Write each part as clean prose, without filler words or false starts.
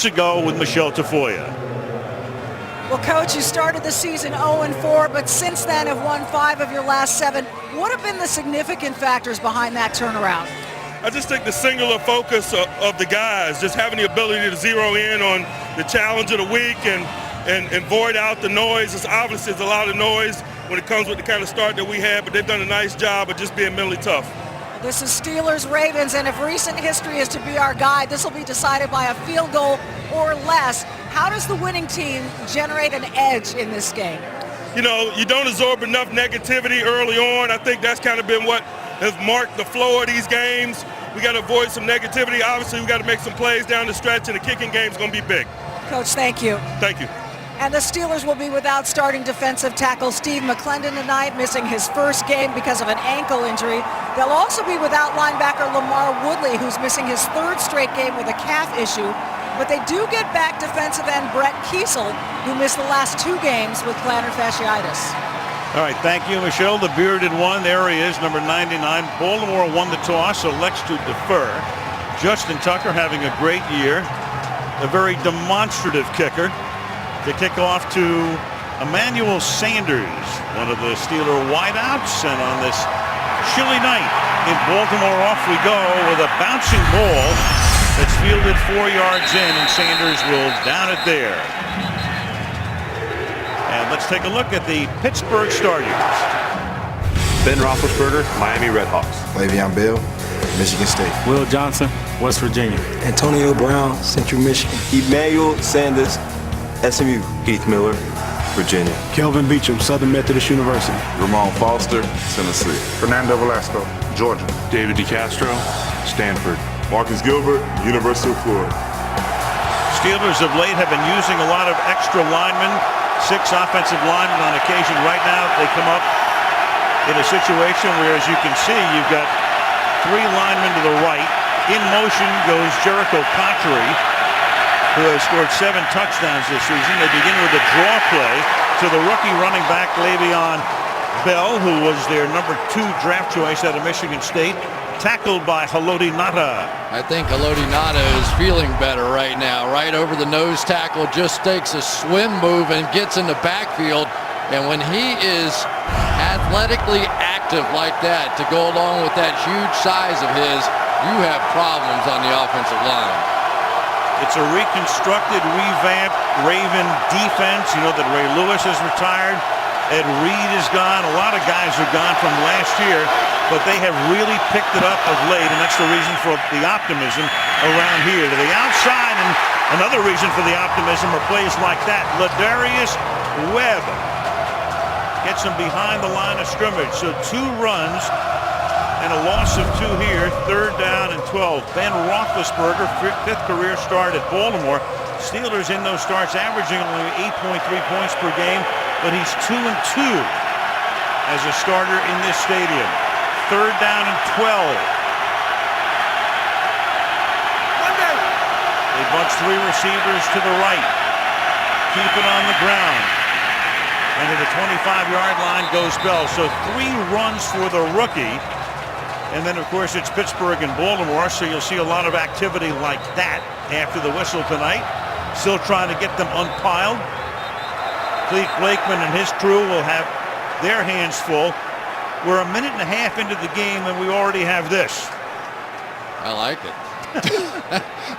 ago with Michelle Tafoya. Well, Coach, you started the season 0-4, but since then have won 5 of your last 7. What have been the significant factors behind that turnaround? I just think the singular focus of the guys, just having the ability to zero in on the challenge of the week and void out the noise. It's obviously there's a lot of noise when it comes with the kind of start that we had, but they've done a nice job of just being mentally tough. This is Steelers-Ravens, and if recent history is to be our guide, this will be decided by a field goal or less. How does the winning team generate an edge in this game? You know, you don't absorb enough negativity early on. I think that's kind of been what has marked the flow of these games. We got to avoid some negativity. Obviously, we got to make some plays down the stretch, and the kicking game is going to be big. Coach, thank you. Thank you. And the Steelers will be without starting defensive tackle Steve McClendon tonight, missing his first game because of an ankle injury. They'll also be without linebacker Lamar Woodley, who's missing his 3rd straight game with a calf issue. But they do get back defensive end Brett Kiesel, who missed the last 2 games with plantar fasciitis. All right, thank you, Michelle. The bearded one, there he is, number 99. Baltimore won the toss, elects to defer. Justin Tucker having a great year. A very demonstrative kicker. To kick off to Emmanuel Sanders, one of the Steeler wideouts. And on this chilly night in Baltimore, off we go with a bouncing ball that's fielded 4 yards in, and Sanders will down it there. And let's take a look at the Pittsburgh starters. Ben Roethlisberger, Miami Redhawks. Le'Veon Bell, Michigan State. Will Johnson, West Virginia. Antonio Brown, Central Michigan. Emmanuel Sanders, SMU. Heath Miller, Virginia. Kelvin Beachum, Southern Methodist University. Ramon Foster, Tennessee. Fernando Velasco, Georgia. David DeCastro, Stanford. Marcus Gilbert, University of Florida. Steelers of late have been using a lot of extra linemen, 6 offensive linemen on occasion. Right now they come up in a situation where, as you can see, you've got 3 linemen to the right. In motion goes Jericho Cotchery, who has scored 7 touchdowns this season. They begin with a draw play to the rookie running back Le'Veon Bell, who was their number 2 draft choice out of Michigan State, tackled by Haloti Ngata. I think Haloti Ngata is feeling better right now. Right over the nose tackle, just takes a swim move and gets in the backfield. And when he is athletically active like that, to go along with that huge size of his, you have problems on the offensive line. It's a reconstructed, revamped Raven defense. You know that Ray Lewis has retired. Ed Reed is gone. A lot of guys are gone from last year, but they have really picked it up of late, and that's the reason for the optimism around here. To the outside, and another reason for the optimism are plays like that. Ladarius Webb gets him behind the line of scrimmage. So 2 runs and a loss of 2 here. 3rd down and 12. Ben Roethlisberger, 5th career start at Baltimore. Steelers in those starts averaging only 8.3 points per game, but he's 2-2 as a starter in this stadium. 3rd down and 12. They bunch 3 receivers to the right. Keep it on the ground. And to the 25-yard line goes Bell. So 3 runs for the rookie. And then, of course, it's Pittsburgh and Baltimore, so you'll see a lot of activity like that after the whistle tonight. Still trying to get them unpiled. Clete Blakeman and his crew will have their hands full. We're a minute and a half into the game, and we already have this. I like it.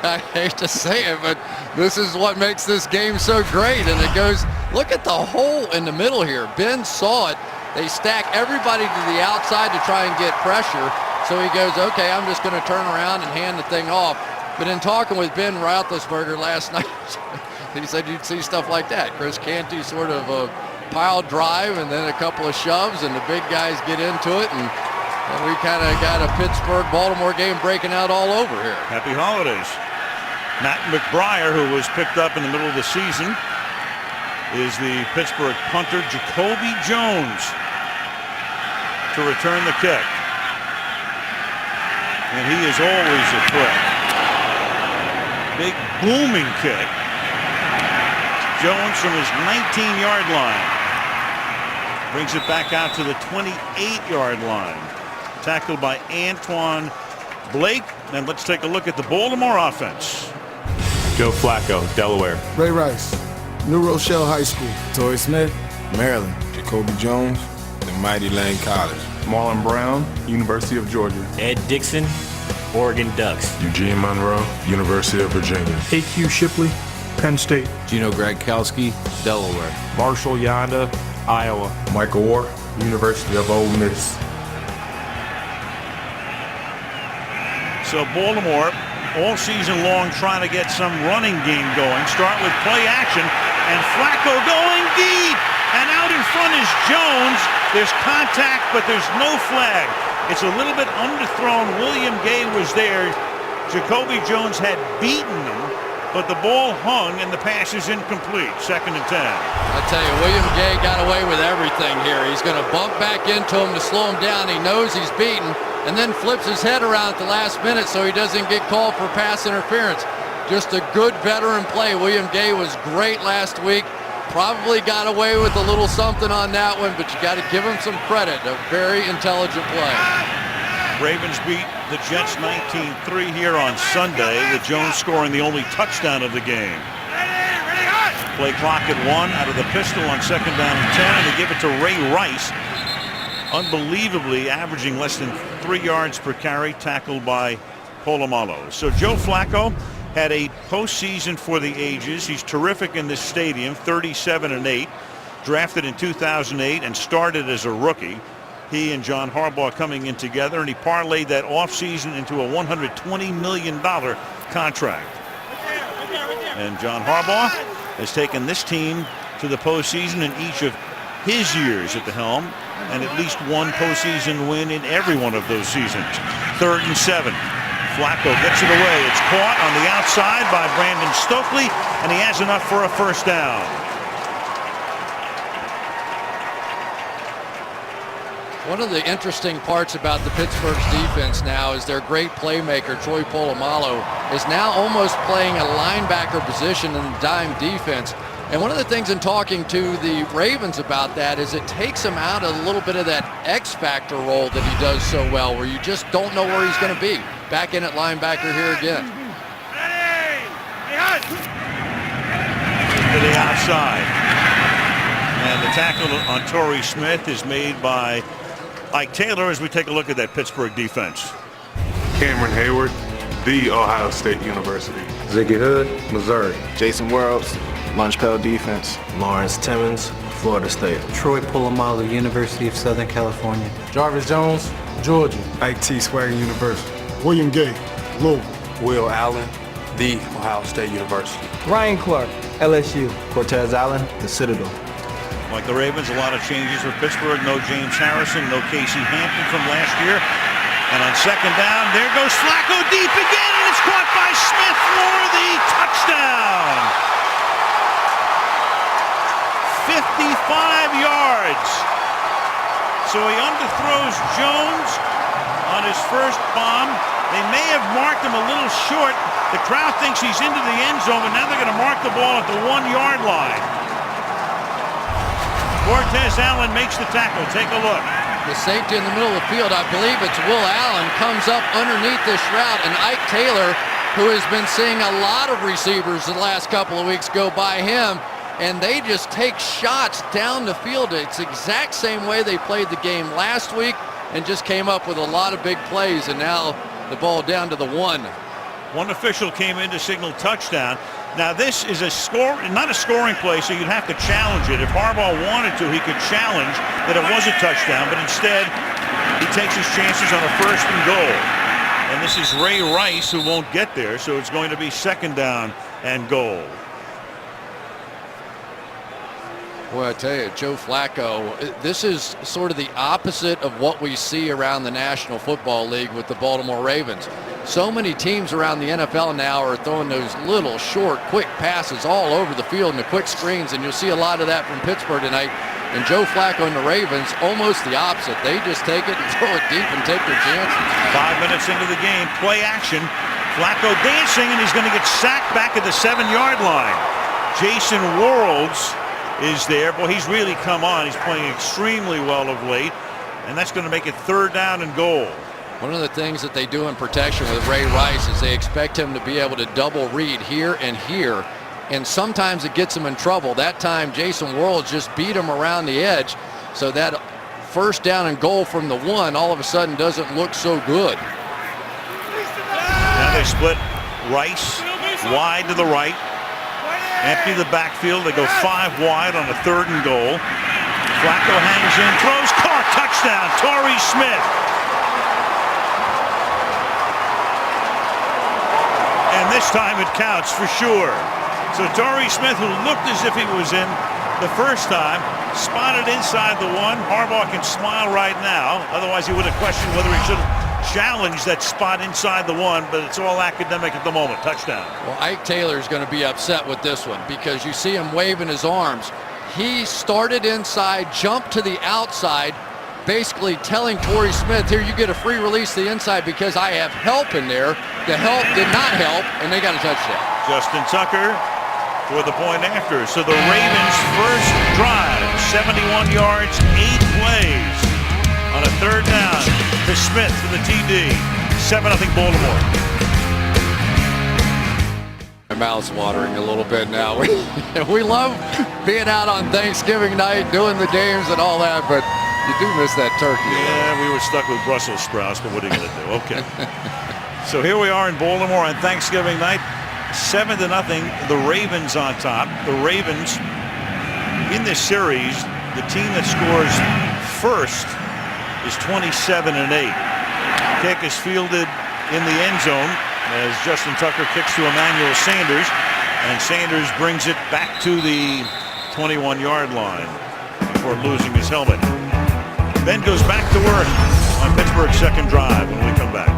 I hate to say it, but this is what makes this game so great. And it goes, look at the hole in the middle here. Ben saw it. They stack everybody to the outside to try and get pressure. So he goes, okay, I'm just going to turn around and hand the thing off. But in talking with Ben Roethlisberger last night, he said you'd see stuff like that. Chris Canty sort of a pile drive and then a couple of shoves, and the big guys get into it. And we kind of got a Pittsburgh-Baltimore game breaking out all over here. Happy holidays. Matt McBriar, who was picked up in the middle of the season, is the Pittsburgh punter. Jacoby Jones to return the kick. And he is always a threat. Big booming kick. Jones from his 19-yard line brings it back out to the 28-yard line. Tackled by Antoine Blake. And let's take a look at the Baltimore offense. Joe Flacco, Delaware. Ray Rice, New Rochelle High School. Torrey Smith, Maryland. Jacoby Jones, the Mighty Lane College. Marlon Brown, University of Georgia. Ed Dixon, Oregon Ducks. Eugene Monroe, University of Virginia. A.Q. Shipley, Penn State. Gino Gradkowski, Delaware. Marshall Yanda, Iowa. Michael Ward, University of Ole Miss. So Baltimore all season long trying to get some running game going. Start with play action, and Flacco going deep. And out in front is Jones. There's contact, but there's no flag. It's a little bit underthrown. William Gay was there. Jacoby Jones had beaten him, but the ball hung and the pass is incomplete. 2nd and 10. I tell you, William Gay got away with everything here. He's going to bump back into him to slow him down. He knows he's beaten, and then flips his head around at the last minute so he doesn't get called for pass interference. Just a good veteran play. William Gay was great last week. Probably got away with a little something on that one, but you got to give him some credit. A very intelligent play. Ravens beat the Jets 19-3 here on Sunday, with Jones scoring the only touchdown of the game. Play clock at 1 out of the pistol on 2nd down and 10, and they give it to Ray Rice. Unbelievably averaging less than 3 yards per carry, tackled by Polamalu. So Joe Flacco had a postseason for the ages. He's terrific in this stadium, 37-8, drafted in 2008 and started as a rookie. He and John Harbaugh coming in together, and he parlayed that offseason into a $120 million contract. And John Harbaugh has taken this team to the postseason in each of his years at the helm, and at least one postseason win in every one of those seasons. 3rd and 7. Flacco gets it away. It's caught on the outside by Brandon Stokely, and he has enough for a 1st down. One of the interesting parts about the Pittsburgh's defense now is their great playmaker, Troy Polamalu, is now almost playing a linebacker position in the dime defense. And one of the things in talking to the Ravens about that is it takes him out a little bit of that X-factor role that he does so well, where you just don't know where he's going to be. Back in at linebacker here again. To the outside. And the tackle on Torrey Smith is made by Ike Taylor as we take a look at that Pittsburgh defense. Cameron Hayward, The Ohio State University. Ziggy Hood, Missouri. Jason Worlds, Lunchpell Defense. Lawrence Timmons, Florida State. Troy Polamalu, University of Southern California. Jarvis Jones, Georgia. Ike T. Swagger University. William Gay, Louisville. Will Allen, The Ohio State University. Ryan Clark, LSU. Cortez Allen, the Citadel. Like the Ravens, a lot of changes with Pittsburgh. No James Harrison, no Casey Hampton from last year. And on 2nd down, there goes Flacco deep again, and it's caught by Smith for the touchdown. 55 yards. So he underthrows Jones on his first bomb. They may have marked him a little short. The crowd thinks he's into the end zone, but now they're going to mark the ball at the 1-yard line. Cortez Allen makes the tackle. Take a look. The safety in the middle of the field, I believe it's Will Allen, comes up underneath this route, and Ike Taylor, who has been seeing a lot of receivers the last couple of weeks go by him, and they just take shots down the field. It's the exact same way they played the game last week and just came up with a lot of big plays, and now the ball down to the 1. One official came in to signal touchdown. Now this is not a scoring play, so you'd have to challenge it. If Harbaugh wanted to, he could challenge that it was a touchdown, but instead he takes his chances on a 1st and goal. And this is Ray Rice who won't get there, so it's going to be 2nd down and goal. Well, I tell you, Joe Flacco, this is sort of the opposite of what we see around the National Football League with the Baltimore Ravens. So many teams around the NFL now are throwing those little, short, quick passes all over the field and the quick screens, and you'll see a lot of that from Pittsburgh tonight. And Joe Flacco and the Ravens, almost the opposite. They just take it and throw it deep and take their chances. 5 minutes into the game, play action. Flacco dancing, and he's going to get sacked back at the 7-yard line. Jason Worlds is there. Boy, he's really come on. He's playing extremely well of late, and that's going to make it 3rd down and goal. One of the things that they do in protection with Ray Rice is they expect him to be able to double read here and here, and sometimes it gets him in trouble. That time, Jason Worilds just beat him around the edge, so that first down and goal from the 1 all of a sudden doesn't look so good. Now they split Rice wide to the right, empty the backfield. They go 5 wide on a 3rd and goal. Flacco hangs in, throws, caught, touchdown, Torrey Smith. And this time it counts for sure. So Torrey Smith, who looked as if he was in the first time, spotted inside the 1. Harbaugh can smile right now. Otherwise, he would have questioned whether he should have challenged that spot inside the 1, but it's all academic at the moment. Touchdown. Well, Ike Taylor is going to be upset with this one because you see him waving his arms. He started inside, jumped to the outside, basically telling Torrey Smith, here, you get a free release to the inside because I have help in there. The help did not help, and they got a touchdown. Justin Tucker for the point after. So the Ravens' first drive, 71 yards, 8 plays on a 3rd down to Smith for the TD. 7-0 Baltimore. My mouth's watering a little bit now. We love being out on Thanksgiving night, doing the games and all that, but you do miss that turkey. Yeah, we were stuck with Brussels sprouts, but what are you going to do? Okay. So here we are in Baltimore on Thanksgiving night. 7-0, the Ravens on top. The Ravens in this series, the team that scores first is 27-8. Kick is fielded in the end zone as Justin Tucker kicks to Emmanuel Sanders, and Sanders brings it back to the 21-yard line before losing his helmet. Ben goes back to work on Pittsburgh's second drive when we come back.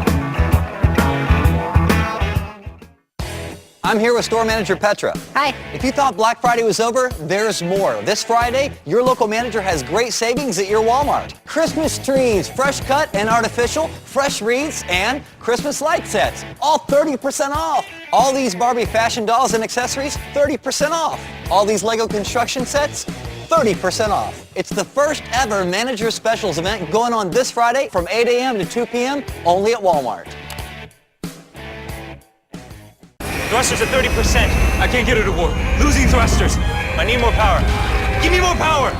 I'm here with store manager Petra. Hi. If you thought Black Friday was over, there's more. This Friday, your local manager has great savings at your Walmart. Christmas trees, fresh cut and artificial, fresh wreaths, and Christmas light sets, all 30% off. All these Barbie fashion dolls and accessories, 30% off. All these Lego construction sets, 30% off. It's the first ever Manager Specials event going on this Friday from 8 a.m. to 2 p.m. only at Walmart. Thrusters at 30%. I can't get her to work. Losing thrusters. I need more power. Give me more power!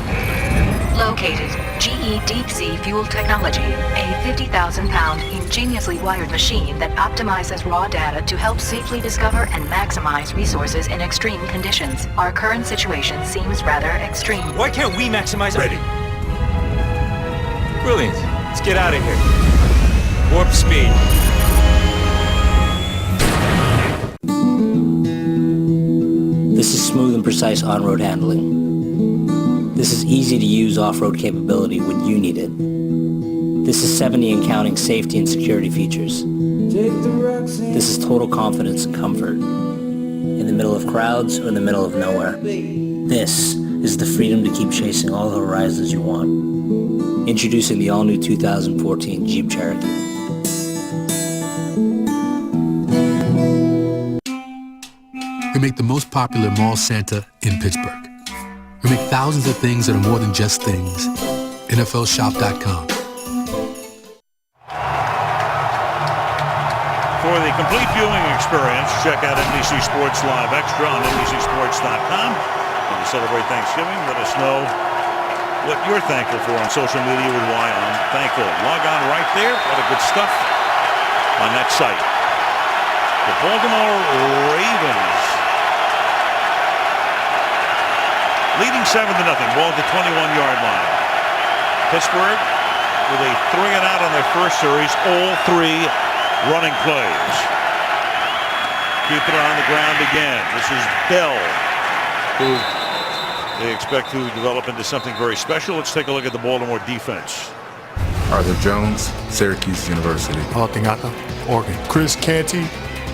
Located, GE Deep Sea Fuel Technology, a 50,000-pound ingeniously wired machine that optimizes raw data to help safely discover and maximize resources in extreme conditions. Our current situation seems rather extreme. Why can't we maximize... Ready. Brilliant. Let's get out of here. Warp speed. This is smooth and precise on-road handling. This is easy-to-use off-road capability when you need it. This is 70 and counting safety and security features. This is total confidence and comfort. In the middle of crowds or in the middle of nowhere. This is the freedom to keep chasing all the horizons you want. Introducing the all-new 2014 Jeep Cherokee. We make the most popular mall Santa in Pittsburgh. We make thousands of things that are more than just things. NFLshop.com. For the complete viewing experience, check out NBC Sports Live Extra on NBCSports.com. When you celebrate Thanksgiving, let us know what you're thankful for on social media with Why I'm Thankful. Log on right there. A lot of good stuff on that site. The Baltimore Ravens leading 7-0, ball at the 21-yard line. Pittsburgh with a 3-and-out on their first series, all 3 running plays. Keep it on the ground again. This is Bell, who they expect to develop into something very special. Let's take a look at the Baltimore defense. Arthur Jones, Syracuse University. Paul Tingata, Oregon. Chris Canty,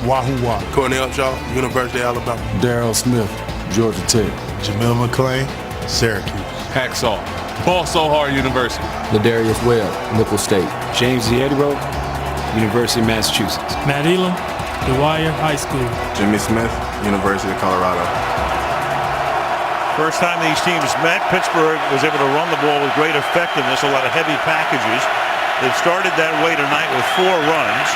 Wahoo Wah. Cornell Shaw, University of Alabama. Daryl Smith, Georgia Tech. Jamil McClain, Syracuse. Hacksaw, Paul Sohar University. Ladarius Webb, Nickel State. James Diedero, University of Massachusetts. Matt Elam, DeWire High School. Jimmy Smith, University of Colorado. First time these teams met, Pittsburgh was able to run the ball with great effectiveness, a lot of heavy packages. They've started that way tonight with 4 runs.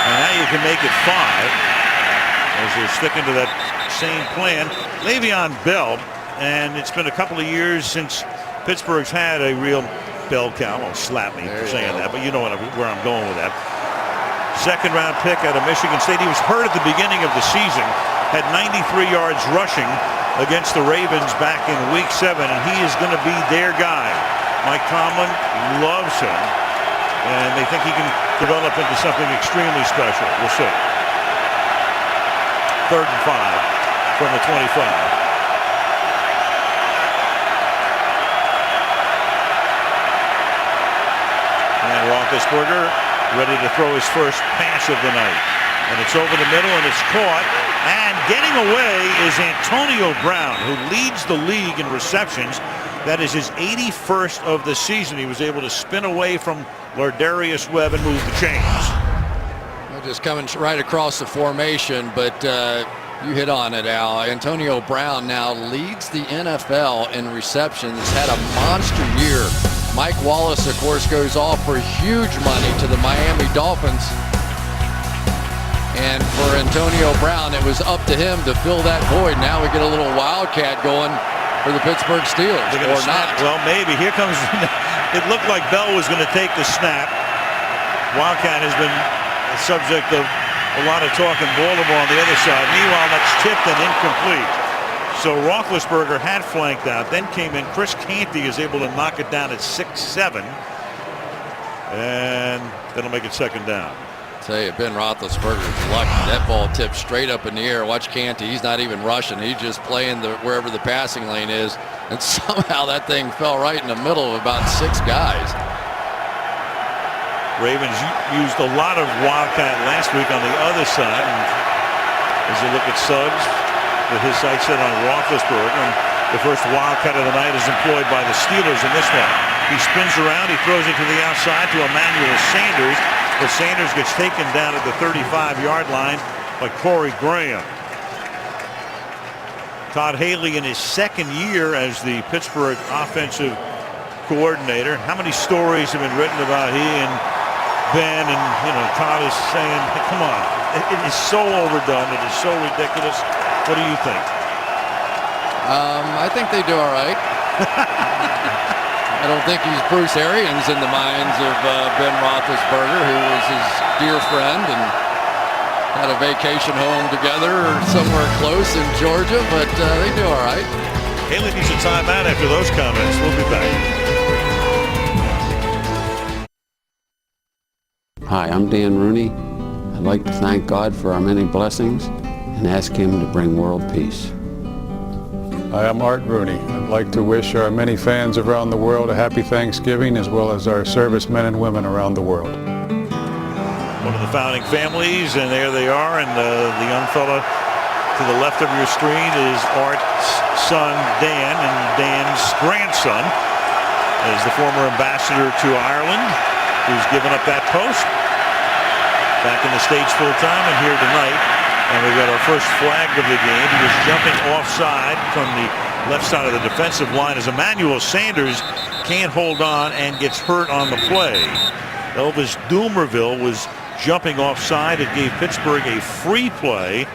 And now you can make it 5 as they're sticking to that same plan. Le'Veon Bell, and it's been a couple of years since Pittsburgh's had a real bell cow. Won't slap me for saying that, but you know where I'm going with that. Second-round pick out of Michigan State. He was hurt at the beginning of the season, had 93 yards rushing against the Ravens back in Week 7, and he is going to be their guy. Mike Tomlin loves him, and they think he can develop into something extremely special. We'll see. 3rd and 5 from the 25. And Roethlisberger ready to throw his first pass of the night. And it's over the middle, and it's caught. And getting away is Antonio Brown, who leads the league in receptions. That is his 81st of the season. He was able to spin away from Lardarius Webb and move the chains. Just coming right across the formation, but you hit on it, Al. Antonio Brown now leads the NFL in receptions. Had a monster year. Mike Wallace, of course, goes off for huge money to the Miami Dolphins. And for Antonio Brown, it was up to him to fill that void. Now we get a little wildcat going for the Pittsburgh Steelers, or not. Well, maybe. Here comes, it looked like Bell was going to take the snap. Wildcat has been the subject of a lot of talk in Baltimore on the other side. Meanwhile, that's tipped and incomplete. So Roethlisberger had flanked out, then came in. Chris Canty is able to knock it down at 6-7. And that'll make it 2nd down. Tell you, Ben Roethlisberger's lucky. That ball tipped straight up in the air. Watch Canty. He's not even rushing. He's just playing wherever the passing lane is. And somehow that thing fell right in the middle of about 6 guys. Ravens used a lot of wildcat last week on the other side. And as you look at Suggs, with his sights set on Roethlisberger, and the first wildcat of the night is employed by the Steelers in this one. He spins around, he throws it to the outside to Emmanuel Sanders, but Sanders gets taken down at the 35-yard line by Corey Graham. Todd Haley in his 2nd year as the Pittsburgh offensive coordinator. How many stories have been written about he and Ben, and Todd is saying, hey, come on, it is so overdone, it is so ridiculous. What do you think? I think they do all right. I don't think he's Bruce Arians in the minds of Ben Roethlisberger, who was his dear friend and had a vacation home together or somewhere close in Georgia, but they do all right. Haley needs a timeout after those comments. We'll be back. Hi, I'm Dan Rooney. I'd like to thank God for our many blessings and ask Him to bring world peace. Hi, I'm Art Rooney. I'd like to wish our many fans around the world a happy Thanksgiving, as well as our servicemen and women around the world. One of the founding families, and there they are, and the young fella to the left of your screen is Art's son, Dan, and Dan's grandson is the former ambassador to Ireland, who's given up that post. Back in the States full time and here tonight. And we've got our first flag of the game. He was jumping offside from the left side of the defensive line as Emmanuel Sanders can't hold on and gets hurt on the play. Elvis Dumerville was jumping offside. It gave Pittsburgh a free play.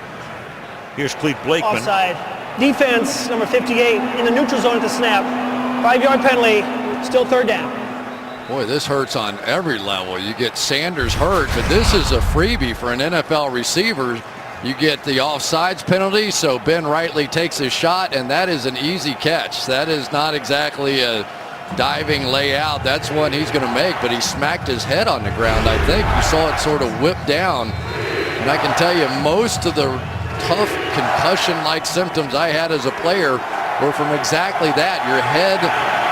Here's Clete Blakeman. Offside. Defense, number 58, in the neutral zone at the snap. 5-yard penalty, still 3rd down. Boy, this hurts on every level. You get Sanders hurt, but this is a freebie for an NFL receiver. You get the offsides penalty, so Ben Rightly takes his shot, and that is an easy catch. That is not exactly a diving layout. That's one he's going to make, but he smacked his head on the ground, I think. You saw it sort of whip down. And I can tell you most of the tough concussion-like symptoms I had as a player were from exactly that. Your head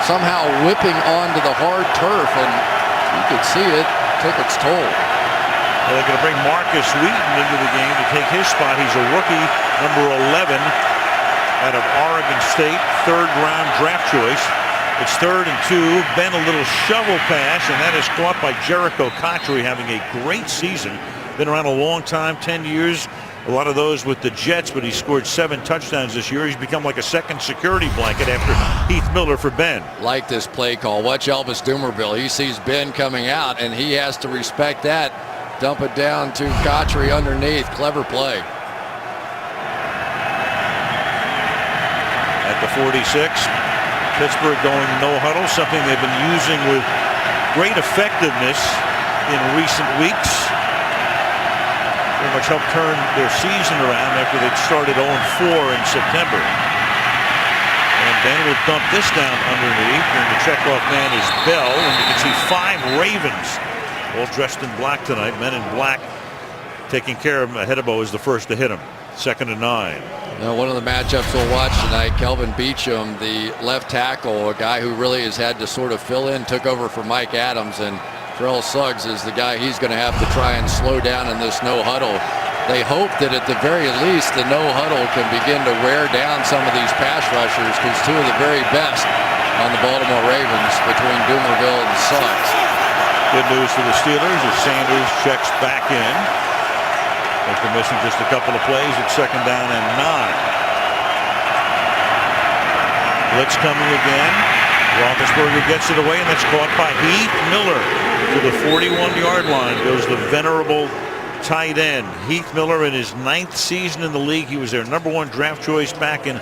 somehow whipping onto the hard turf, and you could see it took its toll. Well, they're going to bring Marcus Wheaton into the game to take his spot. He's a rookie, number 11, out of Oregon State, 3rd-round draft choice. It's 3rd and 2. Ben, a little shovel pass, and that is caught by Jericho Cotchery, having a great season Been around a long time, 10 years. A lot of those with the Jets, but he scored 7 touchdowns this year. He's become like a second security blanket after Heath Miller for Ben. Like this play call. Watch Elvis Dumerville. He sees Ben coming out, and he has to respect that. Dump it down to Cotchery underneath. Clever play. At the 46, Pittsburgh going no huddle, something they've been using with great effectiveness in recent weeks. Pretty much helped turn their season around after they'd started 0-4 in September. And Ben will dump this down underneath, and the checkoff man is Bell, and you can see 5 Ravens all dressed in black tonight. Men in black taking care of him. Hedebo is the first to hit him. 2nd and 9. Now, one of the matchups we'll watch tonight, Kelvin Beachum, the left tackle, a guy who really has had to sort of fill in, took over for Mike Adams, and Terrell Suggs is the guy he's going to have to try and slow down in this no huddle. They hope that at the very least the no huddle can begin to wear down some of these pass rushers, because 2 of the very best on the Baltimore Ravens between Dumerville and Suggs. Good news for the Steelers as Sanders checks back in. After missing just a couple of plays at 2nd down and 9. Blitz coming again. Roethlisberger gets it away, and that's caught by Heath Miller. To the 41-yard line goes the venerable tight end. Heath Miller in his 9th season in the league. He was their #1 draft choice back in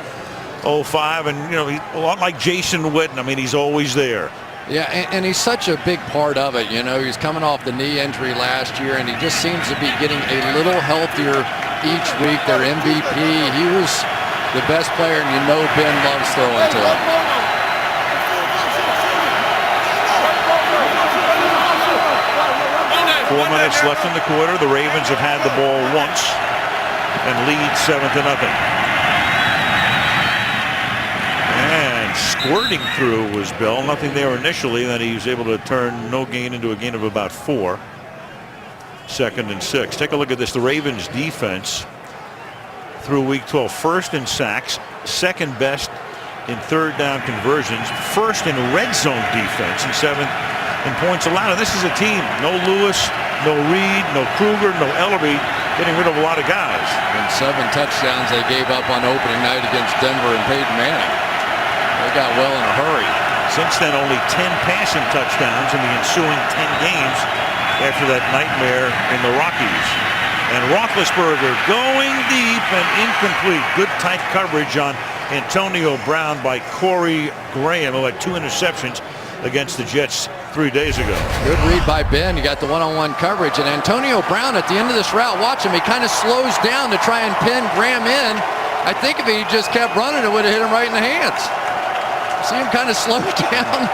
2005, and a lot like Jason Witten. I mean, he's always there. Yeah, and he's such a big part of it. He's coming off the knee injury last year, and he just seems to be getting a little healthier each week. Their MVP, he was the best player, and Ben loves throwing to him. Four minutes left in the quarter. The Ravens have had the ball once and lead 7-0. And squirting through was Bell. Nothing there initially. Then he was able to turn no gain into a gain of about 4. 2nd and 6. Take a look at this. The Ravens defense through week 12. 1st in sacks. 2nd best in 3rd down conversions. 1st in red zone defense. And 7th in points allowed. And this is a team. No Lewis, no Reed, no Kruger, no Ellerby. Getting rid of a lot of guys. And 7 touchdowns they gave up on opening night against Denver and Peyton Manning. They got well in a hurry. Since then, only 10 passing touchdowns in the ensuing 10 games after that nightmare in the Rockies. And Roethlisberger going deep and incomplete. Good tight coverage on Antonio Brown by Corey Graham, who had 2 interceptions against the Jets 3 days ago. Good read by Ben. You got the one-on-one coverage. And Antonio Brown at the end of this route, watch him. He kind of slows down to try and pin Graham in. I think if he just kept running, it would have hit him right in the hands. See him kind of slow down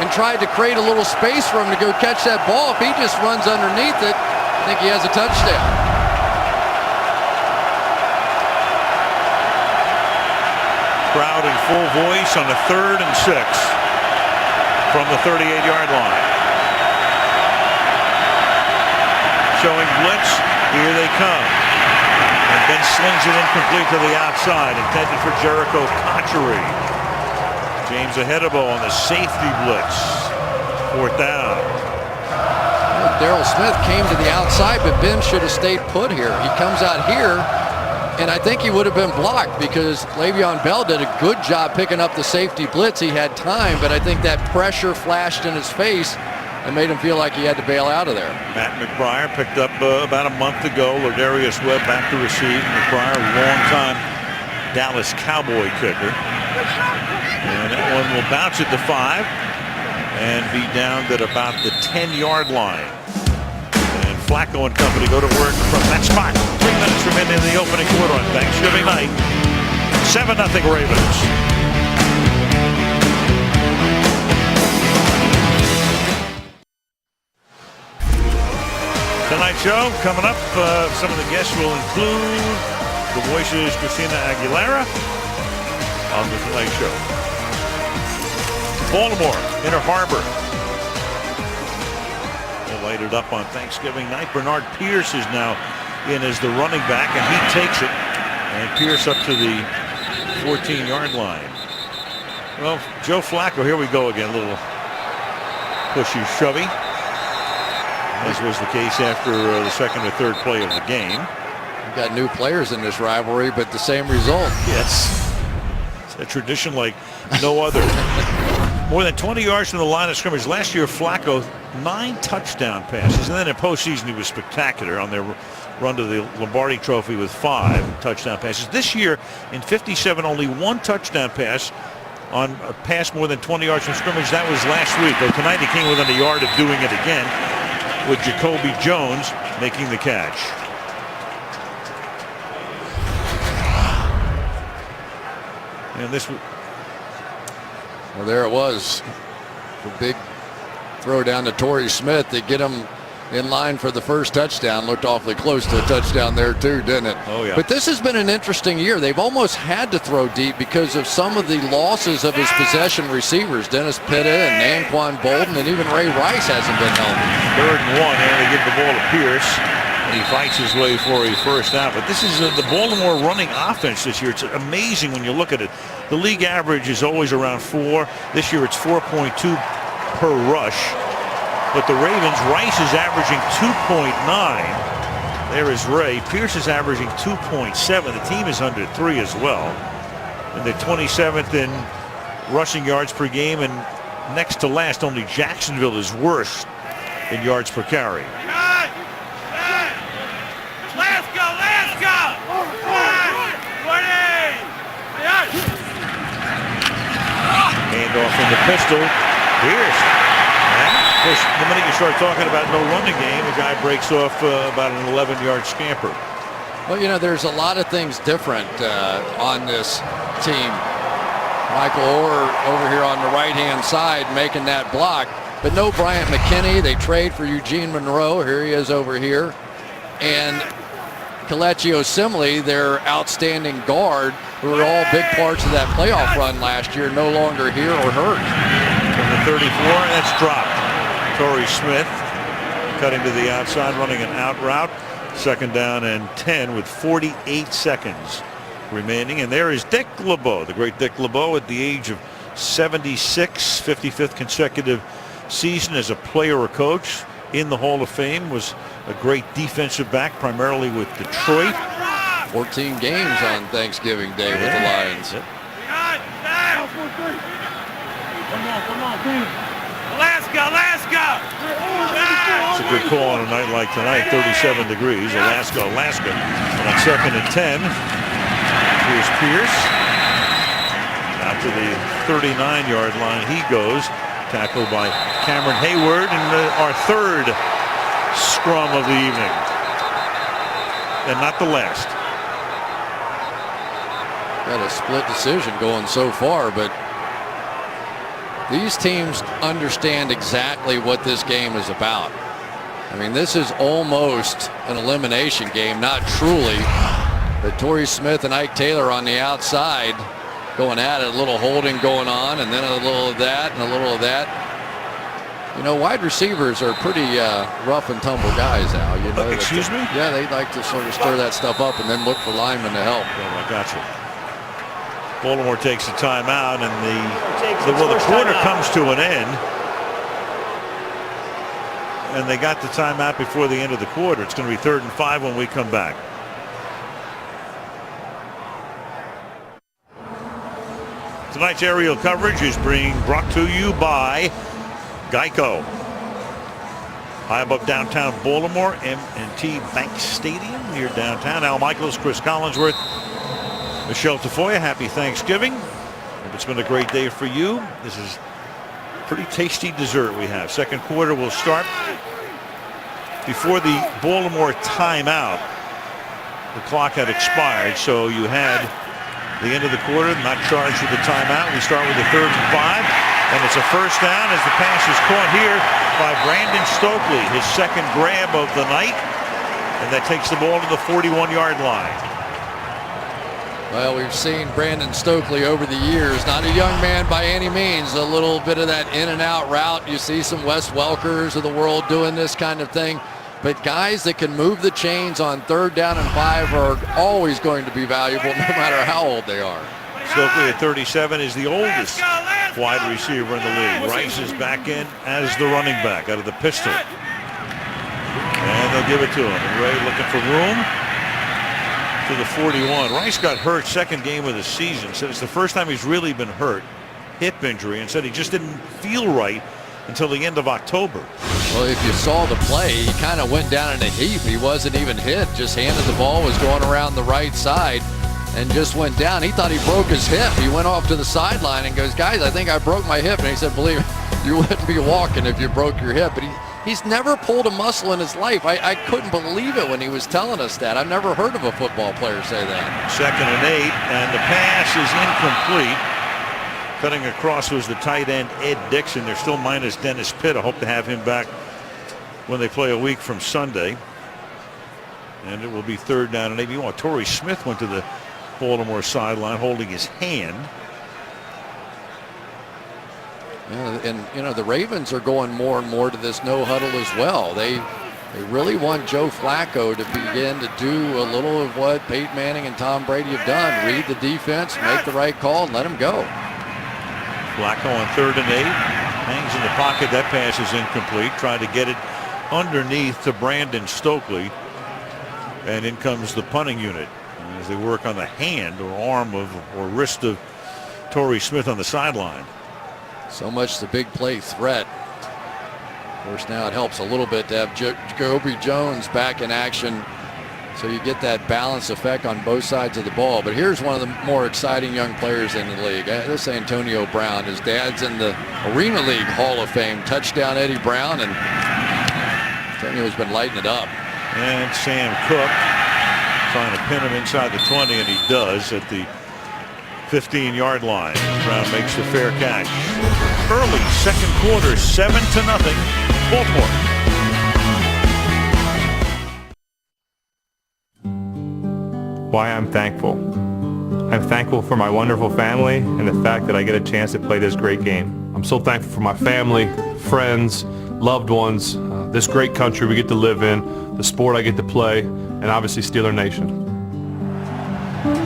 and tried to create a little space for him to go catch that ball. If he just runs underneath it, I think he has a touchdown. Crowd in full voice on the 3rd and 6 from the 38-yard line. Showing blitz. Here they come. And then slings it incomplete to the outside, intended for Jericho Cotchery. James Hedebo on the safety blitz. 4th down. Darrell Smith came to the outside, but Ben should have stayed put here. He comes out here, and I think he would have been blocked because Le'Veon Bell did a good job picking up the safety blitz. He had time, but I think that pressure flashed in his face and made him feel like he had to bail out of there. Matt McBride picked up about a month ago. Ladarius Webb back to receive. McBride, long-time Dallas Cowboy kicker. And that one will bounce at the 5 and be down at about the 10-yard line. And Flacco and company go to work from that spot. 3 minutes remaining in the opening quarter on Thanksgiving night. 7-0 Ravens. Tonight's show coming up. Some of the guests will include the Voices' Christina Aguilera on the Tonight Show. Baltimore, Inner Harbor. They'll light it up on Thanksgiving night. Bernard Pierce is now in as the running back, and he takes it. And Pierce up to the 14-yard line. Well, Joe Flacco, here we go again. A little pushy, shovey. as was the case after the second or third play of the game. We've got new players in this rivalry, but the same result. Yes. It's a tradition like no other. More than 20 yards from the line of scrimmage. Last year, Flacco, 9 touchdown passes. And then in postseason, he was spectacular on their run to the Lombardi Trophy with 5 touchdown passes. This year, in 57, only 1 touchdown pass on a pass more than 20 yards from scrimmage. That was last week. Though tonight, he came within a yard of doing it again with Jacoby Jones making the catch. And this. Well, there it was. The big throw down to Torrey Smith to get him in line for the first touchdown. Looked awfully close to a touchdown there too, didn't it? Oh, yeah. But this has been an interesting year. They've almost had to throw deep because of some of the losses of his possession receivers. Dennis Pitta and Naquan Bolden, and even Ray Rice hasn't been healthy. 3rd and 1, and they give the ball to Pierce. And he fights his way for a first down. But this is the Baltimore running offense this year. It's amazing when you look at it. The league average is always around 4. This year it's 4.2 per rush. But the Ravens, Rice is averaging 2.9. There is Ray. Pierce is averaging 2.7. The team is under 3 as well. And they're 27th in rushing yards per game. And next to last, only Jacksonville is worse in yards per carry. Handoff in the pistol. Pierce. Of course, the minute you start talking about no running game, the guy breaks off about an 11-yard scamper. Well, you know, there's a lot of things different on this team. Michael Orr over here on the right-hand side making that block. But no Bryant McKinney. They trade for Eugene Monroe. Here he is over here. And Kelechi Osemele, their outstanding guard, who were all big parts of that playoff run last year, no longer here or hurt. From the 34, and that's dropped. Torrey Smith cutting to the outside, running an out route. 2nd down and 10 with 48 seconds remaining. And there is Dick LeBeau, the great Dick LeBeau, at the age of 76, 55th consecutive season as a player or coach in the Hall of Fame. Was a great defensive back, primarily with Detroit. 14 games on Thanksgiving Day with the Lions. Yep. Alaska! It's a good call on a night like tonight. 37 degrees. Alaska. And on 2nd and 10, here's Pierce. Out to the 39-yard line he goes. Tackled by Cameron Hayward in our 3rd scrum of the evening. And not the last. Got a split decision going so far, but these teams understand exactly what this game is about. I mean, this is almost an elimination game, not truly. But Torrey Smith and Ike Taylor on the outside going at it, a little holding going on, and then a little of that and a little of that. You know, wide receivers are pretty rough and tumble guys, Al. You know, excuse me? Yeah, they like to sort of stir that stuff up and then look for linemen to help. Oh, I got you. Baltimore takes a timeout, and the quarter comes to an end. And they got the timeout before the end of the quarter. It's going to be 3rd and 5 when we come back. Tonight's aerial coverage is being brought to you by Geico. High above downtown Baltimore, M&T Bank Stadium near downtown. Al Michaels, Chris Collinsworth, Michelle Tafoya, happy Thanksgiving. If it's been a great day for you, this is pretty tasty dessert we have. 2nd quarter will start before the Baltimore timeout. The clock had expired, so you had the end of the quarter, not charged with the timeout. We start with the 3rd and 5, and it's a first down as the pass is caught here by Brandon Stokely, his 2nd grab of the night, and that takes the ball to the 41-yard line. Well, we've seen Brandon Stokely over the years, not a young man by any means, a little bit of that in and out route. You see some Wes Welkers of the world doing this kind of thing, but guys that can move the chains on 3rd down and 5 are always going to be valuable no matter how old they are. Stokely at 37 is the oldest wide receiver in the league. Rice is back in as the running back out of the pistol. and they'll give it to him. And Ray looking for room to the 41. Rice got hurt second game of the season. Said it's the first time he's really been hurt. Hip injury, and said he just didn't feel right until the end of October. Well, if you saw the play, he kind of went down in a heap. He wasn't even hit. Just handed the ball, was going around the right side, and just went down. He thought he broke his hip. He went off to the sideline and goes, guys, I think I broke my hip. And he said, believe me, you wouldn't be walking if you broke your hip. But he's never pulled a muscle in his life. I couldn't believe it when he was telling us that. I've never heard of a football player say that. 2nd and 8, and the pass is incomplete. Cutting across was the tight end, Ed Dixon. They're still minus Dennis Pitt. I hope to have him back when they play a week from Sunday. And it will be 3rd down and 8. You know, Torrey Smith went to the Baltimore sideline holding his hand. Yeah, and you know, the Ravens are going more and more to this no huddle as well. They really want Joe Flacco to begin to do a little of what Peyton Manning and Tom Brady have done. Read the defense, make the right call, and let him go. Flacco on 3rd and 8. Hangs in the pocket. That pass is incomplete. Tried to get it underneath to Brandon Stokely. And in comes the punting unit as they work on the hand or arm of or wrist of Torrey Smith on the sideline. So much the big play threat. Of course, now it helps a little bit to have Jacoby Jones back in action, so you get that balance effect on both sides of the ball. But here's one of the more exciting young players in the league. This is Antonio Brown. His dad's in the Arena League Hall of Fame. Touchdown Eddie Brown, and Antonio's been lighting it up. And Sam Cook trying to pin him inside the 20, and he does at the 15-yard line. Brown makes the fair catch. Early second quarter, 7-0, Baltimore. Why I'm thankful. I'm thankful for my wonderful family and the fact that I get a chance to play this great game. I'm so thankful for my family, friends, loved ones, this great country we get to live in, the sport I get to play, and obviously Steeler Nation.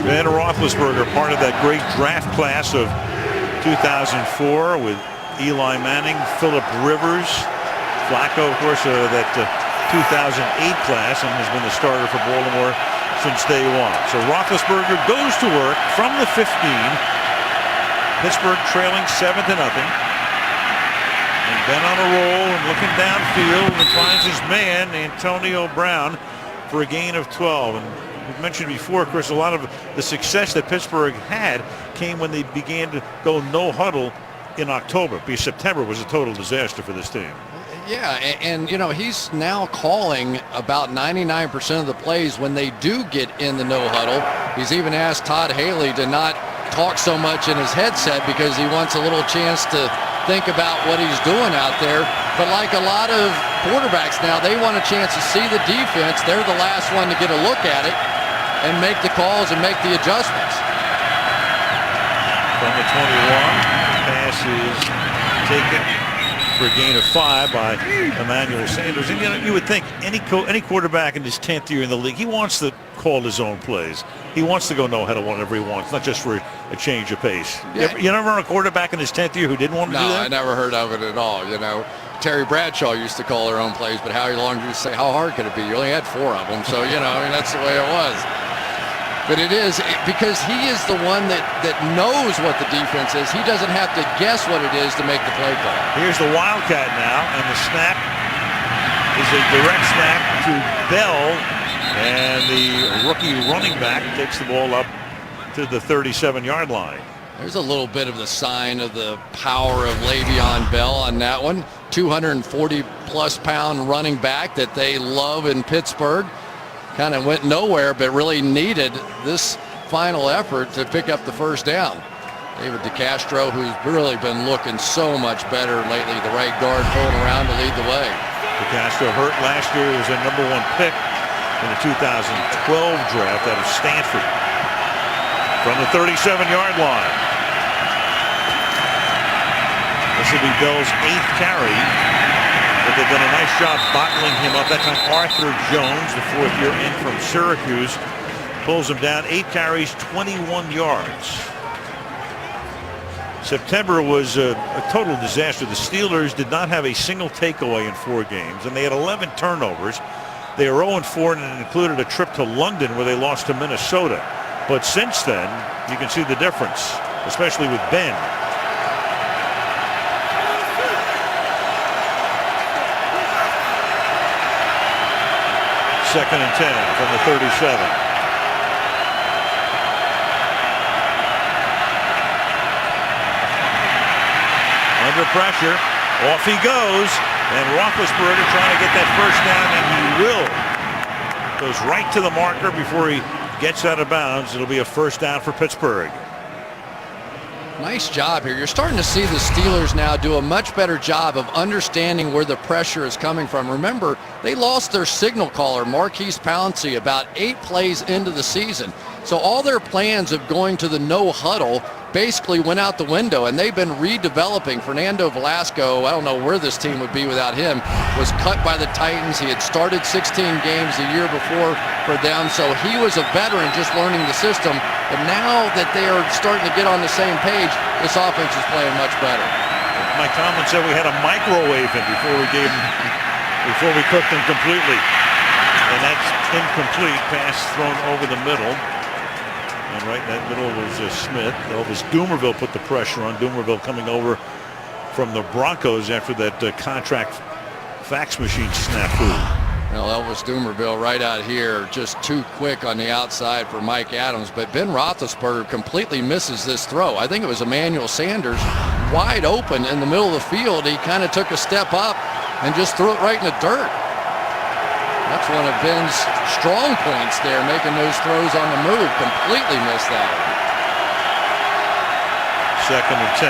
Ben Roethlisberger, part of that great draft class of 2004 with Eli Manning, Phillip Rivers, Flacco, of course, that 2008 class, and has been the starter for Baltimore since day one. So Roethlisberger goes to work from the 15. Pittsburgh trailing 7-0. And Ben on a roll and looking downfield and finds his man, Antonio Brown, for a gain of 12. And we've mentioned before, Chris, a lot of the success that Pittsburgh had came when they began to go no huddle in October, because September was a total disaster for this team. Yeah, and you know, he's now calling about 99% of the plays when they do get in the no huddle. He's even asked Todd Haley to not talk so much in his headset because he wants a little chance to think about what he's doing out there. But like a lot of quarterbacks now, they want a chance to see the defense. They're the last one to get a look at it and make the calls and make the adjustments. From the 21, pass is taken for a gain of 5 by Emmanuel Sanders. And you know, you would think any quarterback in his 10th year in the league, he wants to call his own plays. He wants to go no huddle whenever he wants, not just for a change of pace. Yeah. You never heard a quarterback in his 10th year who didn't want to do that? No, I never heard of it at all. You know, Terry Bradshaw used to call their own plays, but how long did you say? How hard could it be? You only had 4 of them, so you know, I mean, that's the way it was. But it is because he is the one that knows what the defense is. He doesn't have to guess what it is to make the play call. Here's the Wildcat now, and the snap is a direct snap to Bell, and the rookie running back takes the ball up to the 37-yard line. There's a little bit of the sign of the power of Le'Veon Bell on that one. 240-plus pound running back that they love in Pittsburgh. Kind of went nowhere, but really needed this final effort to pick up the first down. David DeCastro, who's really been looking so much better lately, the right guard pulling around to lead the way. DeCastro hurt last year. He was a #1 pick in the 2012 draft out of Stanford. From the 37-yard line. This will be Bell's 8th carry. But they've done a nice job bottling him up. That time Arthur Jones, the 4th-year in from Syracuse, pulls him down. 8 carries, 21 yards. September was a total disaster. The Steelers did not have a single takeaway in 4 games, and they had 11 turnovers. They were 0-4, and it included a trip to London where they lost to Minnesota. But since then, you can see the difference, especially with Ben. Second and 10 from the 37. Under pressure, off he goes, and Roethlisberger trying to get that first down, and he will. Goes right to the marker before he gets out of bounds. It'll be a first down for Pittsburgh. Nice job here. You're starting to see the Steelers now do a much better job of understanding where the pressure is coming from. Remember, they lost their signal caller, Marquise Pouncey, about 8 plays into the season. So all their plans of going to the no huddle basically went out the window, and they've been redeveloping. Fernando Velasco, I don't know where this team would be without him, was cut by the Titans. He had started 16 games the year before for them, so he was a veteran just learning the system. But now that they are starting to get on the same page, this offense is playing much better. Mike Tomlin said we had a microwave him before we cooked him completely. And that's incomplete. Pass thrown over the middle. And right in that middle was Smith. Elvis Dumervil put the pressure on. Dumervil coming over from the Broncos after that contract fax machine snafu. Well, Elvis Dumervil right out here, just too quick on the outside for Mike Adams. But Ben Roethlisberger completely misses this throw. I think it was Emmanuel Sanders wide open in the middle of the field. He kind of took a step up and just threw it right in the dirt. That's one of Ben's strong points there, making those throws on the move. Completely missed that. Second and 10.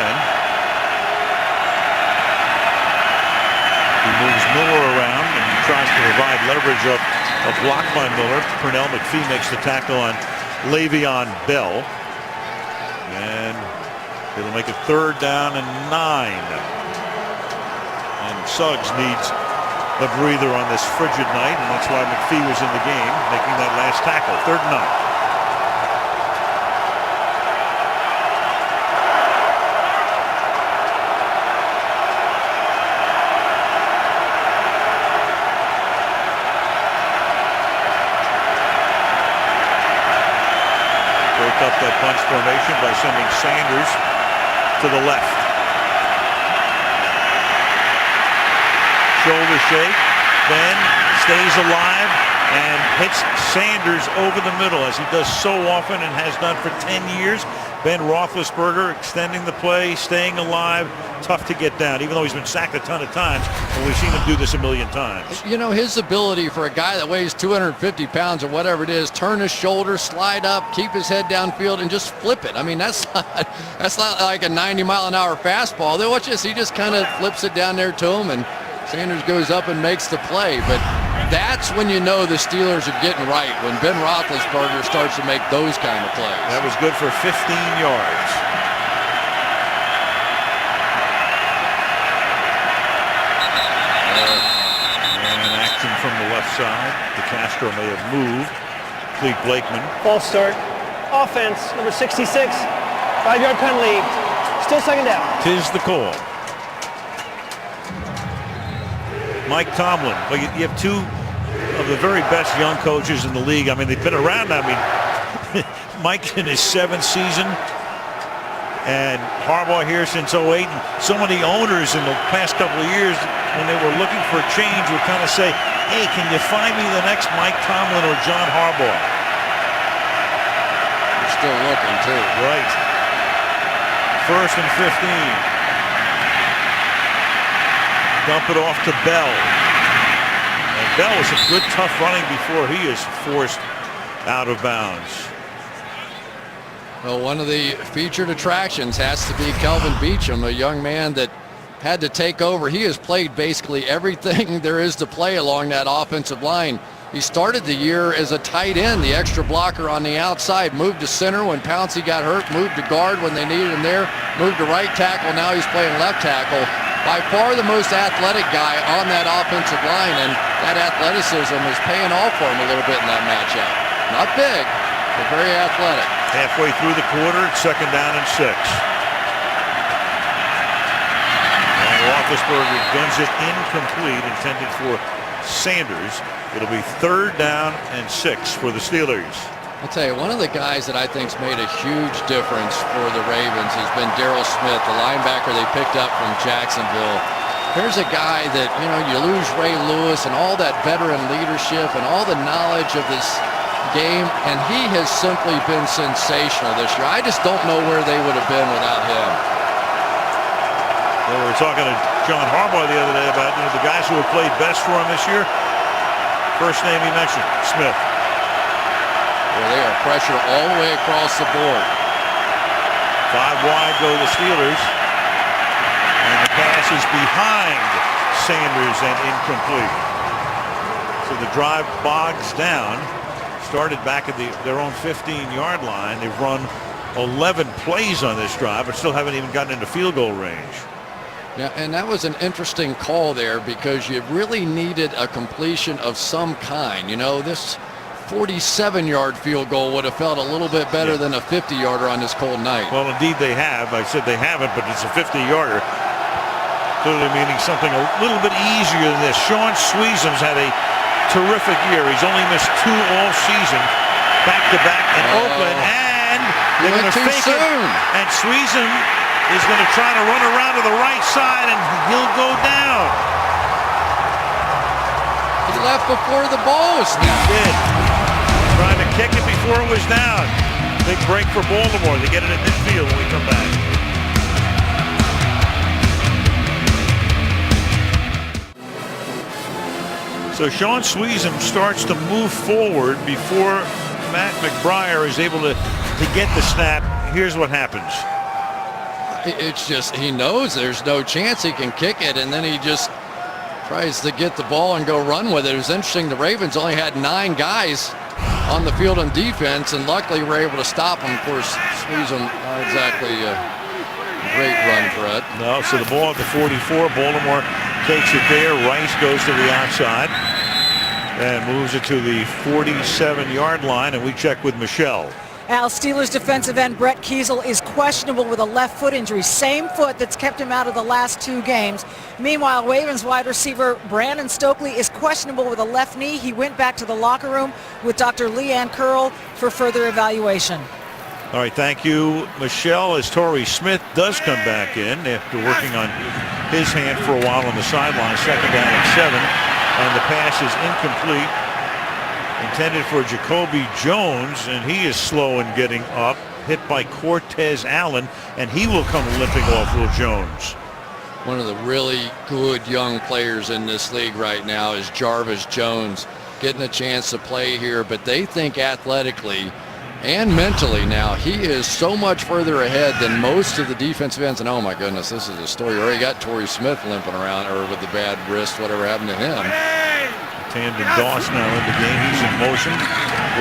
He moves Miller around and tries to provide leverage up a block by Miller. Pernell McPhee makes the tackle on Le'Veon Bell. And it'll make it 3rd down and 9. And Suggs needs a breather on this frigid night, and that's why McPhee was in the game, making that last tackle. 3rd and 9. Break up that bunch formation by sending Sanders to the left. Shoulder shake. Ben stays alive and hits Sanders over the middle, as he does so often and has done for 10 years. Ben Roethlisberger extending the play, staying alive. Tough to get down, even though he's been sacked a ton of times, and we've seen him do this a million times. You know, his ability for a guy that weighs 250 pounds or whatever it is, turn his shoulder, slide up, keep his head downfield, and just flip it. I mean, that's not like a 90-mile-an-hour fastball. They watch this. He just kind of flips it down there to him, and Sanders goes up and makes the play. But that's when you know the Steelers are getting right, when Ben Roethlisberger starts to make those kind of plays. That was good for 15 yards. And action from the left side. DeCastro may have moved. Clete Blakeman. False start. Offense, number 66. 5-yard penalty. Still 2nd down. Tis the call. Mike Tomlin. Well, you have 2 of the very best young coaches in the league. I mean, they've been around. I mean, Mike in his 7th season, and Harbaugh here since 08. And so many owners in the past couple of years, when they were looking for a change, would kind of say, hey, can you find me the next Mike Tomlin or John Harbaugh? They're still looking, too. Right. 1st and 15. Dump it off to Bell. And Bell is some good, tough running before he is forced out of bounds. Well, one of the featured attractions has to be Kelvin Beachum, a young man that had to take over. He has played basically everything there is to play along that offensive line. He started the year as a tight end, the extra blocker on the outside, moved to center when Pouncey got hurt, moved to guard when they needed him there, moved to right tackle, now he's playing left tackle. By far the most athletic guy on that offensive line, and that athleticism is paying off for him a little bit in that matchup. Not big, but very athletic. Halfway through the quarter, 2nd down and 6. And Roethlisberger guns it incomplete, intended for Sanders. It'll be 3rd down and 6 for the Steelers. I'll tell you, one of the guys that I think's made a huge difference for the Ravens has been Daryl Smith, the linebacker they picked up from Jacksonville. Here's a guy that, you know, you lose Ray Lewis and all that veteran leadership and all the knowledge of this game, and he has simply been sensational this year. I just don't know where they would have been without him. Well, we were talking to John Harbaugh the other day about, you know, the guys who have played best for him this year. First name he mentioned, Smith. Well, they are pressure all the way across the board. 5 wide go the Steelers. And the pass is behind Sanders and incomplete. So the drive bogs down. Started back at their own 15-yard line. They've run 11 plays on this drive, but still haven't even gotten into field goal range. Yeah, and that was an interesting call there because you really needed a completion of some kind. You know, this 47-yard field goal would have felt a little bit better than a 50-yarder on this cold night. Well, indeed they have. I said they haven't, but it's a 50-yarder. Clearly meaning something a little bit easier than this. Sean Sweezum's had a terrific year. He's only missed 2 all season, back-to-back in Oakland, and they're going to fake it. And Sweezum is going to try to run around to the right side, and he'll go down. He left before the ball was snapped. He did. Trying to kick it before it was down. Big break for Baltimore. They get it at midfield when we come back. So Sean Sweezum starts to move forward before Matt McBriar is able to get the snap. Here's what happens. It's just, he knows there's no chance he can kick it, and then he just tries to get the ball and go run with it. It was interesting, the Ravens only had 9 guys on the field on defense, and luckily were able to stop him. Of course, Sweezum, not exactly a great run threat. No, so the ball at the 44, Baltimore takes it there. Rice goes to the outside and moves it to the 47-yard line, and we check with Michelle. Al, Steelers defensive end Brett Kiesel is questionable with a left foot injury. Same foot that's kept him out of the last 2 games. Meanwhile, Ravens wide receiver Brandon Stokely is questionable with a left knee. He went back to the locker room with Dr. Leanne Curl for further evaluation. All right, thank you, Michelle, as Torrey Smith does come back in after working on his hand for a while on the sideline. 2nd down and 7, and the pass is incomplete. Intended for Jacoby Jones, and he is slow in getting up. Hit by Cortez Allen, and he will come limping off Will Jones. One of the really good young players in this league right now is Jarvis Jones, getting a chance to play here, but they think athletically and mentally now he is so much further ahead than most of the defensive ends. And oh my goodness, this is a story. Already got Torrey Smith limping around, or with the bad wrist, whatever happened to him. Tandon Doss now in the game. He's in motion.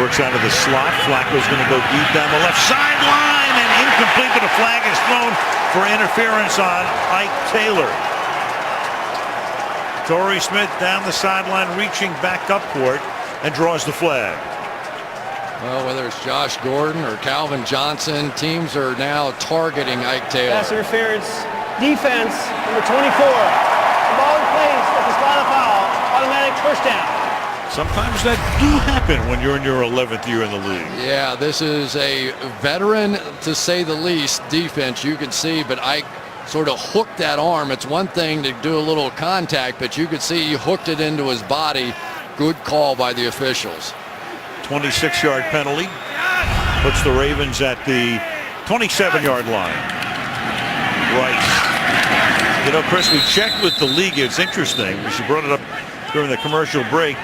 Works out of the slot. Flacco's going to go deep down the left sideline, and incomplete, but a flag is thrown for interference on Ike Taylor. Torrey Smith down the sideline, reaching back up court, and draws the flag. Well, whether it's Josh Gordon or Calvin Johnson, teams are now targeting Ike Taylor. Pass interference, defense, number 24. The ball in place at the spot of foul. Automatic first down. Sometimes that do happen when you're in your 11th year in the league. Yeah, this is a veteran, to say the least, defense, you can see, but Ike sort of hooked that arm. It's one thing to do a little contact, but you could see he hooked it into his body. Good call by the officials. 26-yard penalty puts the Ravens at the 27-yard line. Rice. You know, Chris, we checked with the league. It's interesting. She brought it up during the commercial break.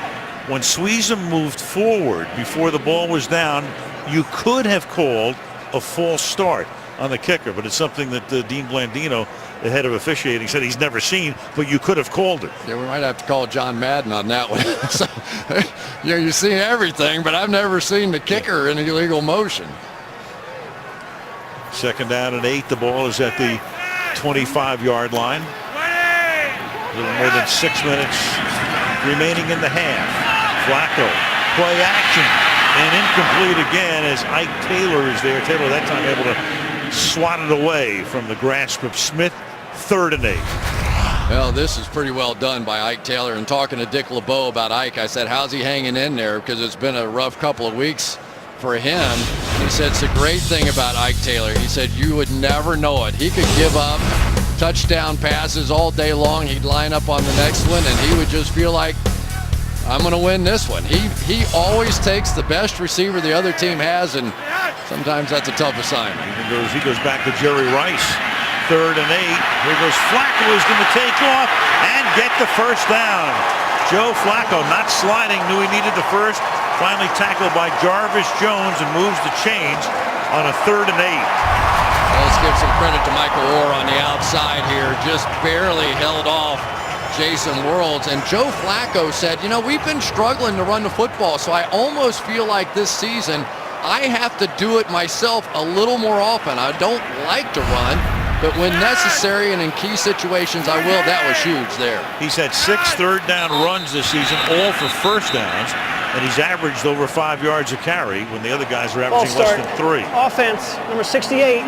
When Sweezum moved forward before the ball was down, you could have called a false start on the kicker, but it's something that Dean Blandino, the head of officiating, said he's never seen, but you could have called it. Yeah, we might have to call John Madden on that one. So, you know, you've seen everything, but I've never seen the kicker in illegal motion. 2nd down and 8. The ball is at the 25-yard line. A little more than 6 minutes remaining in the half. Flacco, play action, and incomplete again as Ike Taylor is there. Taylor that time able to swat it away from the grasp of Smith. 3rd and 8. Well, this is pretty well done by Ike Taylor. And talking to Dick LeBeau about Ike, I said, how's he hanging in there? Because it's been a rough couple of weeks for him. He said it's a great thing about Ike Taylor. He said you would never know it. He could give up touchdown passes all day long. He'd line up on the next one, and he would just feel like, I'm going to win this one. He always takes the best receiver the other team has, and sometimes that's a tough assignment. He goes back to Jerry Rice. 3rd and 8. Here goes Flacco, who's going to take off and get the first down. Joe Flacco, not sliding, knew he needed the first. Finally tackled by Jarvis Jones and moves the chains on a 3rd and 8. Well, let's give some credit to Michael Orr on the outside here. Just barely held off Jason Worlds. And Joe Flacco said, you know, we've been struggling to run the football, so I almost feel like this season I have to do it myself a little more often. I don't like to run, but when necessary and in key situations, I will. That was huge there. He's had 6 third-down runs this season, all for first downs, and he's averaged over 5 yards a carry when the other guys are averaging less than 3. Offense, number 68,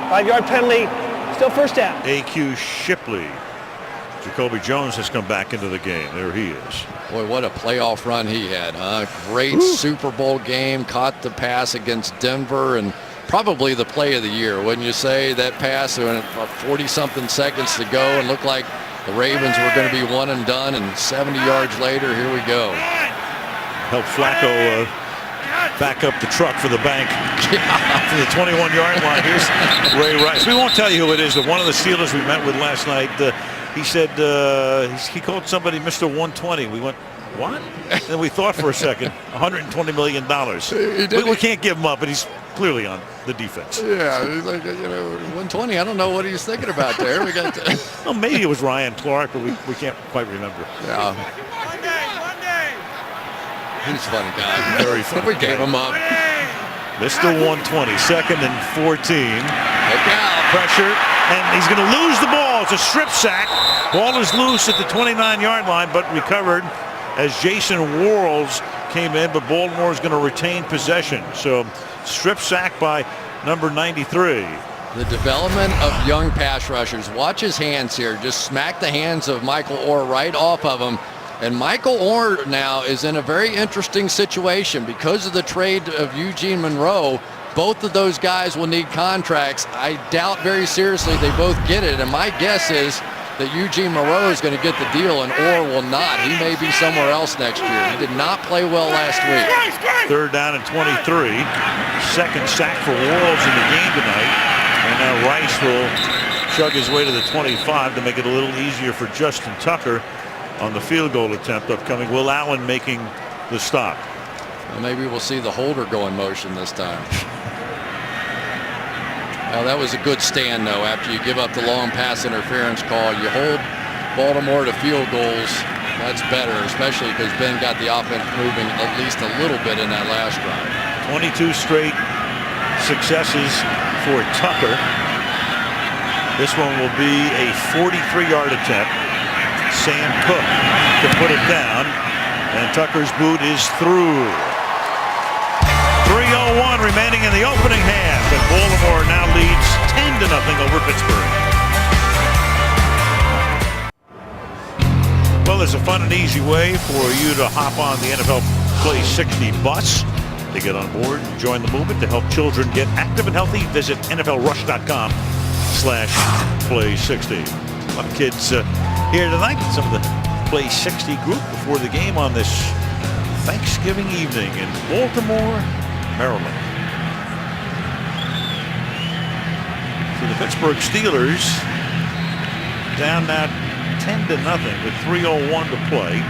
5-yard penalty, still first down. A.Q. Shipley. Jacoby Jones has come back into the game. There he is. Boy, what a playoff run he had. Great Super Bowl game, caught the pass against Denver, and probably the play of the year, wouldn't you say? That pass, 40-something seconds to go, and looked like the Ravens were going to be one and done, and 70 yards later, here we go. Helped Flacco back up the truck for the bank to the 21-yard line. Here's Ray Rice. We won't tell you who it is, but one of the Steelers we met with last night, he said he called somebody Mr. 120. We went, what? And we thought for a second, $120 million. We can't give him up, but he's clearly on the defense. Yeah, he's like, 120. I don't know what he's thinking about there. We got well, maybe it was Ryan Clark, but we can't quite remember. Yeah. He's a funny guy. Very funny. We gave him up. Mr. 120, 2nd and 14. Pressure, and he's going to lose the ball. It's a strip sack. Ball is loose at the 29-yard line, but recovered as Jason Worlds came in, but Baltimore is going to retain possession. So strip sack by number 93. The development of young pass rushers. Watch his hands here. Just smack the hands of Michael Orr right off of him. And Michael Orr now is in a very interesting situation because of the trade of Eugene Monroe. Both of those guys will need contracts. I doubt very seriously they both get it. And my guess is that Eugene Monroe is going to get the deal and Orr will not. He may be somewhere else next year. He did not play well last week. 3rd down and 23. 2nd sack for Worlds in the game tonight. And now Rice will chug his way to the 25 to make it a little easier for Justin Tucker on the field goal attempt upcoming. Will Allen making the stop. Well, maybe we'll see the holder go in motion this time. Well, that was a good stand, though. After you give up the long pass interference call, you hold Baltimore to field goals. That's better, especially because Ben got the offense moving at least a little bit in that last drive. 22 straight successes for Tucker. This one will be a 43-yard attempt. Sam Cook to put it down, and Tucker's boot is through. 3:01 remaining in the opening half, and Baltimore now leads 10-0 over Pittsburgh. Well, there's a fun and easy way for you to hop on the NFL Play 60 bus to get on board and join the movement to help children get active and healthy. Visit NFLRush.com/Play60. A lot of kids here tonight. Some of the Play 60 group before the game on this Thanksgiving evening in Baltimore, Maryland. So the Pittsburgh Steelers down now 10-0 with 3:01 to play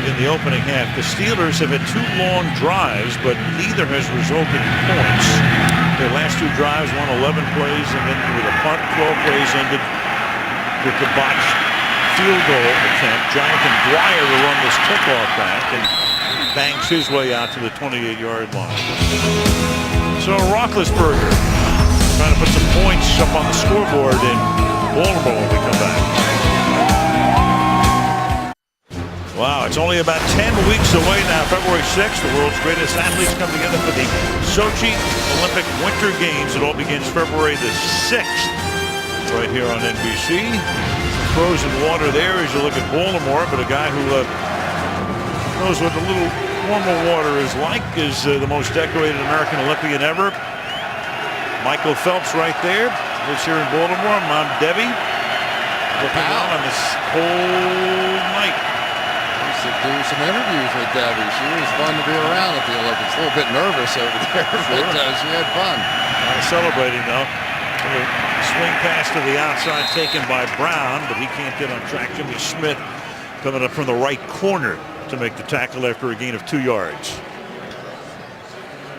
in the opening half. The Steelers have had 2 long drives, but neither has resulted in points. Their last 2 drives, won 11 plays, and then with a punt, 12 plays ended with the botched field goal attempt. Jonathan Dwyer to run this kickoff back and bangs his way out to the 28-yard line. So Roethlisberger trying to put some points up on the scoreboard in Baltimore when we come back. Wow, it's only about 10 weeks away now. February 6th, the world's greatest athletes come together for the Sochi Olympic Winter Games. It all begins February the 6th right here on NBC. frozen water there as you look at Baltimore, but a guy who knows what a little warmer water is like is the most decorated American Olympian ever. Michael Phelps right there. Lives here in Baltimore. Mom Debbie looking on this whole night. I used to do some interviews with Debbie. She was fun to be around at the Olympics. A little bit nervous over there, but she had fun. Celebrating though. Swing pass to the outside taken by Brown, but he can't get on track. Jimmy Smith coming up from the right corner to make the tackle after a gain of 2 yards.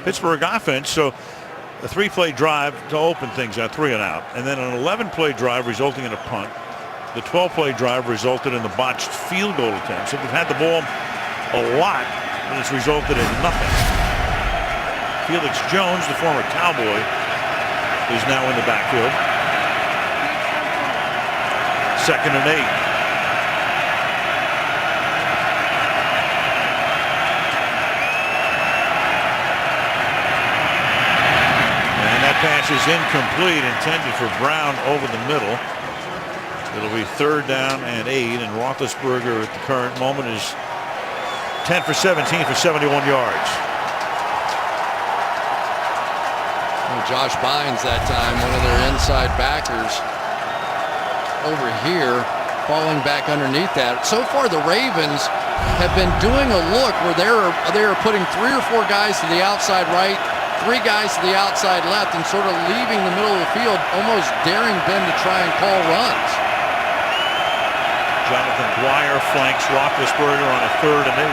Pittsburgh offense, so a 3-play drive to open things out, 3 and out, and then an 11-play drive resulting in a punt. The 12-play drive resulted in the botched field goal attempt. So they've had the ball a lot, but it's resulted in nothing. Felix Jones, the former Cowboy, is now in the backfield. 2nd and 8. Pass is incomplete, intended for Brown over the middle. It'll be 3rd down and 8, and Roethlisberger at the current moment is 10 for 17 for 71 yards. Well, Josh Bynes that time, one of their inside backers over here, falling back underneath that. So far the Ravens have been doing a look where they are putting 3 or 4 guys to the outside right, 3 guys to the outside left, and sort of leaving the middle of the field, almost daring Ben to try and call runs. Jonathan Dwyer flanks Roethlisberger on a 3rd and 8.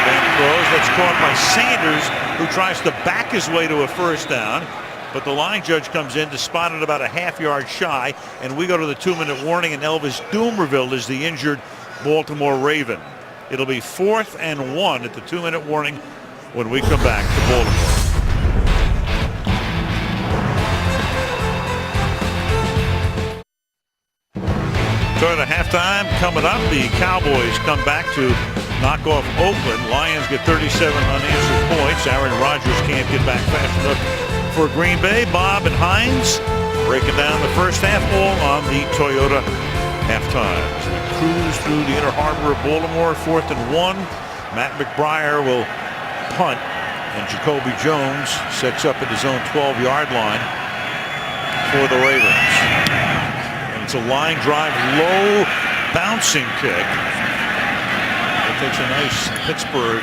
Ben throws, that's caught by Sanders, who tries to back his way to a 1st down, but the line judge comes in to spot it about a half-yard shy, and we go to the 2-minute warning, and Elvis Dumervil is the injured Baltimore Raven. It'll be 4th and 1 at the 2-minute warning when we come back to Baltimore. So at halftime coming up, the Cowboys come back to knock off Oakland. Lions get 37 unanswered points. Aaron Rodgers can't get back fast enough for Green Bay. Bob and Hines breaking down the first half, all on the Toyota halftime. So we cruise through the inner harbor of Baltimore, 4th and 1. Matt McBriar will punt, and Jacoby Jones sets up at his own 12-yard line for the Ravens. And it's a line drive, low bouncing kick. It takes a nice Pittsburgh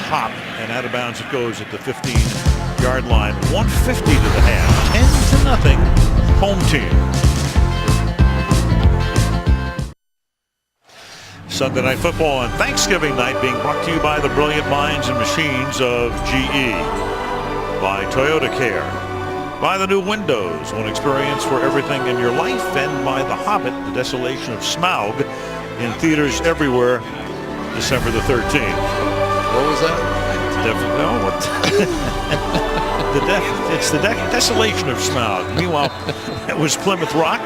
hop, and out of bounds it goes at the 15-yard line. 150 to the half, 10-0, home team. Sunday Night Football on Thanksgiving night being brought to you by the brilliant minds and machines of GE, by Toyota Care, by the new windows, one experience for everything in your life, and by The Hobbit, The Desolation of Smaug, in theaters everywhere December the 13th. What was that? It's the Desolation of Smaug. Meanwhile, it was Plymouth Rock.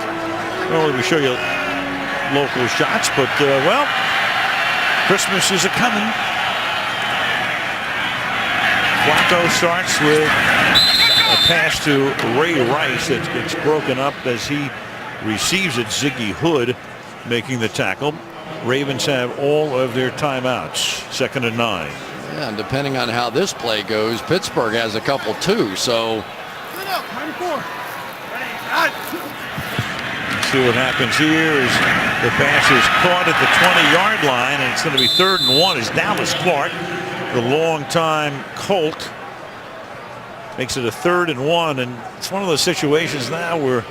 Normally we show you local shots, but well, Christmas is a-coming. Flacco starts with a pass to Ray Rice that gets broken up as he receives it. Ziggy Hood making the tackle. Ravens have all of their timeouts. 2nd and 9. Yeah, and depending on how this play goes, Pittsburgh has a couple too, so. See what happens here is the pass is caught at the 20-yard line, and it's going to be 3rd and 1 as Dallas Clark, the longtime Colt, makes it a 3rd and 1, and it's one of those situations now where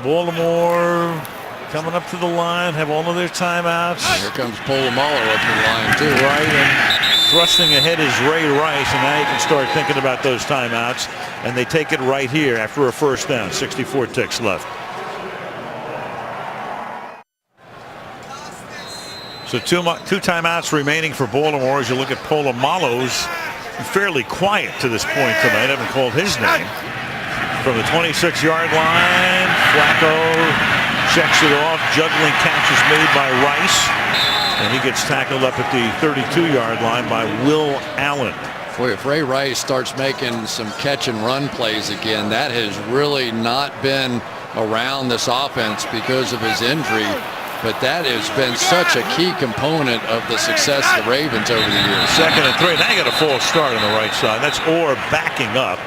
Baltimore coming up to the line, have all of their timeouts. Here comes Polamalu up to the line too. Right, and thrusting ahead is Ray Rice, and now you can start thinking about those timeouts, and they take it right here after a 1st down. 64 ticks left. So two timeouts remaining for Baltimore as you look at Polamalu's fairly quiet to this point tonight. I haven't called his name. From the 26-yard line, Flacco checks it off. Juggling catch is made by Rice, and he gets tackled up at the 32-yard line by Will Allen. Boy, if Ray Rice starts making some catch and run plays again, that has really not been around this offense because of his injury. But that has been such a key component of the success of the Ravens over the years. 2nd and 3. Now you got a false start on the right side. That's Orr backing up.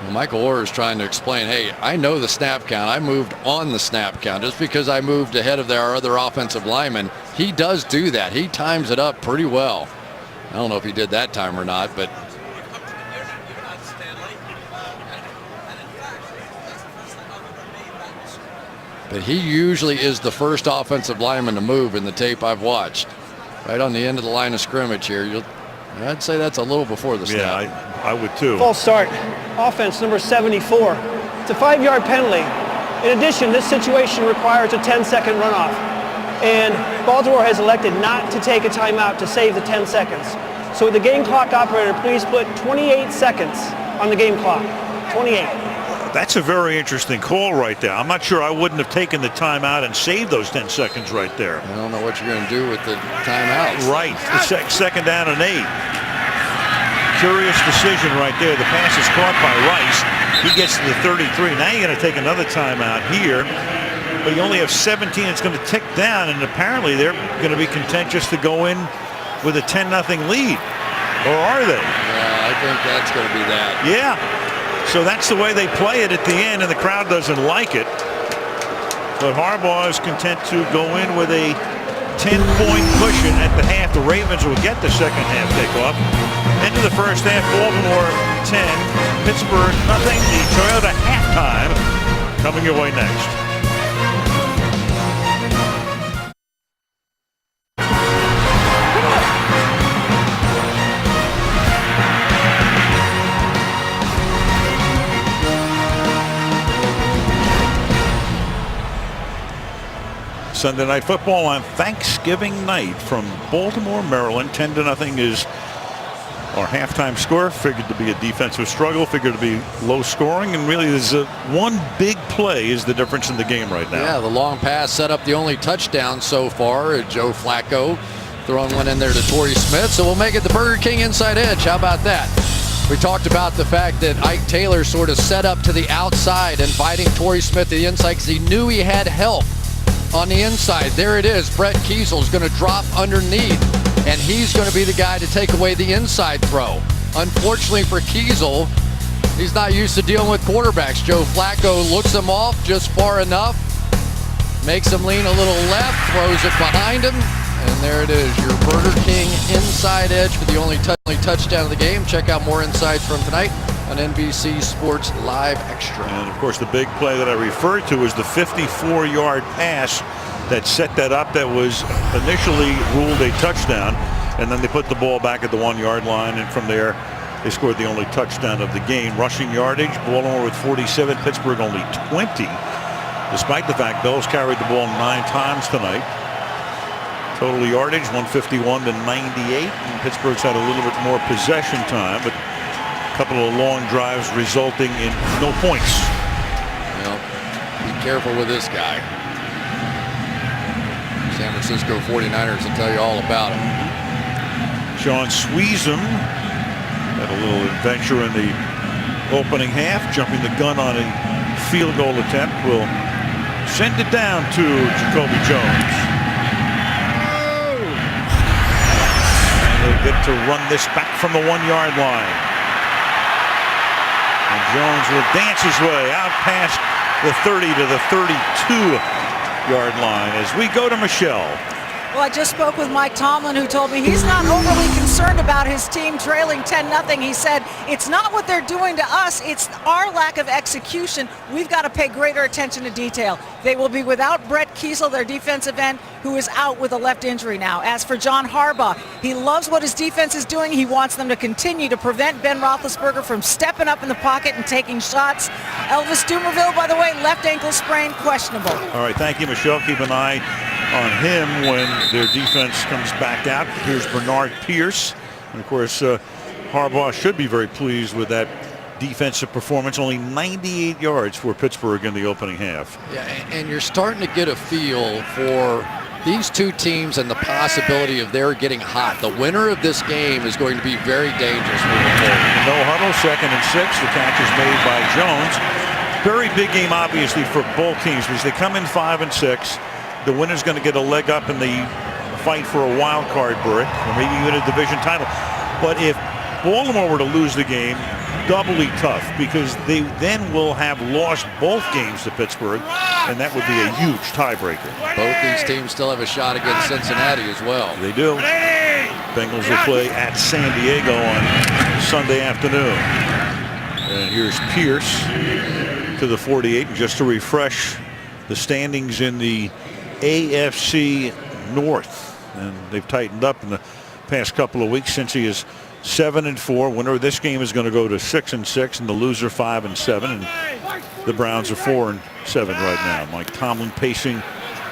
Well, Michael Orr is trying to explain, hey, I know the snap count. I moved on the snap count. Just because I moved ahead of our other offensive lineman, he does do that. He times it up pretty well. I don't know if he did that time or not, but he usually is the first offensive lineman to move in the tape I've watched. Right on the end of the line of scrimmage here. I'd say that's a little before the snap. Yeah, I would too. False start. Offense number 74. It's a 5-yard penalty. In addition, this situation requires a 10-second runoff. And Baltimore has elected not to take a timeout to save the 10 seconds. So the game clock operator, please put 28 seconds on the game clock. 28. That's a very interesting call right there. I'm not sure I wouldn't have taken the timeout and saved those 10 seconds right there. I don't know what you're going to do with the timeouts. Right. The 2nd down and 8. Curious decision right there. The pass is caught by Rice. He gets to the 33. Now you're going to take another timeout here. But you only have 17. It's going to tick down. And apparently they're going to be content just to go in with a 10-0 lead. Or are they? Yeah, I think that's going to be that. Yeah. So that's the way they play it at the end, and the crowd doesn't like it. But Harbaugh is content to go in with a 10-point cushion at the half. The Ravens will get the second half kickoff. Into the first half, Baltimore 10, Pittsburgh nothing. The Toyota halftime coming your way next. Sunday Night Football on Thanksgiving night from Baltimore, Maryland. 10-0 is our halftime score. Figured to be a defensive struggle, figured to be low scoring, and really there's one big play is the difference in the game right now. Yeah, the long pass set up the only touchdown so far. Joe Flacco throwing one in there to Torrey Smith, so we'll make it the Burger King inside edge. How about that? We talked about the fact that Ike Taylor sort of set up to the outside, inviting Torrey Smith to the inside because he knew he had help on the inside. There it is. Brett Kiesel is going to drop underneath, and he's going to be the guy to take away the inside throw. Unfortunately for Kiesel, he's not used to dealing with quarterbacks. Joe Flacco looks him off just far enough, makes him lean a little left, throws it behind him, and there it is, your Burger King inside edge for the only touchdown of the game. Check out more insights from tonight on NBC Sports Live Extra. And of course the big play that I referred to was the 54-yard pass that set that up, that was initially ruled a touchdown, and then they put the ball back at the 1-yard line, and from there they scored the only touchdown of the game. Rushing yardage, Baltimore with 47, Pittsburgh only 20, despite the fact Bills carried the ball 9 times tonight. Total yardage 151 to 98, and Pittsburgh's had a little bit more possession time, but a couple of long drives resulting in no points. Well, be careful with this guy. San Francisco 49ers will tell you all about it. Sean Sweezum had a little adventure in the opening half, jumping the gun on a field goal attempt. Will send it down to Jacoby Jones. And they get to run this back from the 1-yard line. And Jones will dance his way out past the 30 to the 32-yard line as we go to Michelle. Well, I just spoke with Mike Tomlin, who told me he's not overly concerned about his team trailing 10-0. He said, it's not what they're doing to us, it's our lack of execution. We've got to pay greater attention to detail. They will be without Brett Kiesel, their defensive end, who is out with a left injury now. As for John Harbaugh, he loves what his defense is doing. He wants them to continue to prevent Ben Roethlisberger from stepping up in the pocket and taking shots. Elvis Dumerville, by the way, left ankle sprain, questionable. All right, thank you, Michelle. Keep an eye on him when their defense comes back out. Here's Bernard Pierce. And of course, Harbaugh should be very pleased with that defensive performance. Only 98 yards for Pittsburgh in the opening half. Yeah, and you're starting to get a feel for these two teams and the possibility of their getting hot. The winner of this game is going to be very dangerous moving forward. No huddle, 2nd and 6. The catch is made by Jones. Very big game, obviously, for both teams because they come in 5 and 6. The winner's going to get a leg up in the fight for a wild card berth, or maybe even a division title. But if Baltimore were to lose the game, doubly tough because they then will have lost both games to Pittsburgh, and that would be a huge tiebreaker. Both these teams still have a shot against Cincinnati as well. They do. Bengals will play at San Diego on Sunday afternoon. And here's Pierce to the 48. And just to refresh the standings in the AFC North, and they've tightened up in the past couple of weeks. Since he is 7 and 4. Winner of this game is going to go to 6 and 6, and the loser 5 and 7. And the Browns are 4 and 7 right now. Mike Tomlin pacing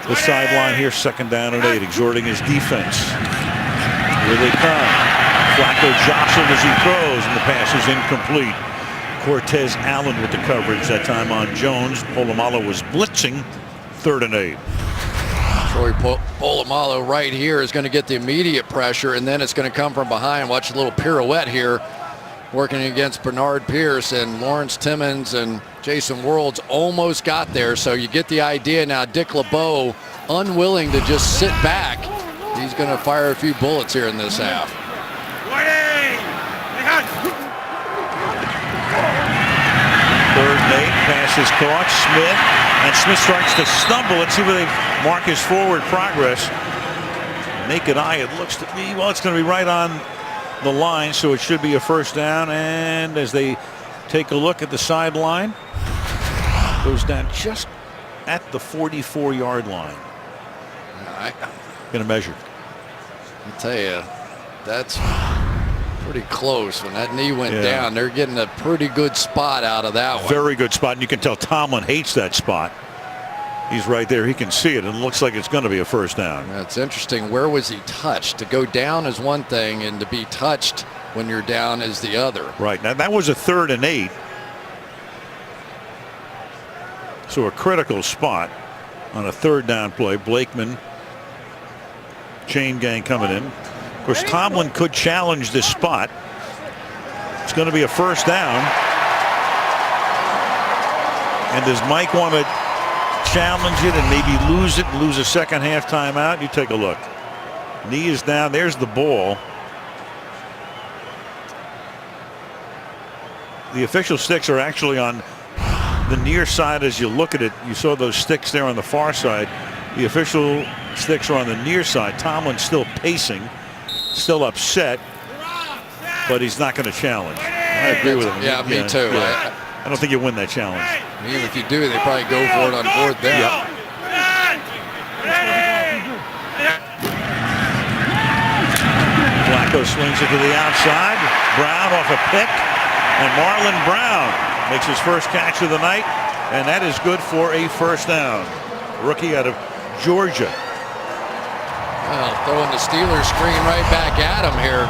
the sideline here, 2nd down and 8, exhorting his defense. Here they come. Flacco jostled as he throws, and the pass is incomplete. Cortez Allen with the coverage that time on Jones. Polamalu was blitzing, 3rd and 8. Troy Polamalu right here is going to get the immediate pressure, and then it's going to come from behind. Watch a little pirouette here, working against Bernard Pierce, and Lawrence Timmons and Jason Worlds almost got there. So you get the idea now. Dick LeBeau unwilling to just sit back. He's going to fire a few bullets here in this half. 3rd and 8. Pass is caught. Smith. And Smith starts to stumble. Let's see where they mark his forward progress. Naked eye, it looks to me, well, it's going to be right on the line, so it should be a 1st down. And as they take a look at the sideline, goes down just at the 44-yard line. Going to measure. I'll tell you, that's pretty close. When that knee went down, they're getting a pretty good spot out of that one. Very good spot, and you can tell Tomlin hates that spot. He's right there. He can see it, and it looks like it's going to be a 1st down. That's interesting. Where was he touched? To go down is one thing, and to be touched when you're down is the other. Right. Now, that was a 3rd and 8. So a critical spot on a 3rd down play. Blakeman, chain gang coming in. Of course, Tomlin could challenge this spot. It's going to be a 1st down. And does Mike want to challenge it and maybe lose it and lose a 2nd half timeout? You take a look. Knee is down. There's the ball. The official sticks are actually on the near side as you look at it. You saw those sticks there on the far side. The official sticks are on the near side. Tomlin's still pacing, still upset, but he's not going to challenge. I agree with him. Yeah, me too. Yeah. I don't think you win that challenge. Even if you do, they probably go for it on 4th down. Yep. Flacco swings it to the outside. Brown off a pick, and Marlon Brown makes his first catch of the night, and that is good for a 1st down. Rookie out of Georgia. Well, throwing the Steelers screen right back at him here.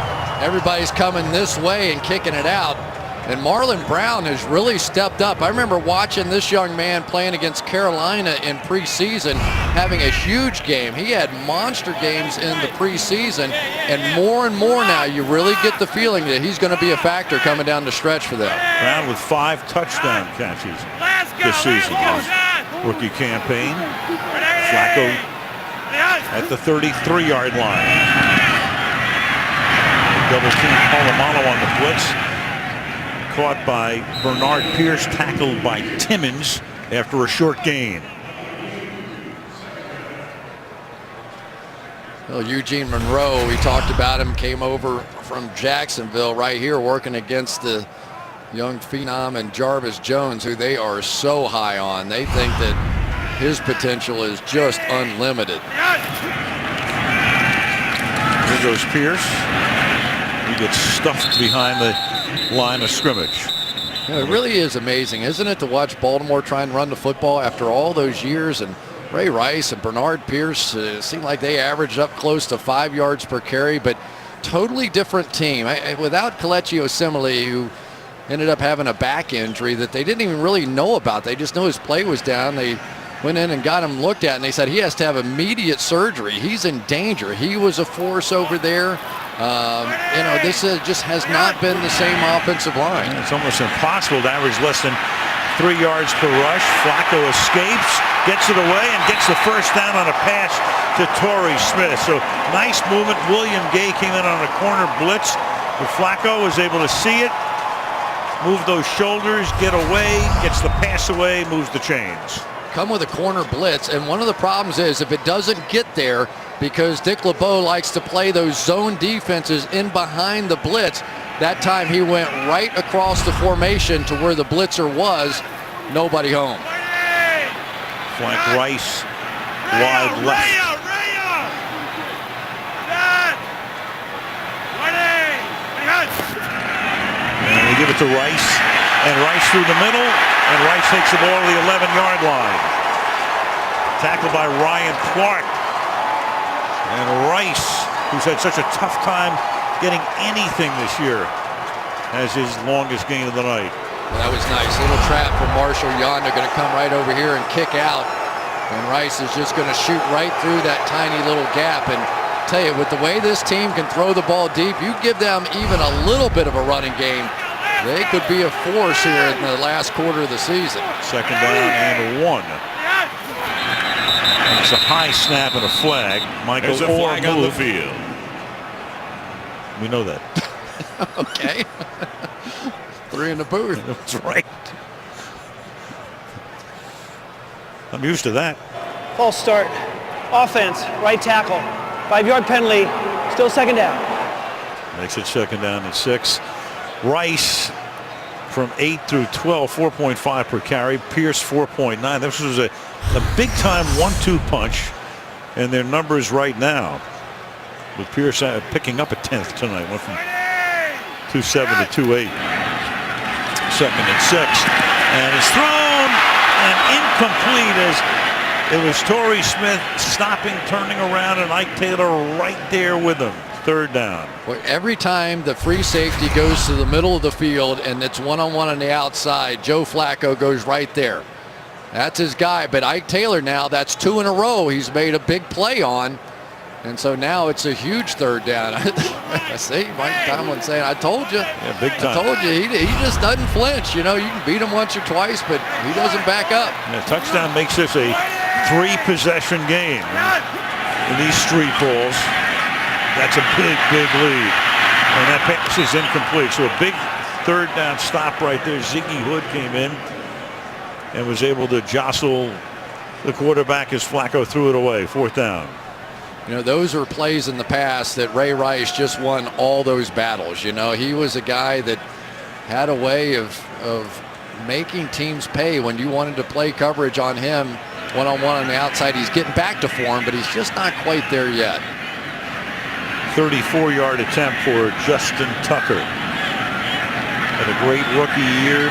Everybody's coming this way and kicking it out. And Marlon Brown has really stepped up. I remember watching this young man playing against Carolina in preseason, having a huge game. He had monster games in the preseason, and more now you really get the feeling that he's going to be a factor coming down the stretch for them. Brown with 5 touchdown catches this season. His rookie campaign. Flacco at the 33-yard line. Double team Polamalu on the blitz. Caught by Bernard Pierce, tackled by Timmons after a short gain. Well, Eugene Monroe, we talked about him, came over from Jacksonville right here working against the young phenom and Jarvis Jones, who they are so high on. They think that his potential is just unlimited. Here goes Pierce. He gets stuffed behind the line of scrimmage. You know, it really is amazing, isn't it, to watch Baltimore try and run the football after all those years. And Ray Rice and Bernard Pierce seemed like they averaged up close to 5 yards per carry, but totally different team. Without Kelechi Osemele, who ended up having a back injury that they didn't even really know about. They just know his play was down. They went in and got him looked at, and they said he has to have immediate surgery. He's in danger. He was a force over there. This just has not been the same offensive line. It's almost impossible to average less than 3 yards per rush. Flacco escapes, gets it away, and gets the first down on a pass to Torrey Smith. So nice movement. William Gay came in on a corner blitz, but Flacco was able to see it, move those shoulders, get away, gets the pass away, moves the chains. Come with a corner blitz, and one of the problems is if it doesn't get there, because Dick LeBeau likes to play those zone defenses in behind the blitz. That time he went right across the formation to where the blitzer was. Nobody home. Flank Rice, wide left. And they give it to Rice, and Rice through the middle, and Rice takes the ball to the 11-yard line. Tackled by Ryan Clark. And Rice, who's had such a tough time getting anything this year, has his longest gain of the night. Well, that was nice. Little trap for Marshall Yonder, going to come right over here and kick out. And Rice is just going to shoot right through that tiny little gap. And tell you, with the way this team can throw the ball deep, you give them even a little bit of a running game, they could be a force here in the last quarter of the season. Second down and 1. And it's a high snap and a flag. Michael There's a flag on the field. We know that. Okay. 3 in the booth. That's right. I'm used to that. False start. Offense, right tackle. 5-yard penalty. Still second down. Makes it second down and 6. Rice from 8 through 12, 4.5 per carry. Pierce 4.9. This was a big time 1-2 punch, and their numbers right now with Pierce picking up a 10th tonight. Went from 2.7 to 2.8. Second and 6, and it's thrown and incomplete as it was Torrey Smith stopping, turning around, and Ike Taylor right there with him. Third down. Well, every time the free safety goes to the middle of the field and it's one-on-one on the outside, Joe Flacco goes right there. That's his guy. But Ike Taylor now, that's 2 in a row he's made a big play on. And so now it's a huge third down. I see Mike Tomlin saying, I told you. Yeah, big time. I told you, he just doesn't flinch. You know, you can beat him once or twice, but he doesn't back up. And a touchdown makes this a 3-possession game. In these street balls, that's a big, big lead. And that pass is incomplete. So a big third down stop right there. Ziggy Hood came in and was able to jostle the quarterback as Flacco threw it away. Fourth down. You know, those were plays in the past that Ray Rice just won all those battles. You know, he was a guy that had a way of making teams pay when you wanted to play coverage on him one-on-one on the outside. He's getting back to form, but he's just not quite there yet. 34-yard attempt for Justin Tucker. Had a great rookie year.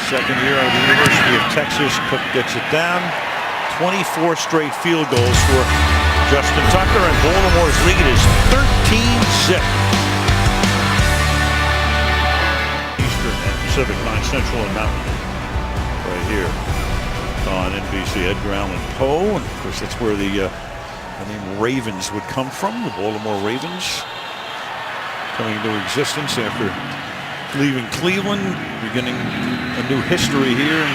Second year out of the University of Texas. Cook gets it down. 24 straight field goals for Justin Tucker, and Baltimore's lead is 13-zip. Eastern and Pacific, 9 Central and Mountain. Right here on NBC. Edgar Allan Poe, and of course that's where the name Ravens would come from. The Baltimore Ravens coming into existence after leaving Cleveland, beginning a new history here in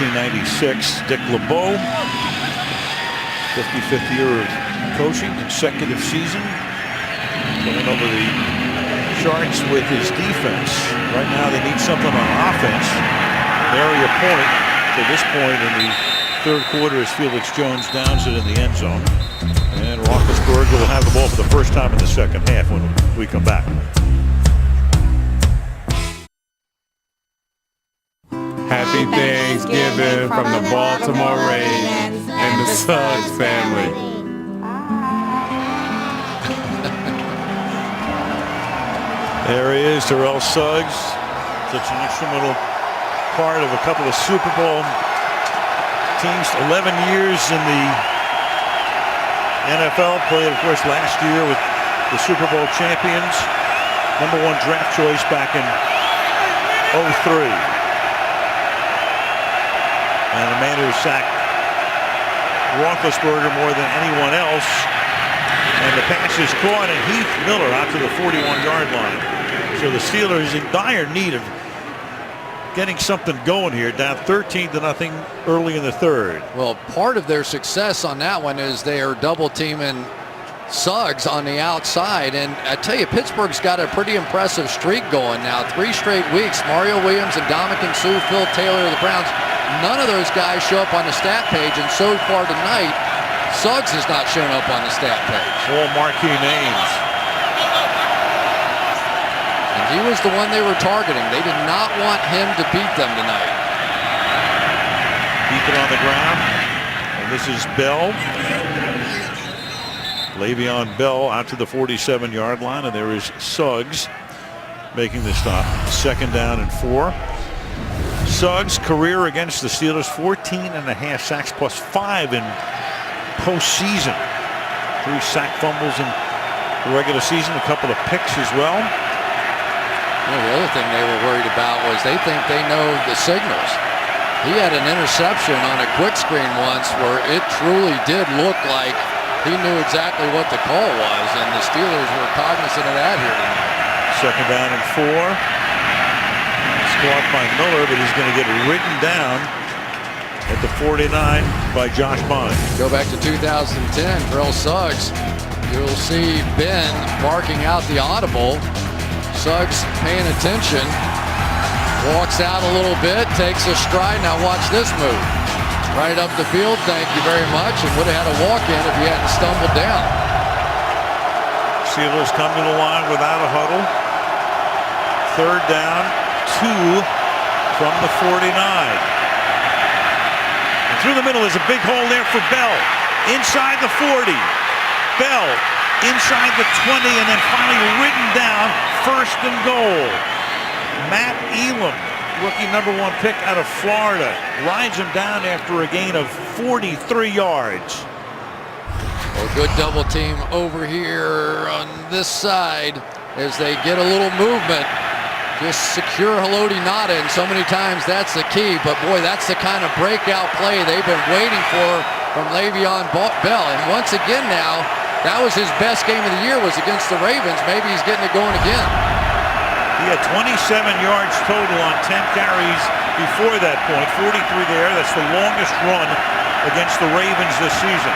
1996. Dick LeBeau, 55th year of coaching, consecutive season, going over the charts with his defense. Right now they need something on offense. Area point to this point in the third quarter as Felix Jones downs it in the end zone. And Roethlisberger will have the ball for the first time in the second half when we come back. Happy Thanksgiving from the Baltimore Ravens and the Suggs family. There he is, Terrell Suggs. Such an instrumental part of a couple of Super Bowl teams. 11 years in the NFL. Played, of course, last year with the Super Bowl champions. #1 draft choice back in 2003. And the man who sacked Roethlisberger more than anyone else. And the pass is caught, and Heath Miller out to the 41-yard line. So the Steelers in dire need of getting something going here, down 13-0 early in the third. Well, part of their success on that one is they are double teaming Suggs on the outside, and I tell you, Pittsburgh's got a pretty impressive streak going now. 3 straight weeks. Mario Williams and Ndamukong Suh, Phil Taylor of the Browns. None of those guys show up on the stat page, and so far tonight, Suggs has not shown up on the stat page. All marquee names. And he was the one they were targeting. They did not want him to beat them tonight. Keep it on the ground. And this is Bell. Le'Veon Bell out to the 47-yard line, and there is Suggs making the stop. 2nd down and 4. Suggs' career against the Steelers, 14.5 sacks plus 5 in postseason. 3 sack fumbles in the regular season, a couple of picks as well. Well, the other thing they were worried about was they think they know the signals. He had an interception on a quick screen once where it truly did look like he knew exactly what the call was, and the Steelers were cognizant of that here tonight. 2nd down and 4. Squat by Miller, but he's going to get ridden down at the 49 by Josh Bond. Go back to 2010, Terrell Suggs. You'll see Ben barking out the audible. Suggs paying attention. Walks out a little bit, takes a stride. Now watch this move. Right up the field, thank you very much, and would have had a walk-in if he hadn't stumbled down. Steelers come to the line without a huddle. 3rd down, 2 from the 49. And through the middle is a big hole there for Bell. Inside the 40. Bell inside the 20, and then finally ridden down, 1st and goal. Matt Elam, rookie #1 pick out of Florida, rides him down after a gain of 43 yards. Well, good double team over here on this side as they get a little movement. Just secure Haloti Ngata, and so many times that's the key. But boy, that's the kind of breakout play they've been waiting for from Le'Veon Bell. And once again now, that was his best game of the year, was against the Ravens. Maybe he's getting it going again. He had 27 yards total on 10 carries before that point. 43 there. That's the longest run against the Ravens this season.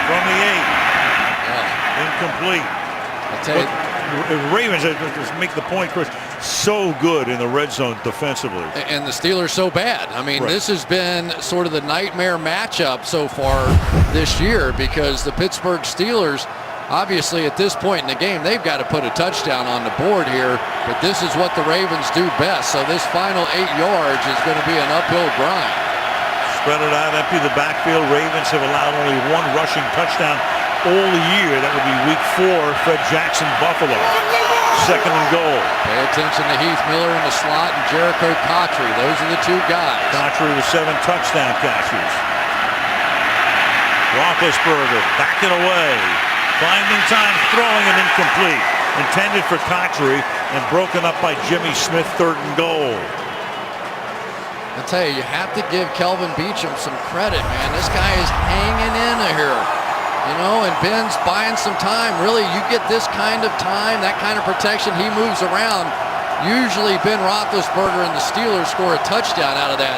From the 8. Incomplete. I'll tell you, the Ravens, just make the point, Chris, so good in the red zone defensively. and the Steelers so bad. I mean, Right. This has been sort of the nightmare matchup so far this year, because the Pittsburgh Steelers, obviously at this point in the game, they've got to put a touchdown on the board here, but this is what the Ravens do best. So this final 8 yards is going to be an uphill grind. Spread it out, empty the backfield. Ravens have allowed only 1 rushing touchdown all year. That would be week 4, Fred Jackson, Buffalo. 2nd and goal. Pay attention to Heath Miller in the slot and Jericho Cotchery. Those are the 2 guys. Cotchery with 7 touchdown catches. Roethlisberger backing away. Finding time, throwing it incomplete. Intended for Cotchery and broken up by Jimmy Smith, 3rd and goal. I tell you, you have to give Kelvin Beachum some credit, man. This guy is hanging in here. You know, and Ben's buying some time. Really, you get this kind of time, that kind of protection, he moves around. Usually Ben Roethlisberger and the Steelers score a touchdown out of that.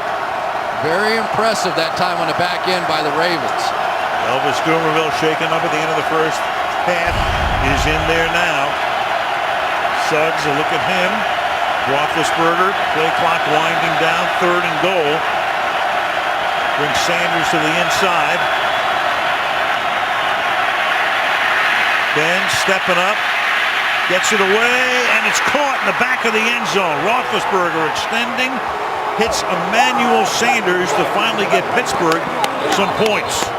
Very impressive that time on the back end by the Ravens. Elvis Dumervil shaken up at the end of the first half is in there now. Suggs, a look at him. Roethlisberger, play clock winding down, 3rd and goal. Brings Sanders to the inside. Ben stepping up, gets it away, and it's caught in the back of the end zone. Roethlisberger extending, hits Emmanuel Sanders to finally get Pittsburgh some points.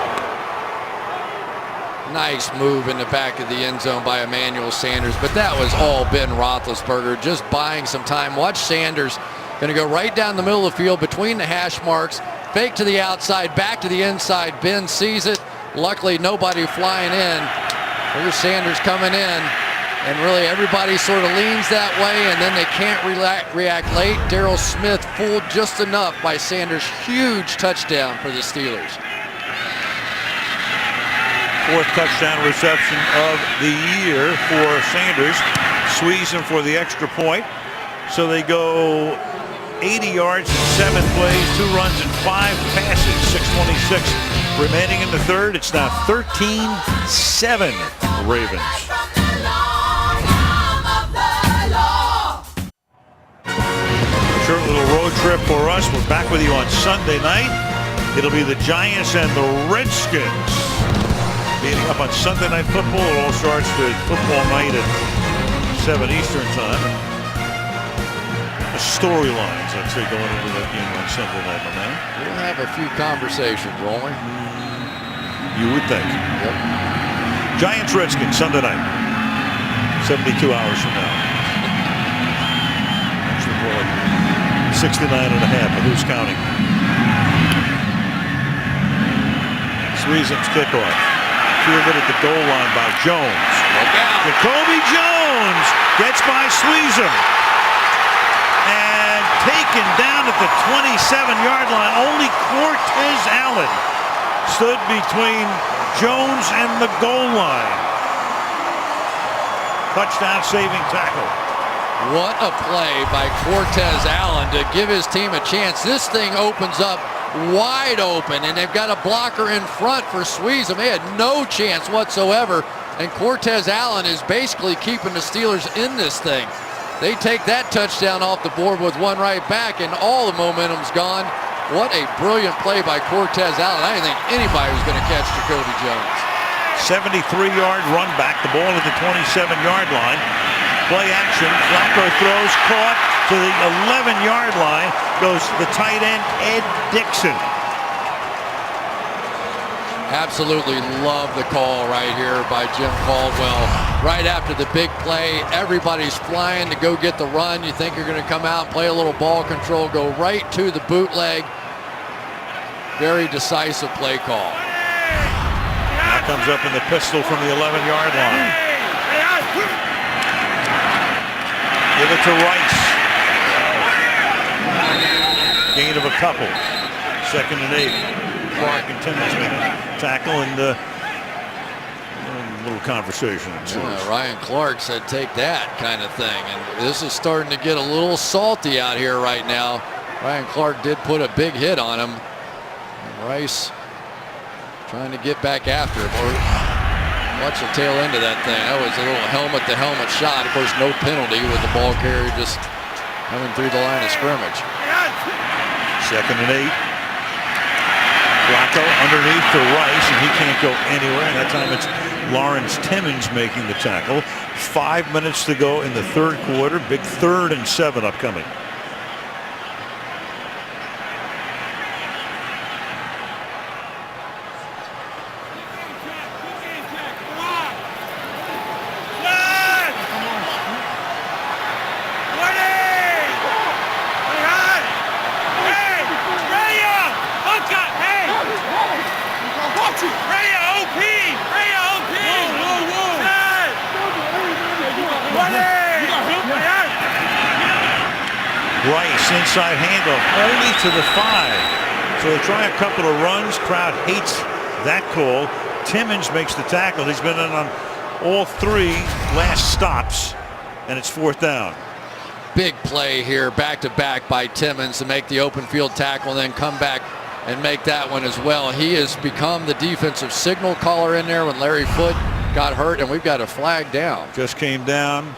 Nice move in the back of the end zone by Emmanuel Sanders, but that was all Ben Roethlisberger, just buying some time. Watch Sanders, going to go right down the middle of the field between the hash marks, fake to the outside, back to the inside. Ben sees it. Luckily, nobody flying in. Here's Sanders coming in. And really everybody sort of leans that way, and then they can't react late. Darryl Smith fooled just enough by Sanders. Huge touchdown for the Steelers. Fourth touchdown reception of the year for Sanders. Squeeze him for the extra point. So they go 80 yards in 7 plays, 2 runs and 5 passes. 6:26 remaining in the third. It's now 13-7 Ravens. Short little road trip for us. We're back with you on Sunday night. It'll be the Giants and the Redskins meeting up on Sunday Night Football. It all starts with football night at 7 Eastern time. The storylines, I'd say, going into that game on Sunday night, my man. We'll have a few conversations, won't we? You would think. Yep. Giants Redskins Sunday night. 72 hours from now. Actually, more like 69 and a half, but who's counting? Sweezum's kickoff. Fielded at the goal line by Jones. Jacoby Jones gets by Sweezum. And taken down at the 27-yard line. Only Cortez Allen stood between Jones and the goal line. Touchdown saving tackle. What a play by Cortez Allen to give his team a chance. This thing opens up wide open, and they've got a blocker in front for Sweezum. They had no chance whatsoever, and Cortez Allen is basically keeping the Steelers in this thing. They take that touchdown off the board with one right back, and all the momentum's gone. What a brilliant play by Cortez Allen. I didn't think anybody was going to catch Jacoby Jones. 73-yard run back, the ball at the 27-yard line. Play action, Flacco throws, caught to the 11-yard line, goes the tight end, Ed Dixon. Absolutely love the call right here by Jim Caldwell. Right after the big play, everybody's flying to go get the run. You think you're going to come out, play a little ball control, go right to the bootleg. Very decisive play call. Now comes up in the pistol from the 11-yard line. Give it to Rice. Gain of a couple. 2nd and 8. Clark and Timmons make a tackle, and a little conversation. Yeah, Ryan Clark said take that kind of thing, and this is starting to get a little salty out here right now. Ryan Clark did put a big hit on him. And Rice trying to get back after him. Watch the tail end of that thing. That was a little helmet-to-helmet shot. Of course, no penalty with the ball carrier just coming through the line of scrimmage. 2nd and 8. Flacco underneath to Rice, and he can't go anywhere. And that time it's Lawrence Timmons making the tackle. 5 minutes to go in the third quarter. Big 3rd and 7 upcoming. Rice inside handoff only to the 5. So they try a couple of runs. Crowd hates that call. Timmons makes the tackle. He's been in on all 3 last stops, and it's 4th down. Big play here, back-to-back by Timmons to make the open field tackle and then come back and make that one as well. He has become the defensive signal caller in there when Larry Foote got hurt, and we've got a flag down. Just came down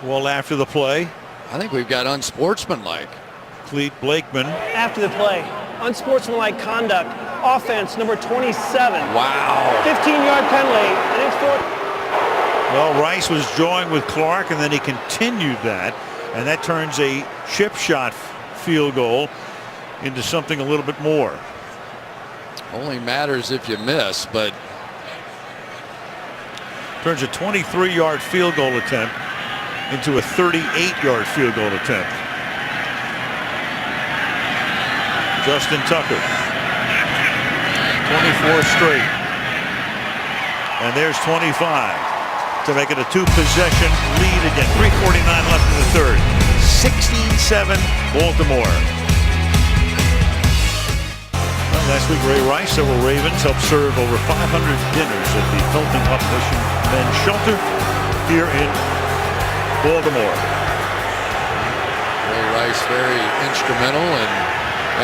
well after the play. I think we've got unsportsmanlike. Clete Blakeman. After the play, unsportsmanlike conduct, offense number 27. Wow. 15-yard penalty, and it's 4th. Well, Rice was jawing with Clark, and then he continued that, and that turns a chip shot field goal into something a little bit more. Only matters if you miss, but turns a 23-yard field goal attempt into a 38-yard field goal attempt. Justin Tucker, 24 straight, and there's 25. to make it a 2-possession lead again. 3:49 left in the third. 16-7 Baltimore. Well, last week, Ray Rice, several Ravens helped serve over 500 dinners at the Hilton Up Mission Men's Shelter here in Baltimore. Ray Rice very instrumental in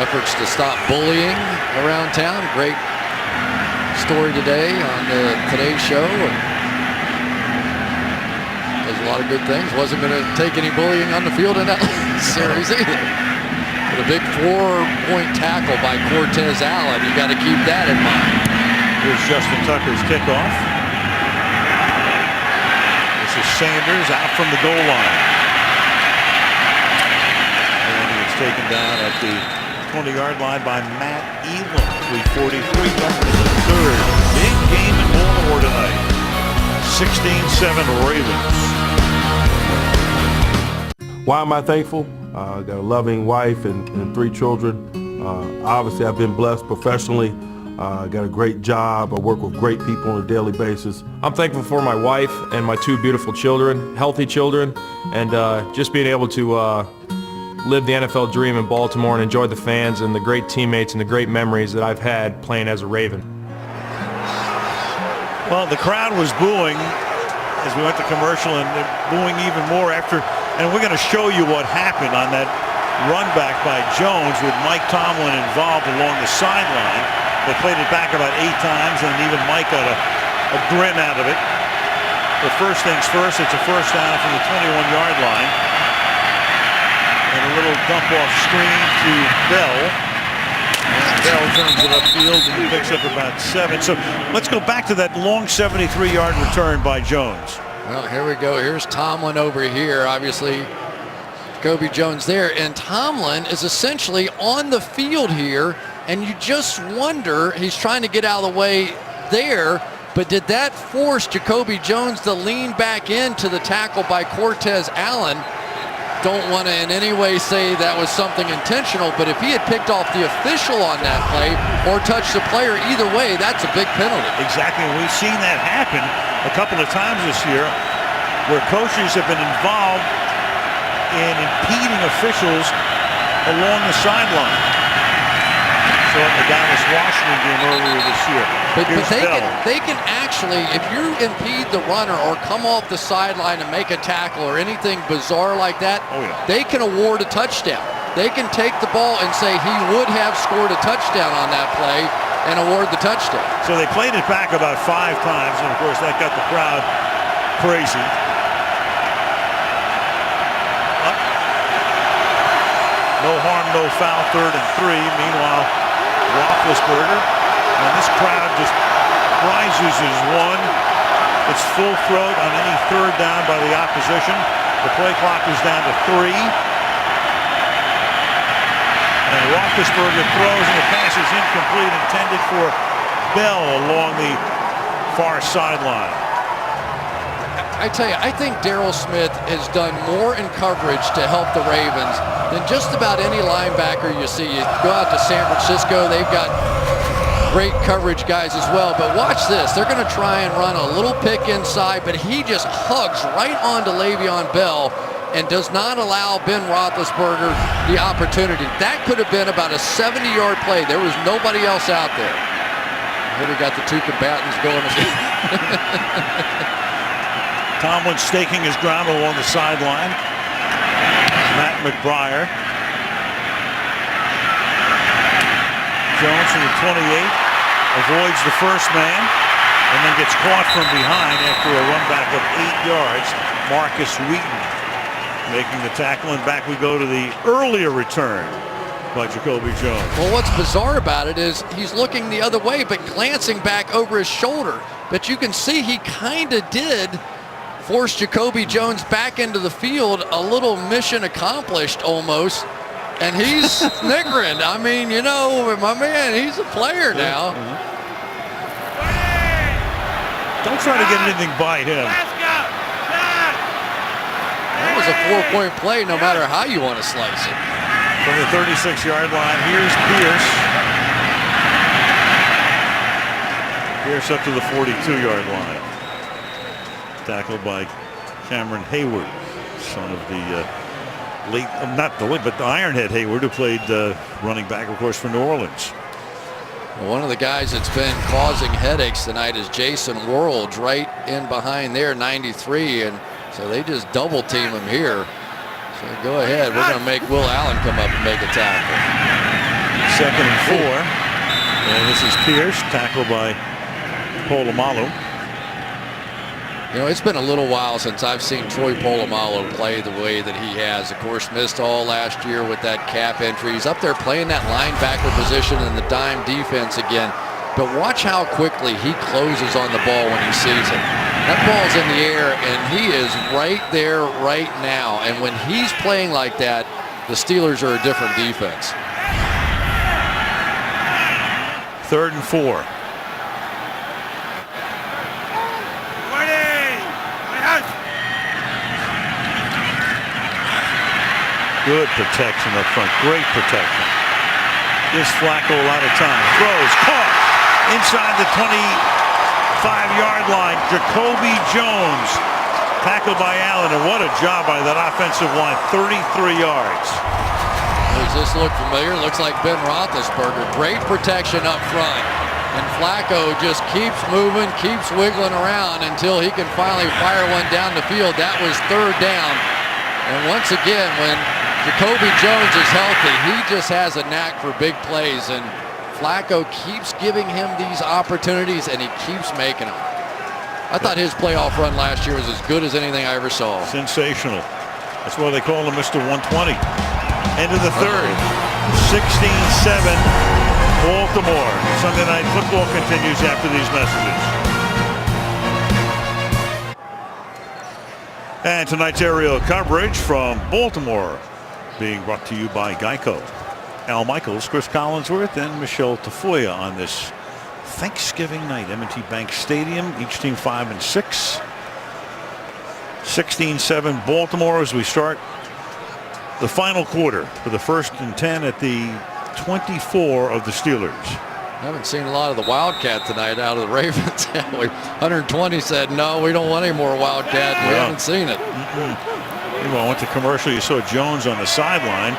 efforts to stop bullying around town. Great story today on the Today Show. And does a lot of good things. Wasn't going to take any bullying on the field in that series either. But a big 4-point tackle by Cortez Allen. You got to keep that in mind. Here's Justin Tucker's kickoff. This is Sanders out from the goal line. And he's taken down at the 20-yard line by Matt Elam. 3:43 left in the third. Big game in Baltimore tonight. 16-7 Ravens. Why am I thankful? I got a loving wife and 3 children. Obviously, I've been blessed professionally. I got a great job. I work with great people on a daily basis. I'm thankful for my wife and my 2 beautiful children, healthy children, and just being able to live the NFL dream in Baltimore and enjoy the fans and the great teammates and the great memories that I've had playing as a Raven. Well, the crowd was booing as we went to commercial, and they're booing even more after. And we're going to show you what happened on that run back by Jones with Mike Tomlin involved along the sideline. They played it back about 8 times, and even Mike got a grin out of it. But first things first, it's a first down from the 21-yard line. And a little dump-off screen to Bell. And Bell turns it upfield and picks up about 7. So let's go back to that long 73-yard return by Jones. Well, here we go. Here's Tomlin over here. Obviously, Jacoby Jones there. And Tomlin is essentially on the field here. And you just wonder, he's trying to get out of the way there. But did that force Jacoby Jones to lean back into the tackle by Cortez Allen? Don't want to in any way say that was something intentional, but if he had picked off the official on that play or touched the player, either way, that's a big penalty. Exactly, and we've seen that happen a couple of times this year where coaches have been involved in impeding officials along the sideline. So in the Dallas Washington game earlier this year. But they can actually, if you impede the runner or come off the sideline and make a tackle or anything bizarre like that, they can award a touchdown. They can take the ball and say he would have scored a touchdown on that play and award the touchdown. So they played it back about 5 times, and of course that got the crowd crazy. No harm, no foul, 3rd and 3. Meanwhile, Roethlisberger, and this crowd just rises as one. It's full throat on any 3rd down by the opposition. The play clock is down to 3. And Roethlisberger throws, and the pass is incomplete, intended for Bell along the far sideline. I tell you, I think Daryl Smith has done more in coverage to help the Ravens than just about any linebacker you see. You go out to San Francisco, they've got great coverage guys as well. But watch this. They're going to try and run a little pick inside, but he just hugs right onto Le'Veon Bell and does not allow Ben Roethlisberger the opportunity. That could have been about a 70-yard play. There was nobody else out there. Here we got the 2 combatants going again. Tomlin staking his ground along the sideline. Matt McBriar. Jones from the 28 avoids the first man and then gets caught from behind after a run back of 8 yards. Marcus Wheaton making the tackle, and back we go to the earlier return by Jacoby Jones. Well, what's bizarre about it is he's looking the other way but glancing back over his shoulder. But you can see he kind of did force Jacoby Jones back into the field, a little mission accomplished almost, and he's snickering. I mean, you know, my man, he's a player now. Don't try to get anything by him. That was a 4-point play no matter how you want to slice it. From the 36-yard line, here's Pierce. Pierce up to the 42-yard line. Tackled by Cameron Hayward, son of the late, not the late, but the Ironhead Hayward, who played running back, of course, for New Orleans. Well, one of the guys that's been causing headaches tonight is Jason World, right in behind there, 93, and so they just double team him here. So go ahead, we're going to make Will Allen come up and make a tackle. 2nd and 4, and this is Pierce, tackled by Polamalu. You know, it's been a little while since I've seen Troy Polamalu play the way that he has. Of course, missed all last year with that cap injury. He's up there playing that linebacker position in the dime defense again. But watch how quickly he closes on the ball when he sees it. That ball's in the air, and he is right there right now. And when he's playing like that, the Steelers are a different defense. 3rd and 4. Good protection up front. Great protection. Gives Flacco a lot of time. Throws. Caught. Inside the 25-yard line. Jacoby Jones. Tackled by Allen. And what a job by that offensive line. 33 yards. Does this look familiar? Looks like Ben Roethlisberger. Great protection up front. And Flacco just keeps moving, keeps wiggling around until he can finally fire one down the field. That was 3rd down. And once again, when Jacoby Jones is healthy, he just has a knack for big plays, and Flacco keeps giving him these opportunities, and he keeps making them. I thought his playoff run last year was as good as anything I ever saw. Sensational. That's why they call him Mr. 120. End of the 3rd. 16-7 Baltimore. Sunday Night Football continues after these messages. And tonight's aerial coverage from Baltimore being brought to you by Geico. Al Michaels, Chris Collinsworth, and Michelle Tafoya on this Thanksgiving night. M&T Bank Stadium, each team 5-6. 16-7 Baltimore as we start the final quarter for the 1st and 10 at the 24 of the Steelers. I haven't seen a lot of the Wildcat tonight out of the Ravens. 120 said, no, we don't want any more Wildcat. We haven't seen it. Well, I went to commercial. You saw Jones on the sideline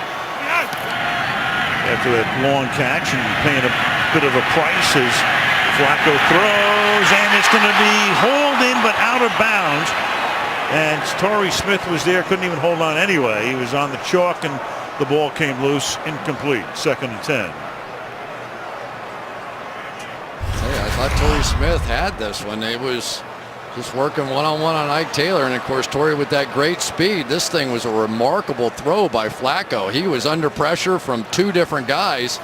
after that long catch and paying a bit of a price as Flacco throws, and it's going to be hauled in but out of bounds. And Torrey Smith was there, couldn't even hold on anyway. He was on the chalk, and the ball came loose, incomplete. 2nd and 10. Hey, I thought Torrey Smith had this one. It was just working one-on-one on Ike Taylor, and of course Torrey with that great speed. This thing was a remarkable throw by Flacco. He was under pressure from 2 different guys.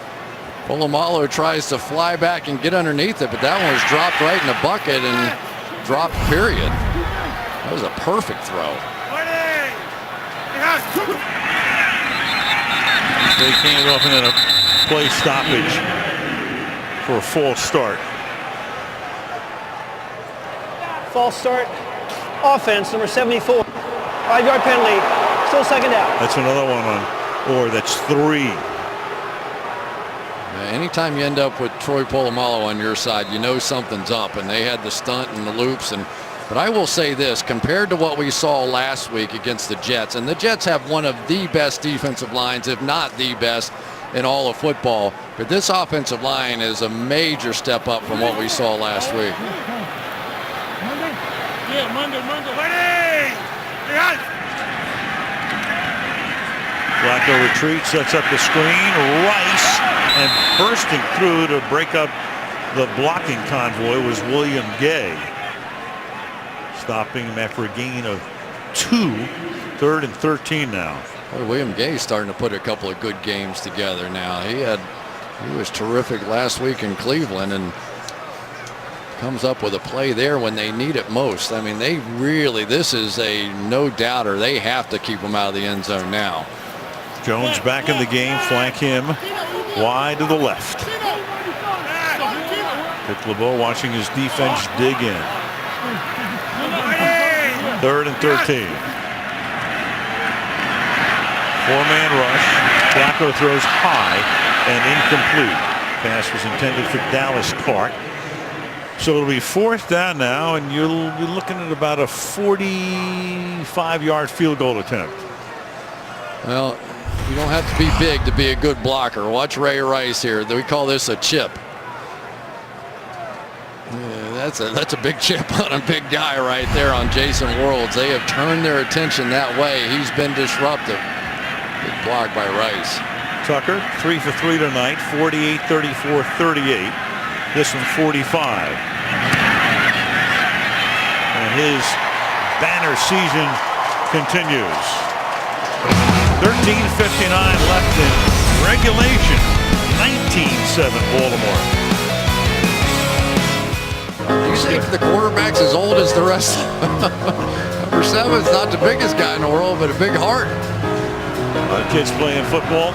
Polamalu tries to fly back and get underneath it, but that one was dropped right in the bucket and dropped, period. That was a perfect throw. They came off in a play stoppage for a false start. False start. Offense, number 74. 5-yard penalty. Still 2nd down. That's another one on Orr. That's 3. Anytime you end up with Troy Polamalu on your side, you know something's up, and they had the stunt and the loops. But I will say this, compared to what we saw last week against the Jets, and the Jets have one of the best defensive lines, if not the best, in all of football. But this offensive line is a major step up from what we saw last week. Flacco retreats, sets up the screen. Rice, and bursting through to break up the blocking convoy was William Gay. Stopping him after a gain of 2. 3rd and 13 now. Boy, William Gay's starting to put a couple of good games together now. He was terrific last week in Cleveland, and comes up with a play there when they need it most. I mean, this is a no-doubter. They have to keep him out of the end zone now. Jones back in the game, flank him wide to the left. Dick LeBeau watching his defense dig in. 3rd and 13. 4-man rush. Flacco throws high and incomplete. Pass was intended for Dallas Clark. So it'll be 4th down now, and you'll be looking at about a 45-yard field goal attempt. Well, you don't have to be big to be a good blocker. Watch Ray Rice here. We call this a chip. Yeah, that's a big chip on a big guy right there on Jason Worlds. They have turned their attention that way. He's been disruptive. Good block by Rice. Tucker, 3 for 3 tonight, 48, 34, 38. This one 45. And his banner season continues. 13:59 left in regulation. 19-7 Baltimore. You think the quarterback's as old as the rest? Number 7 is not the biggest guy in the world, but a big heart. A lot of kids playing football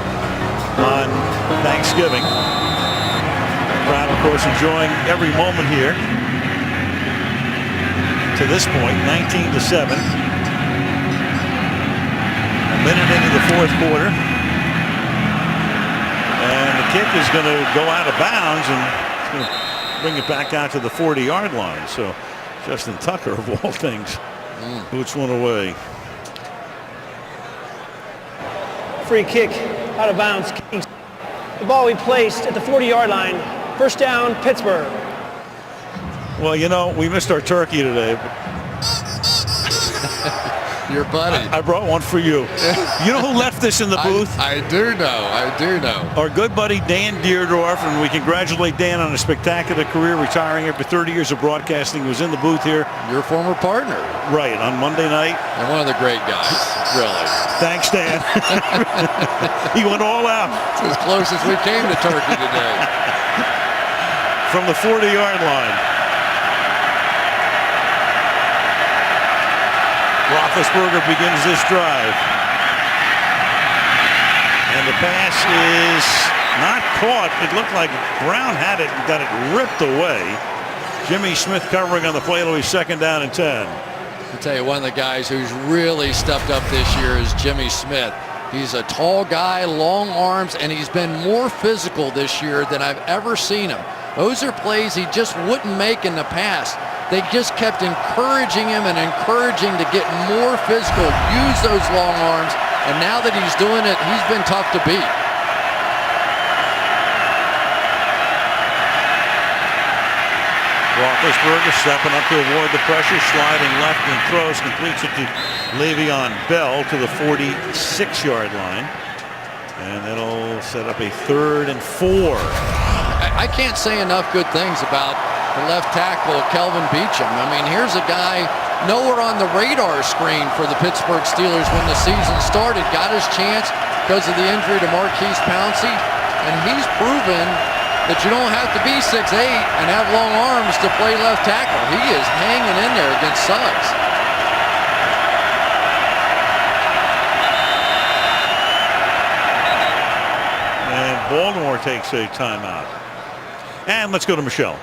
on Thanksgiving. Crowd, of course, enjoying every moment here. To this point, 19-7. A minute into the 4th quarter. And the kick is going to go out of bounds, and it's going to bring it back out to the 40-yard line. So Justin Tucker, of all things, boots one away. Free kick out of bounds. The ball we placed at the 40-yard line. First down, Pittsburgh. Well, you know, we missed our turkey today. Your buddy. I brought one for you. You know who left this in the booth? I do know. I do know. Our good buddy Dan Deerdorf, and we congratulate Dan on a spectacular career, retiring after 30 years of broadcasting. He was in the booth here. Your former partner. Right, on Monday night. And one of the great guys, really. Thanks, Dan. He went all out. It's as close as we came to turkey today. From the 40-yard line. Roethlisberger begins this drive. And the pass is not caught. It looked like Brown had it and got it ripped away. Jimmy Smith covering on the play. It'll be 2nd down and 10. I'll tell you, one of the guys who's really stepped up this year is Jimmy Smith. He's a tall guy, long arms, and he's been more physical this year than I've ever seen him. Those are plays he just wouldn't make in the past. They just kept encouraging him and encouraging to get more physical, use those long arms, and now that he's doing it, he's been tough to beat. Roethlisberger stepping up to avoid the pressure, sliding left and throws, completes it to Le'Veon Bell to the 46-yard line. And that'll set up a 3rd and 4. I can't say enough good things about the left tackle, Kelvin Beachum. I mean, here's a guy nowhere on the radar screen for the Pittsburgh Steelers when the season started. Got his chance because of the injury to Marquise Pouncey, and he's proven that you don't have to be 6'8" and have long arms to play left tackle. He is hanging in there against Suggs. And Baltimore takes a timeout. And let's go to Michelle.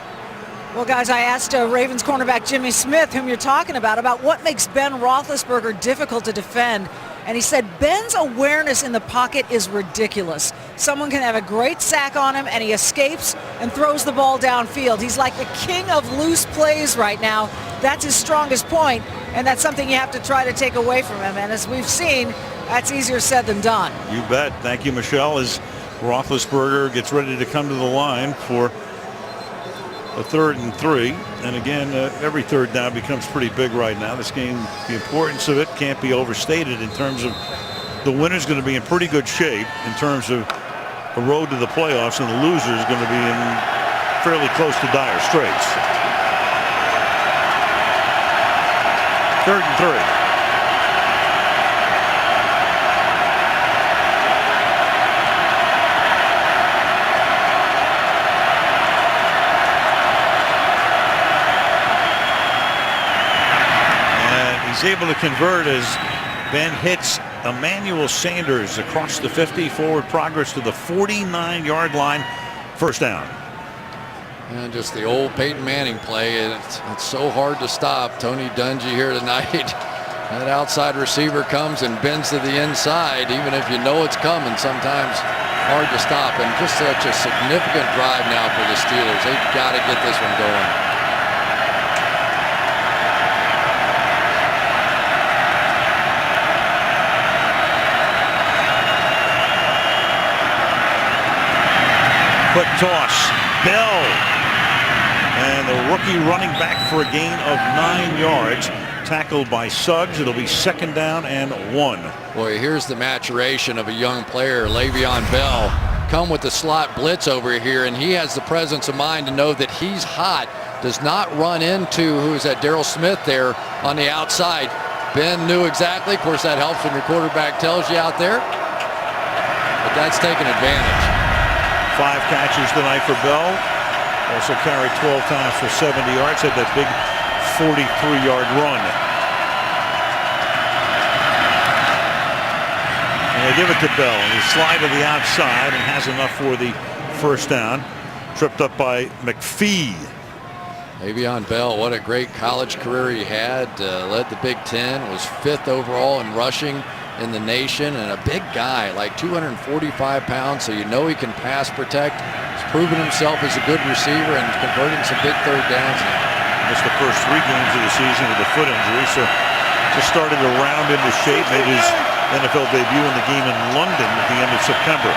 Well, guys, I asked Ravens cornerback Jimmy Smith, whom you're talking about what makes Ben Roethlisberger difficult to defend. And he said Ben's awareness in the pocket is ridiculous. Someone can have a great sack on him, and he escapes and throws the ball downfield. He's like the king of loose plays right now. That's his strongest point, and that's something you have to try to take away from him. And as we've seen, that's easier said than done. You bet. Thank you, Michelle, as Roethlisberger gets ready to come to the line for a 3rd and 3. And again, every 3rd down becomes pretty big right now. This game, the importance of it can't be overstated in terms of the winner's going to be in pretty good shape in terms of a road to the playoffs, and the loser is going to be in fairly close to dire straits. 3rd and 3. He's able to convert as Ben hits Emmanuel Sanders across the 50, forward progress to the 49-yard line, 1st down. And just the old Peyton Manning play. It's so hard to stop. Tony Dungy here tonight. That outside receiver comes and bends to the inside, even if you know it's coming. Sometimes hard to stop. And just such a significant drive now for the Steelers. They've got to get this one going. Quick toss. Bell. And the rookie running back for a gain of 9 yards. Tackled by Suggs. It'll be 2nd down and 1. Boy, here's the maturation of a young player, Le'Veon Bell. Come with the slot blitz over here, and he has the presence of mind to know that he's hot. Does not run into, who is that, Daryl Smith there on the outside. Ben knew exactly. Of course, that helps when your quarterback tells you out there. But that's taking advantage. 5 catches tonight for Bell. Also carried 12 times for 70 yards. Had that big 43-yard run. And they give it to Bell. And he slide to the outside and has enough for the 1st down. Tripped up by McPhee. Le'Veon Bell, what a great college career he had. Led the Big Ten, was 5th overall in rushing in the nation, and a big guy, like 245 pounds, so you know he can pass protect. He's proven himself as a good receiver and converting some big 3rd downs now. Missed the first 3 games of the season with a foot injury, so just started to round into shape. Made his NFL debut in the game in London at the end of September.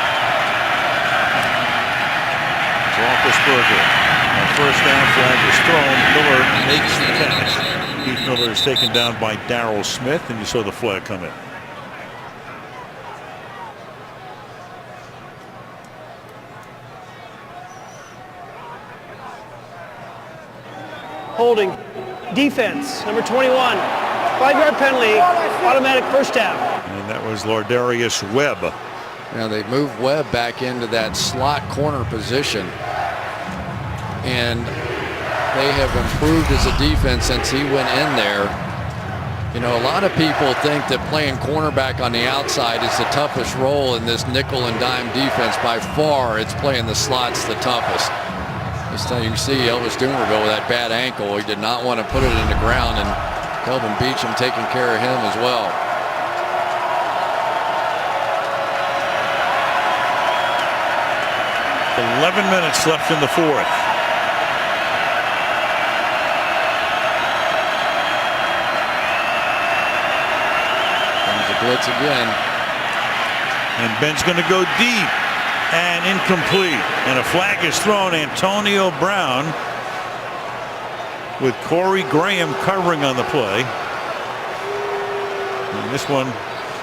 Roethlisberger. On 1st down, flag is thrown. Miller makes the catch. Keith Miller is taken down by Daryl Smith, and you saw the flag come in. Holding. Defense, number 21. 5-yard penalty, automatic 1st down. And that was Lardarius Webb. Now they've moved Webb back into that slot corner position. And they have improved as a defense since he went in there. You know, a lot of people think that playing cornerback on the outside is the toughest role in this nickel and dime defense. By far, it's playing the slots the toughest. This time you can see Elvis Dumerville with that bad ankle. He did not want to put it in the ground, and Kelvin Beachum taking care of him as well. $11 minutes left in the 4th. Comes the blitz again. And Ben's going to go deep. And incomplete. And a flag is thrown. Antonio Brown with Corey Graham covering on the play. And this one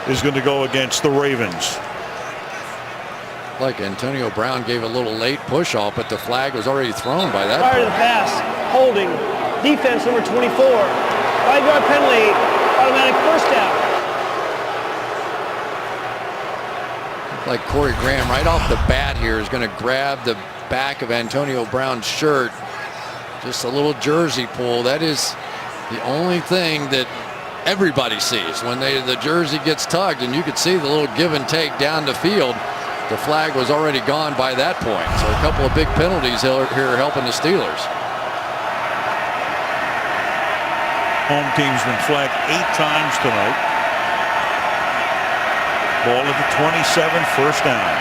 is going to go against the Ravens. Like Antonio Brown gave a little late push off, but the flag was already thrown by that Prior to point. the pass, holding. Defense, number 24. 5-yard penalty, automatic 1st down. Like Corey Graham right off the bat here is going to grab the back of Antonio Brown's shirt. Just a little jersey pull. That is the only thing that everybody sees when the jersey gets tugged, and you could see the little give and take down the field. The flag was already gone by that point. So a couple of big penalties here helping the Steelers. Home team's been flagged 8 times tonight. Ball at the 27, 1st down.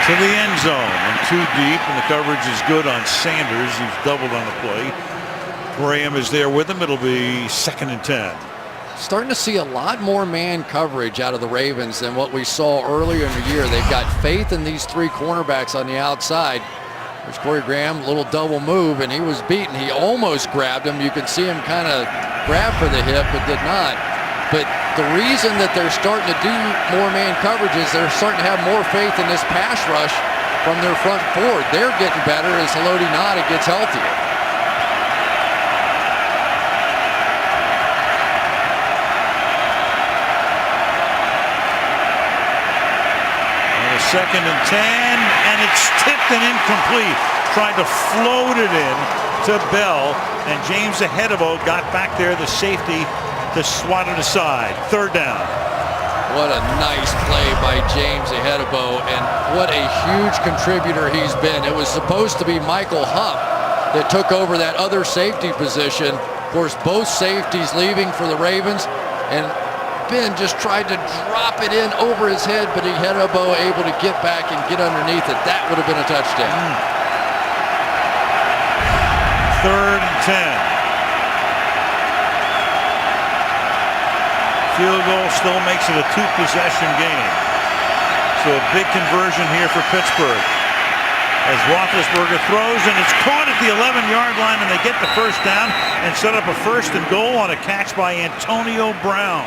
To the end zone and 2 deep, and the coverage is good on Sanders. He's doubled on the play. Graham is there with him. It'll be 2nd and 10. Starting to see a lot more man coverage out of the Ravens than what we saw earlier in the year. They've got faith in these 3 cornerbacks on the outside. There's Corey Graham, a little double move, and he was beaten. He almost grabbed him. You can see him kind of grab for the hip, but did not. But the reason that they're starting to do more man coverage is they're starting to have more faith in this pass rush from their front forward. They're getting better as Haloti Ngata gets healthier. Second and 10, and it's tipped and incomplete. Tried to float it in to Bell, and James Ahedebo got back there, the safety, to swat it aside. 3rd down. What a nice play by James Ahedebo, and what a huge contributor he's been. It was supposed to be Michael Hupp that took over that other safety position. Of course, both safeties leaving for the Ravens, and Ben just tried to drop it in over his head, but Ahedebo able to get back and get underneath it. That would have been a touchdown. 3rd and 10. Field goal still makes it a 2-possession game. So a big conversion here for Pittsburgh. As Roethlisberger throws, and it's caught at the 11-yard line, and they get the first down and set up a 1st and goal on a catch by Antonio Brown.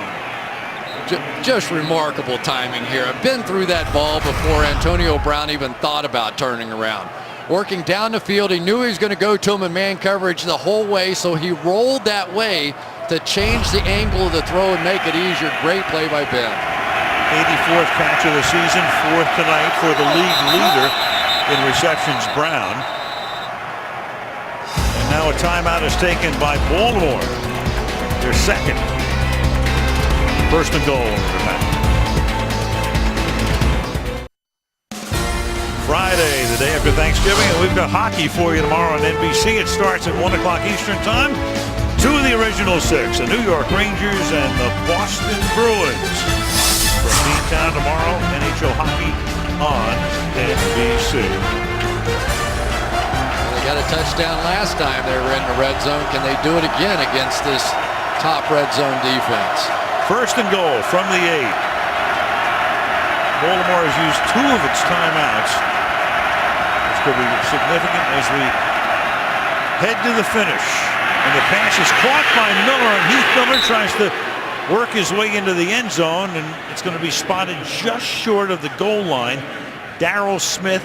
Just remarkable timing here. I've been through that ball before Antonio Brown even thought about turning around. Working down the field, he knew he was going to go to him in man coverage the whole way, so he rolled that way to change the angle of the throw and make it easier. Great play by Ben. 84th catch of the season, 4th tonight for the league leader in receptions, Brown. And now a timeout is taken by Baltimore. Their 2nd. 1st and goal. Friday, the day after Thanksgiving, and we've got hockey for you tomorrow on NBC. It starts at 1 o'clock Eastern time. 2 of the original 6, the New York Rangers and the Boston Bruins. From Beantown tomorrow, NHL hockey on NBC. They got a touchdown last time they were in the red zone. Can they do it again against this top red zone defense? 1st and goal from the 8. Baltimore has used 2 of its timeouts. This could be significant as we head to the finish. And the pass is caught by Miller, and Heath Miller tries to work his way into the end zone, and it's going to be spotted just short of the goal line. Darryl Smith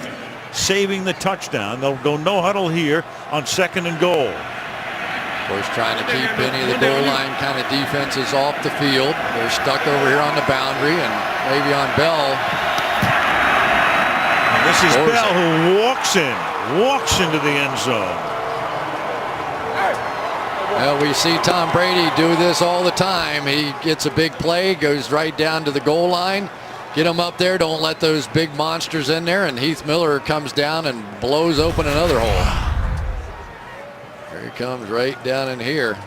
saving the touchdown. They'll go no huddle here on 2nd and goal. Of course, trying to keep any of the goal line kind of defenses off the field. They're stuck over here on the boundary, and Le'Veon Bell. And this is Bell who walks into the end zone. Well, we see Tom Brady do this all the time. He gets a big play, goes right down to the goal line. Get him up there. Don't let those big monsters in there. And Heath Miller comes down and blows open another hole. Here he comes right down in here.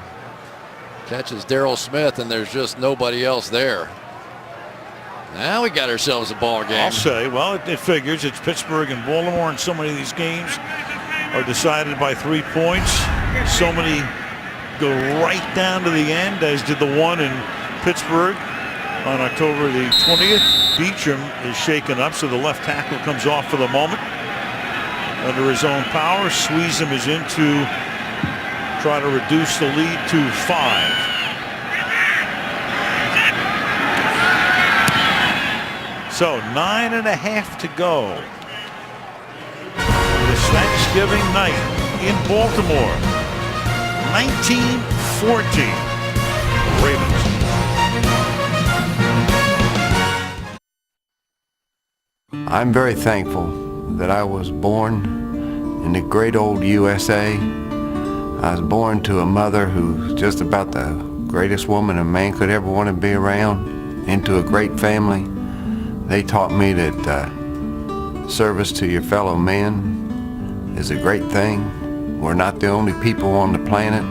Catches Darryl Smith, and there's just nobody else there. Now we got ourselves a ball game. I'll say, well, it figures. It's Pittsburgh and Baltimore, and so many of these games are decided by 3 points. So many go right down to the end, as did the one in Pittsburgh on October the 20th. Beacham is shaken up, so the left tackle comes off for the moment. Under his own power, Sweezum is in to try to reduce the lead to 5. So 9.5 to go. This Thanksgiving night in Baltimore. 19-14 Ravens. I'm very thankful that I was born in the great old USA. I was born to a mother who's just about the greatest woman a man could ever want to be around, into a great family. They taught me that service to your fellow man is a great thing. We're not the only people on the planet.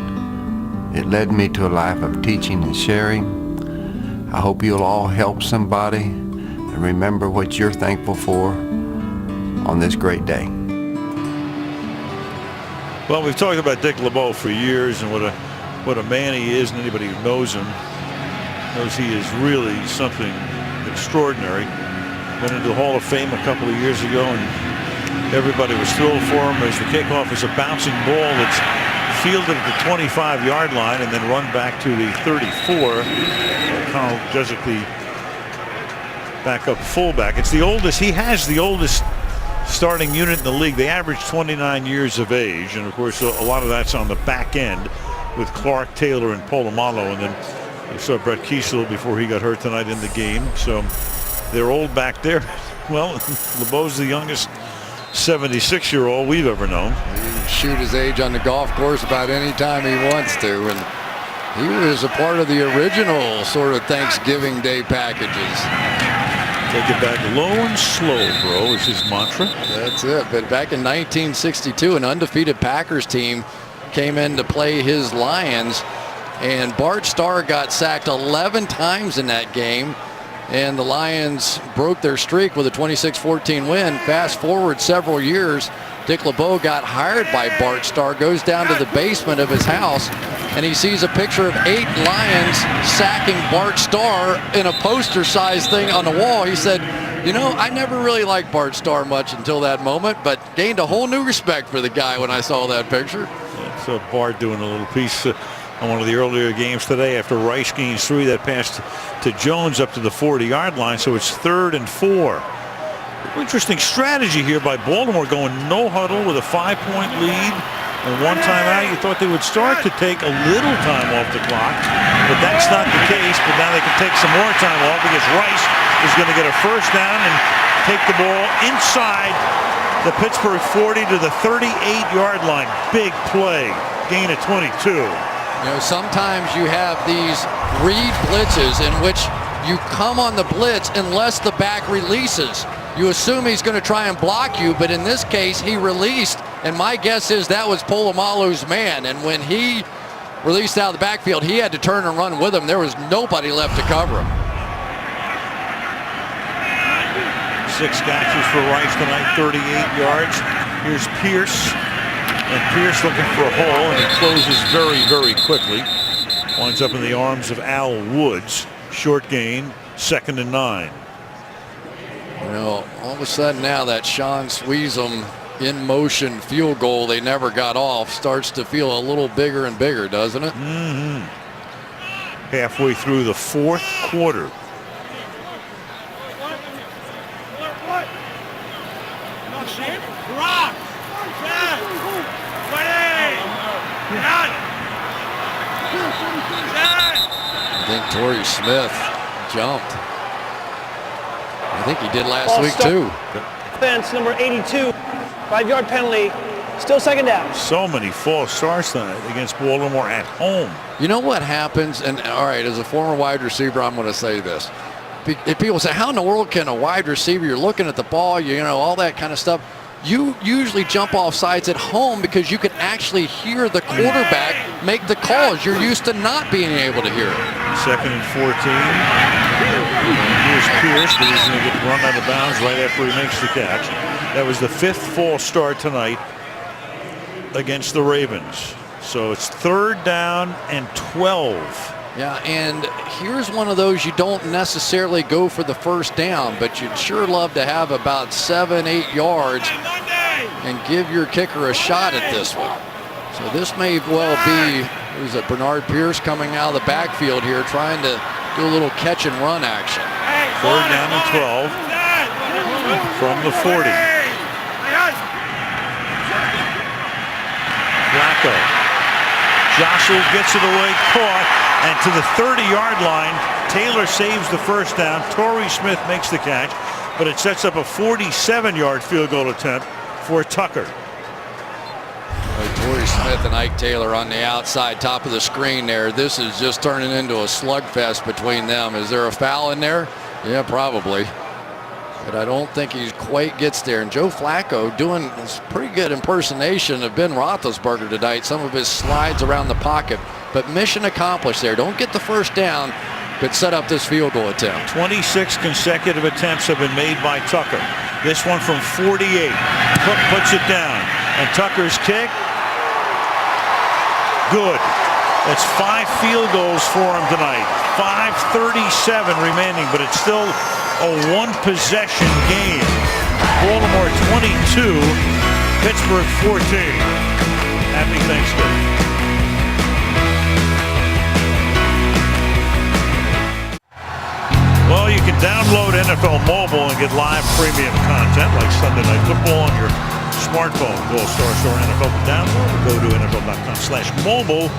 It led me to a life of teaching and sharing. I hope you'll all help somebody and remember what you're thankful for on this great day. Well, we've talked about Dick LeBeau for years, and what a man he is, and anybody who knows him knows he is really something extraordinary. Went into the Hall of Fame a couple of years ago, and everybody was thrilled for him as the kickoff is a bouncing ball that's fielded at the 25-yard line and then run back to the 34. Carl Jezik, the backup fullback. It's the oldest. He has the oldest starting unit in the league. They average 29 years of age, and of course a lot of that's on the back end with Clark, Taylor, and Polamalu, and then you saw Brett Kiesel before he got hurt tonight in the game. So they're old back there. Well, LeBeau's the youngest 76-year-old we've ever known. He can shoot his age on the golf course about any time he wants to, and he was a part of the original sort of Thanksgiving Day packages. Take it back low and slow, bro, is his mantra. That's it. But back in 1962, an undefeated Packers team came in to play his Lions, and Bart Starr got sacked 11 times in that game. And the Lions broke their streak with a 26-14 win. Fast forward several years, Dick LeBeau got hired by Bart Starr, goes down to the basement of his house, and he sees a picture of 8 Lions sacking Bart Starr in a poster-sized thing on the wall. He said, you know, I never really liked Bart Starr much until that moment, but gained a whole new respect for the guy when I saw that picture. Yeah, so Bart doing a little piece on one of the earlier games today after Rice gains 3. That pass to Jones up to the 40-yard line, so it's 3rd and 4. Interesting strategy here by Baltimore, going no huddle with a 5-point lead and 1 timeout. You thought they would start to take a little time off the clock, but that's not the case. But now they can take some more time off because Rice is going to get a first down and take the ball inside the Pittsburgh 40 to the 38-yard line. Big play, gain of 22. You know, sometimes you have these read blitzes in which you come on the blitz unless the back releases. You assume he's going to try and block you, but in this case, he released, and my guess is that was Polamalu's man. And when he released out of the backfield, he had to turn and run with him. There was nobody left to cover him. 6 catches for Rice tonight, 38 yards. Here's Pierce, and Pierce looking for a hole, and he closes very, very quickly. Winds up in the arms of Al Woods. Short gain, 2nd and 9. You know, all of a sudden now that Sean Sweezum in motion field goal they never got off starts to feel a little bigger and bigger, doesn't it? Mm-hmm. Halfway through the 4th quarter. I think Torrey Smith jumped. I think he did last week too. Offense number 82, 5-yard penalty, still 2nd down. So many false starts tonight against Baltimore at home. You know what happens, and all right, as a former wide receiver, I'm going to say this. If people say, how in the world can a wide receiver, you're looking at the ball, you know, all that kind of stuff. You usually jump off sides at home because you can actually hear the quarterback make the calls. You're used to not being able to hear it. 2nd and 14. Here's Pierce, but he's going to get run out of bounds right after he makes the catch. That was the 5th false start tonight against the Ravens. So it's 3rd down and 12. Yeah, and here's one of those you don't necessarily go for the first down, but you'd sure love to have about 7-8 yards and give your kicker a shot at this one. So this may well be, who's it, Bernard Pierce coming out of the backfield here trying to do a little catch and run action. 3rd down and 12 from the 40. Flacco jostled, gets it away, caught, and to the 30-yard line. Taylor saves the first down. Torrey Smith makes the catch, but it sets up a 47-yard field goal attempt for Tucker. Torrey Smith and Ike Taylor on the outside, top of the screen there. This is just turning into a slugfest between them. Is there a foul in there? Yeah, probably. But I don't think he quite gets there. And Joe Flacco doing a pretty good impersonation of Ben Roethlisberger tonight. Some of his slides around the pocket. But mission accomplished there. Don't get the first down, but set up this field goal attempt. 26 consecutive attempts have been made by Tucker. This one from 48. Cook puts it down. And Tucker's kick, good. That's 5 field goals for him tonight. 5:37 remaining, but it's still a 1-possession game. Baltimore 22, Pittsburgh 14. Happy Thanksgiving. Well, you can download NFL Mobile and get live premium content like Sunday Night Football on your smartphone. Go to Star Store NFL to download or go to NFL.com/mobile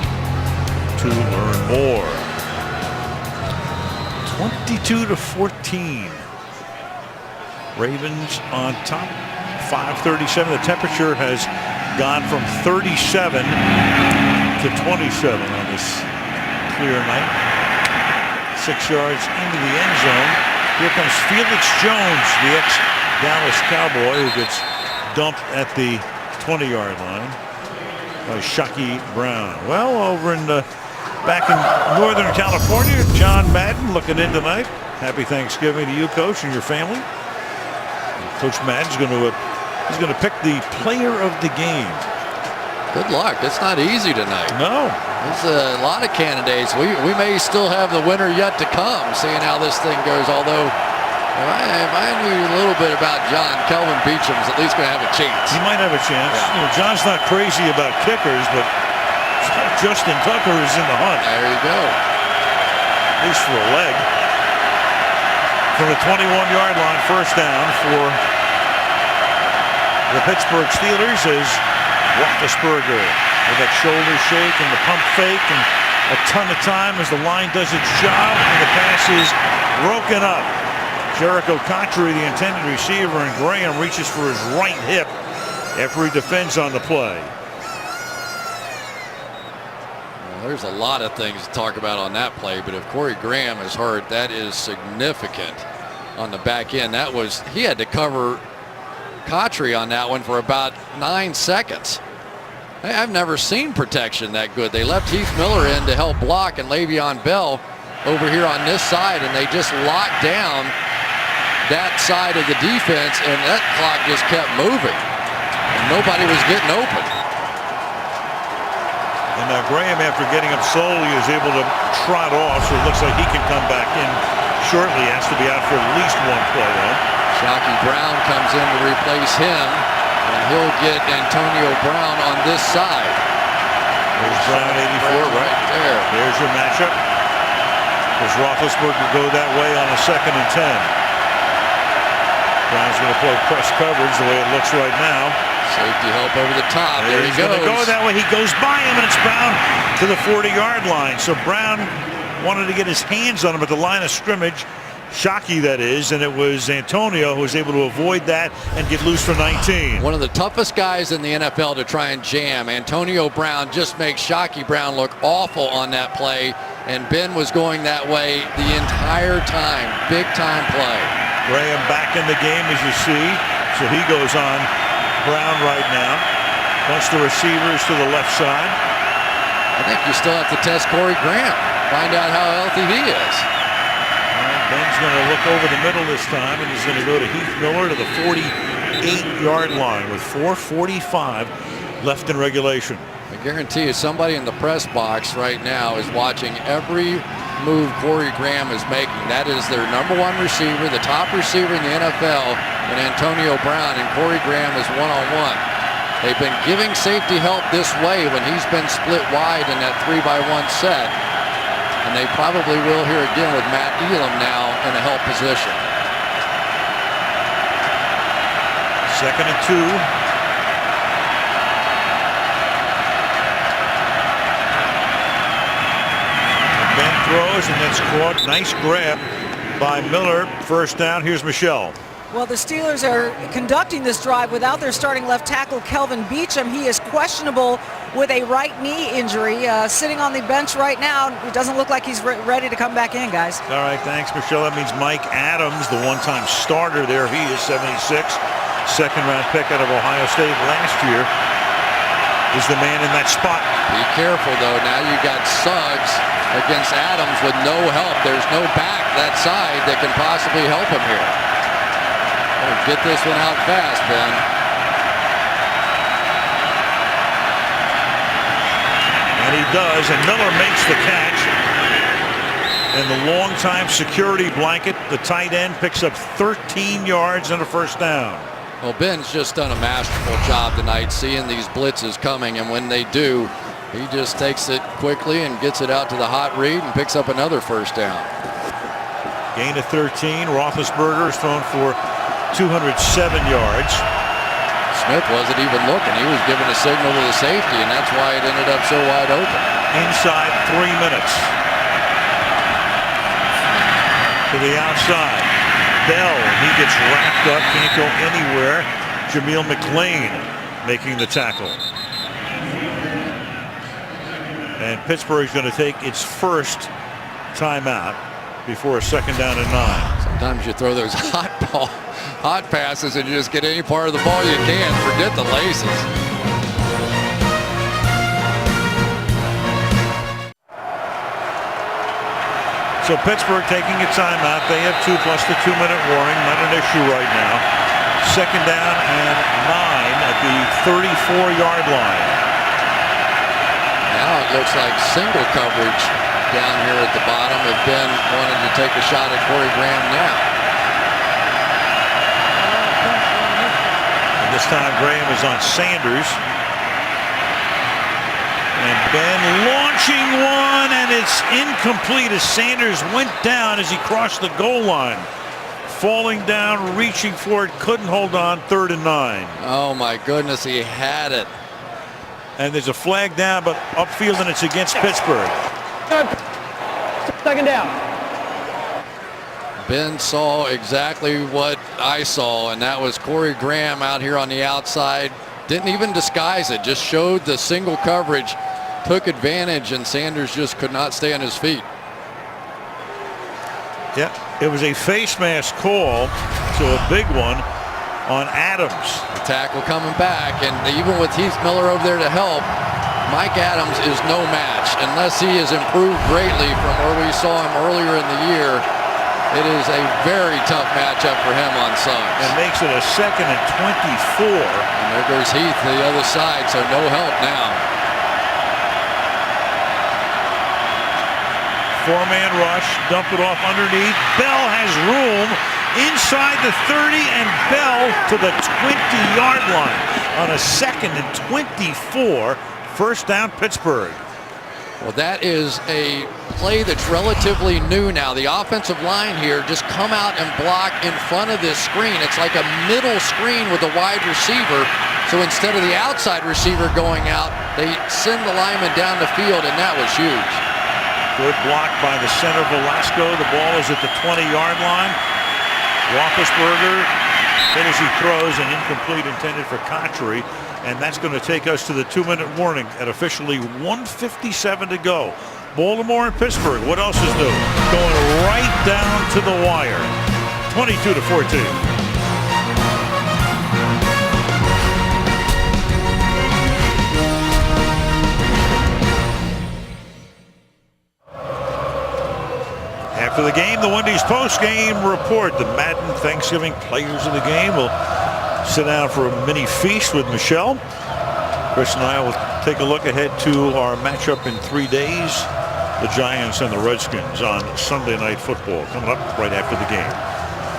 to learn more. 22-14. Ravens on top. 5:37. The temperature has gone from 37 to 27 on this clear night. 6 yards into the end zone. Here comes Felix Jones, the ex-Dallas Cowboy, who gets dumped at the 20-yard line by Shockey Brown. Well, over in back in Northern California, John Madden looking in tonight. Happy Thanksgiving to you, Coach, and your family. And Coach Madden's going to He's going to pick the player of the game. Good luck. It's not easy tonight. No. There's a lot of candidates. We may still have the winner yet to come, seeing how this thing goes. Although, if I knew a little bit about John, Kelvin Beacham's at least going to have a chance. He might have a chance. Yeah. You know, John's not crazy about kickers, but Justin Tucker is in the hunt. There you go. At least for a leg. From the 21-yard line, first down for the Pittsburgh Steelers is Roethlisberger with that shoulder shake and the pump fake and a ton of time as the line does its job, and the pass is broken up. Jericho Cotchery, the intended receiver, and Graham reaches for his right hip after he defends on the play. Well, there's a lot of things to talk about on that play, but if Corey Graham is hurt, that is significant on the back end. He had to cover Cotchery on that one for about 9 seconds. I've never seen protection that good. They left Heath Miller in to help block and Le'Veon Bell over here on this side, and they just locked down that side of the defense, and that clock just kept moving. And nobody was getting open. And now Graham, after getting up slowly, is able to trot off, so it looks like he can come back in shortly. Has to be out for at least one play, though. Shockey Brown comes in to replace him, and he'll get Antonio Brown on this side. There's Brown, 84, right there. There's your matchup. Does Roethlisberger go that way on a 2nd and 10? Brown's going to play press coverage the way it looks right now. Safety help over the top. There he goes. He's going to go that way. He goes by him, and it's Brown to the 40-yard line. So Brown wanted to get his hands on him at the line of scrimmage. Shockey, that is, and it was Antonio who was able to avoid that and get loose for 19. One of the toughest guys in the NFL to try and jam. Antonio Brown just makes Shockey Brown look awful on that play, and Ben was going that way the entire time. Big time play. Graham back in the game, as you see, so he goes on Brown right now. Bunch the receivers to the left side. I think you still have to test Corey Graham. Find out how healthy he is. Ben's going to look over the middle this time, and he's going to go to Heath Miller to the 48-yard line with 4:45 left in regulation. I guarantee you somebody in the press box right now is watching every move Corey Graham is making. That is their #1 receiver, the top receiver in the NFL, and Antonio Brown, and Corey Graham is one-on-one. They've been giving safety help this way when he's been split wide in that 3-by-1 set. And they probably will here again with Matt Elam now in a help position. 2nd and 2. Ben throws, and that's caught. Nice grab by Miller. First down. Here's Michelle. Well, the Steelers are conducting this drive without their starting left tackle, Kelvin Beacham. He is questionable with a right knee injury, sitting on the bench right now. It doesn't look like he's ready to come back in, guys. All right, thanks, Michelle. That means Mike Adams, the one-time starter there. He is 76, second-round pick out of Ohio State last year, is the man in that spot. Be careful, though. Now you got Suggs against Adams with no help. There's no back that side that can possibly help him here. Get this one out fast, Ben. And he does, and Miller makes the catch. And the longtime security blanket, the tight end, picks up 13 yards and a first down. Well, Ben's just done a masterful job tonight seeing these blitzes coming, and when they do, he just takes it quickly and gets it out to the hot read and picks up another first down. Gain of 13. Roethlisberger is thrown for 207 yards. Smith wasn't even looking. He was giving a signal to the safety, and that's why it ended up so wide open. Inside 3 minutes. To the outside. Bell, he gets wrapped up, can't go anywhere. Jameel McLean making the tackle. And Pittsburgh's going to take its first timeout before a 2nd down and 9. Sometimes you throw those hot passes and you just get any part of the ball you can. Forget the laces. So Pittsburgh taking a timeout. They have 2 plus the 2-minute warning. Not an issue right now. Second down and 9 at the 34-yard line. Now it looks like single coverage down here at the bottom. If Ben wanted to take a shot at Corey Graham now. And this time Graham is on Sanders. And Ben launching one, and it's incomplete as Sanders went down as he crossed the goal line. Falling down, reaching for it, couldn't hold on, 3rd and 9. Oh my goodness, he had it. And there's a flag down, but upfield, and it's against Pittsburgh. Second down. Ben saw exactly what I saw, and that was Corey Graham out here on the outside. Didn't even disguise it, just showed the single coverage, took advantage, and Sanders just could not stay on his feet. Yeah, it was a face mask call, so a big one on Adams. The tackle coming back, and even with Heath Miller over there to help, Mike Adams is no match unless he has improved greatly from where we saw him earlier in the year. It is a very tough matchup for him on Suggs. And makes it a 2nd and 24. And there goes Heath to the other side, so no help now. 4-man rush, dump it off underneath. Bell has room inside the 30, and Bell to the 20-yard line on a 2nd and 24. First down, Pittsburgh. Well, that is a play that's relatively new now. The offensive line here just come out and block in front of this screen. It's like a middle screen with a wide receiver. So instead of the outside receiver going out, they send the lineman down the field, and that was huge. Good block by the center, Velasco. The ball is at the 20-yard line. Roethlisberger hit as he throws, and incomplete, intended for Cotchery. And that's going to take us to the 2-minute warning at officially 1:57 to go. Baltimore and Pittsburgh, what else is new? Going right down to the wire. 22-14. After the game, the Wendy's post-game report. The Madden Thanksgiving players of the game will sit down for a mini feast with Michelle. Chris and I will take a look ahead to our matchup in 3 days. The Giants and the Redskins on Sunday Night Football coming up right after the game.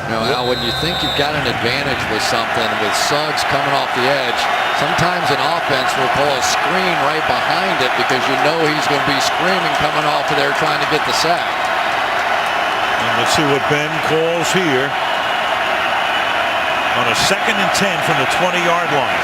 You know, Al, when you think you've got an advantage with something, with Suggs coming off the edge, sometimes an offense will call a screen right behind it because you know he's going to be screaming coming off of there trying to get the sack. And let's see what Ben calls here on a 2nd and 10 from the 20-yard line.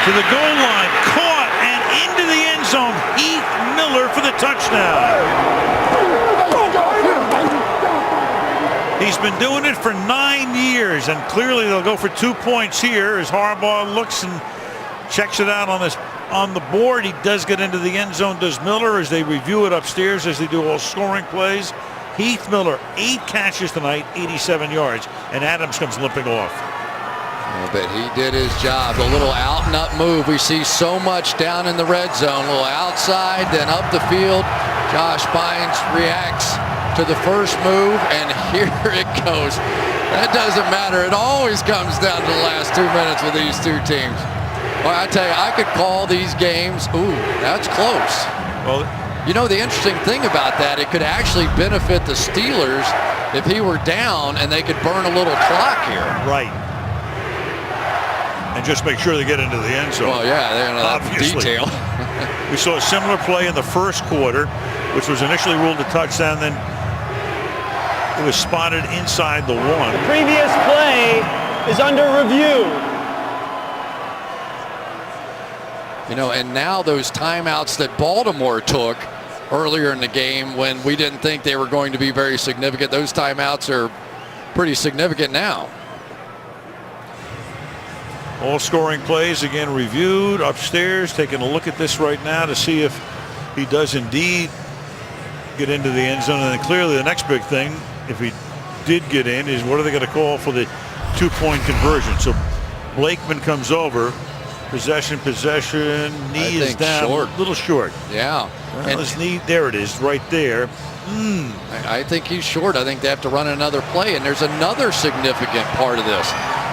To the goal line, caught, and into the end zone. Heath Miller for the touchdown. He's been doing it for 9 years, and clearly they'll go for 2 points here as Harbaugh looks and checks it out on the board. He does get into the end zone, does Miller, as they review it upstairs as they do all scoring plays. Heath Miller, 8 catches tonight, 87 yards, and Adams comes limping off. But he did his job. The little out and up move. We see so much down in the red zone. A little outside, then up the field. Josh Bynes reacts to the first move, and here it goes. That doesn't matter. It always comes down to the last 2 minutes with these two teams. Well, I tell you, I could call these games. Ooh, that's close. Well, you know, the interesting thing about that, it could actually benefit the Steelers if he were down and they could burn a little clock here. Right. And just make sure they get into the end zone. Well, yeah, obviously. Detail. We saw a similar play in the first quarter, which was initially ruled a touchdown, then it was spotted inside the 1. The previous play is under review. You know, and now those timeouts that Baltimore took earlier in the game when we didn't think they were going to be very significant, those timeouts are pretty significant now. All scoring plays again reviewed upstairs, taking a look at this right now to see if he does indeed get into the end zone. And then clearly the next big thing, if he did get in, is what are they going to call for the 2-point conversion? So Blakeman comes over, Possession. Knee is think down. short. A little short. Yeah. Well, And his knee, there it is, right there. I think he's short. I think they have to run another play. And there's another significant part of this.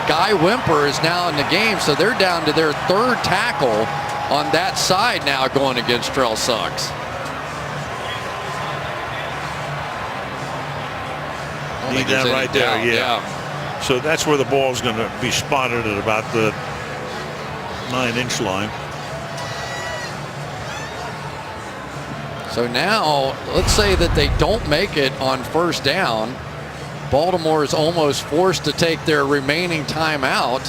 Guy Wimper is now in the game, so they're down to their third tackle on that side now going against Terrell Suggs. Knee down right there, yeah. So that's where the ball's going to be spotted at about the 9-inch line. So now, let's say that they don't make it on first down. Baltimore is almost forced to take their remaining timeout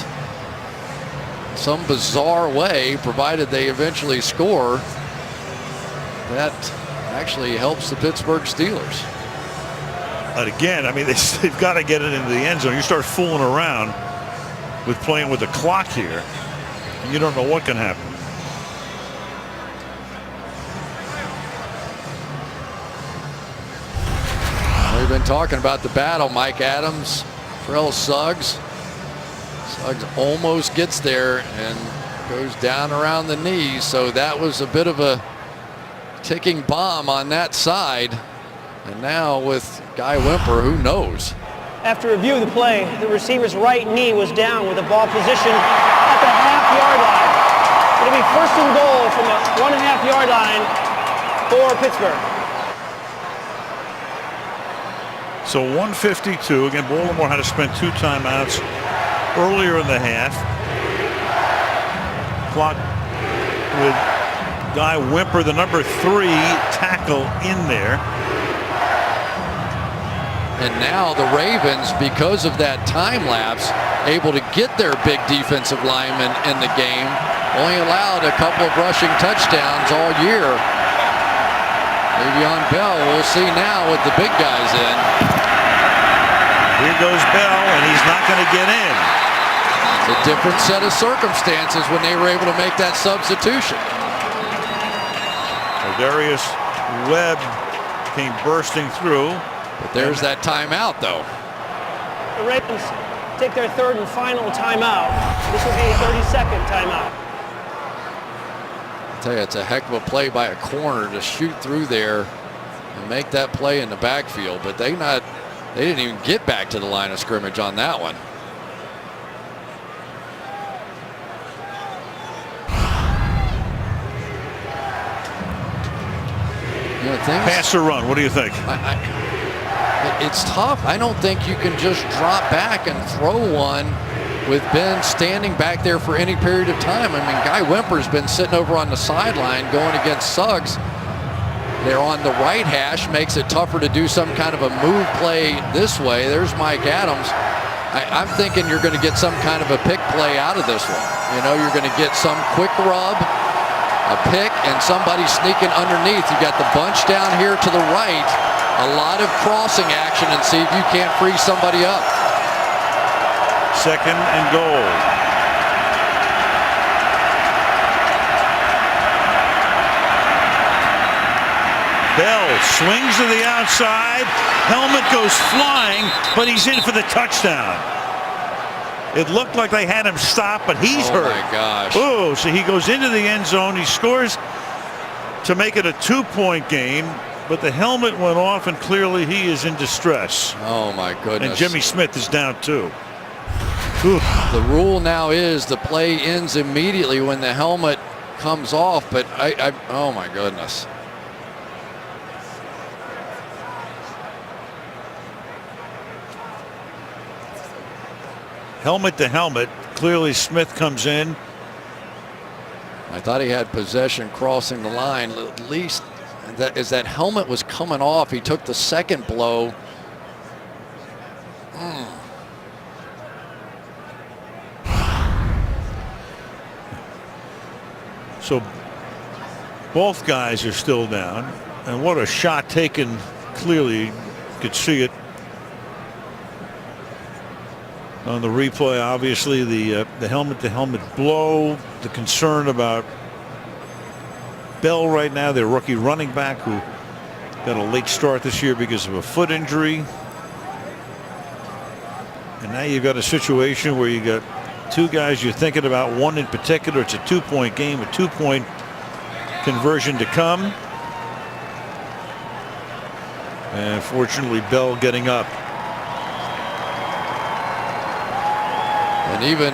some bizarre way, provided they eventually score. That actually helps the Pittsburgh Steelers. But again, I mean, they've got to get it into the end zone. You start fooling around with playing with the clock here, and you don't know what can happen. We've been talking about the battle. Mike Adams, Terrell Suggs. Suggs almost gets there and goes down around the knees. So that was a bit of a ticking bomb on that side. And now with Guy Wimper, who knows? After review of the play, the receiver's right knee was down with the ball positioned at the half-yard line. It'll be first and goal from the 1.5-yard line for Pittsburgh. So 1:52. Again, Baltimore had to spend 2 timeouts earlier in the half. Clock with Guy Wimper, the number 3 tackle, in there. And now the Ravens, because of that time lapse, able to get their big defensive lineman in the game. Only allowed a couple of rushing touchdowns all year. Le'Veon Bell, we'll see now with the big guys in. Here goes Bell, and he's not going to get in. It's a different set of circumstances when they were able to make that substitution. Darius Webb came bursting through. But there's that timeout, though. The Ravens take their third and final timeout. This will be a 30-second timeout. I'll tell you, it's a heck of a play by a corner to shoot through there and make that play in the backfield. But they didn't even get back to the line of scrimmage on that one. You know, pass or run, what do you think? It's tough. I don't think you can just drop back and throw one with Ben standing back there for any period of time. I mean, Guy Wimper's been sitting over on the sideline going against Suggs. They're on the right hash, makes it tougher to do some kind of a move play this way. There's Mike Adams. I'm thinking you're going to get some kind of a pick play out of this one. You know, you're going to get some quick rub, a pick, and somebody sneaking underneath. You got the bunch down here to the right. A lot of crossing action, and see if you can't free somebody up. Second and goal. Bell swings to the outside. Helmet goes flying, but he's in for the touchdown. It looked like they had him stopped, but he's hurt. Oh my gosh. Oh, so he goes into the end zone. He scores to make it a 2-point game. But the helmet went off, and clearly he is in distress. Oh, my goodness. And Jimmy Smith is down, too. The rule now is the play ends immediately when the helmet comes off, but oh, my goodness. Helmet to helmet. Clearly Smith comes in. I thought he had possession crossing the line. At least as that helmet was coming off, he took the second blow. So both guys are still down, and what a shot taken. Clearly you could see it on the replay. Obviously the helmet to helmet blow, the concern about Bell right now, their rookie running back, who got a late start this year because of a foot injury. And now you've got a situation where you got Two guys you're thinking about, one in particular. It's a 2-point game, a 2-point conversion to come. And fortunately, Bell getting up. And even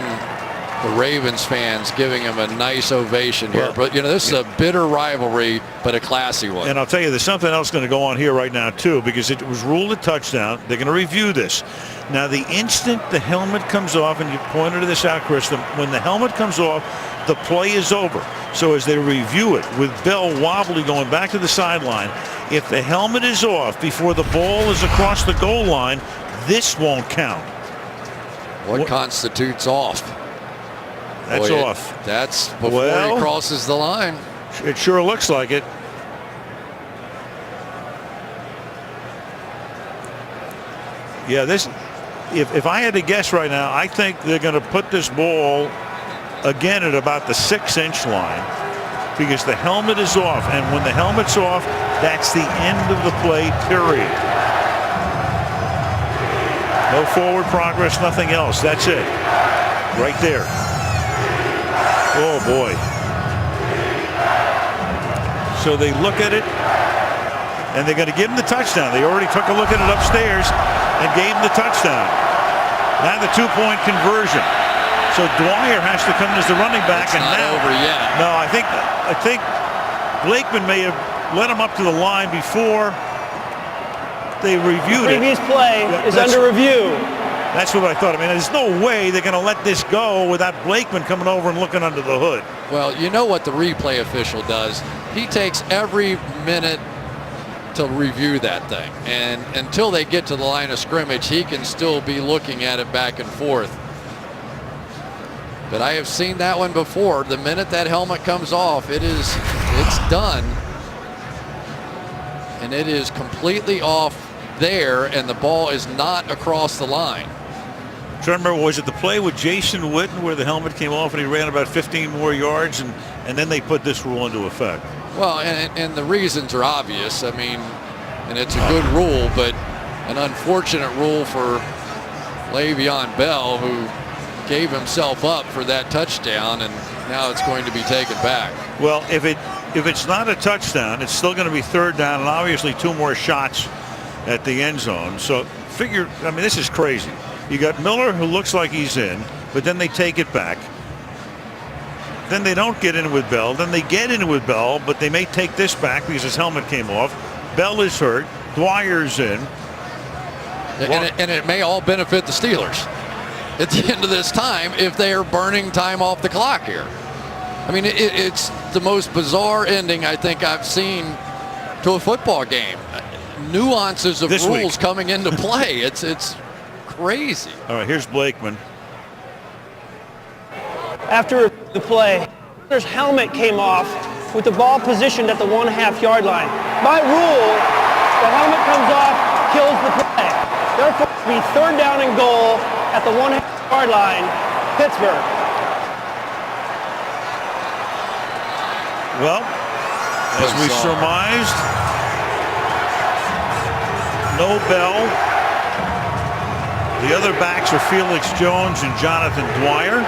the Ravens fans giving him a nice ovation here. Well, but, you know, this is a bitter rivalry, but a classy one. And I'll tell you, there's something else going to go on here right now, too, because it was ruled a touchdown. They're going to review this. Now, the instant the helmet comes off, and you pointed this out, Chris, when the helmet comes off, the play is over. So as they review it, with Bell wobbly going back to the sideline, if the helmet is off before the ball is across the goal line, this won't count. What constitutes off? That's Boy, off. That's before he crosses the line. It sure looks like it. Yeah, this. If I had to guess right now, I think they're going to put this ball again at about the 6-inch line because the helmet is off, and when the helmet's off, that's the end of the play. Period. No forward progress, nothing else. That's it. Right there. Oh, boy. So they look at it, and they're going to give him the touchdown. They already took a look at it upstairs and gave him the touchdown. Now the 2-point conversion. So Dwyer has to come as the running back. It's and not now, over yet. No, I think Blakeman may have led him up to the line before they reviewed it. The previous play is under review. That's what I thought. I mean, there's no way they're going to let this go without Blakeman coming over and looking under the hood. Well, you know what the replay official does? He takes every minute to review that thing. And until they get to the line of scrimmage, he can still be looking at it back and forth. But I have seen that one before. The minute that helmet comes off, it's done. And it is completely off there, and the ball is not across the line. I'm trying to remember, was it the play with Jason Witten where the helmet came off and he ran about 15 more yards, and then they put this rule into effect? Well, and the reasons are obvious. I mean, and it's a good rule, but an unfortunate rule for Le'Veon Bell, who gave himself up for that touchdown, and now it's going to be taken back. Well, if it's not a touchdown, it's still going to be 3rd down, and obviously 2 more shots at the end zone. So figure, I mean, this is crazy. You got Miller, who looks like he's in, but then they take it back. Then they don't get in with Bell. Then they get in with Bell, but they may take this back because his helmet came off. Bell is hurt. Dwyer's in. And it may all benefit the Steelers at the end of this time if they are burning time off the clock here. I mean, it's the most bizarre ending I think I've seen to a football game. Nuances of This rules week. coming into play. It's crazy. All right, here's Blakeman. After the play, his helmet came off with the ball positioned at the 1.5-yard line. By rule, the helmet comes off, kills the play. Therefore, it will be 3rd down and goal at the 1.5-yard line, Pittsburgh. Well, as we surmised, no Bell. The other backs are Felix Jones and Jonathan Dwyer.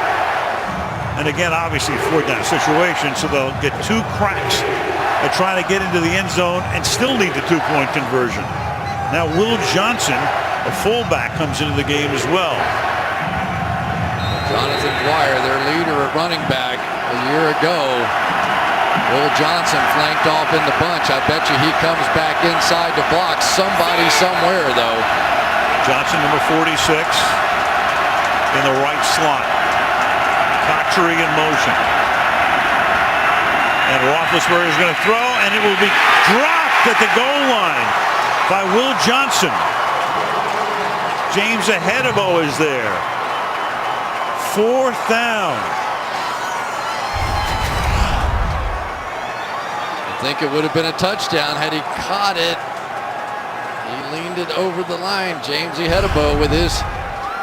And again, obviously, 4th down situation, so they'll get 2 cracks at trying to get into the end zone and still need the 2-point conversion. Now, Will Johnson, a fullback, comes into the game as well. Jonathan Dwyer, their leader at running back a year ago. Will Johnson flanked off in the bunch. I bet you he comes back inside to block somebody somewhere, though. Johnson, number 46, in the right slot. Cotchery in motion. And Roethlisberger is going to throw, and it will be dropped at the goal line by Will Johnson. James Ahedebo is there. 4th down. I think it would have been a touchdown had he caught it. He leaned it over the line. James Ahedebo with his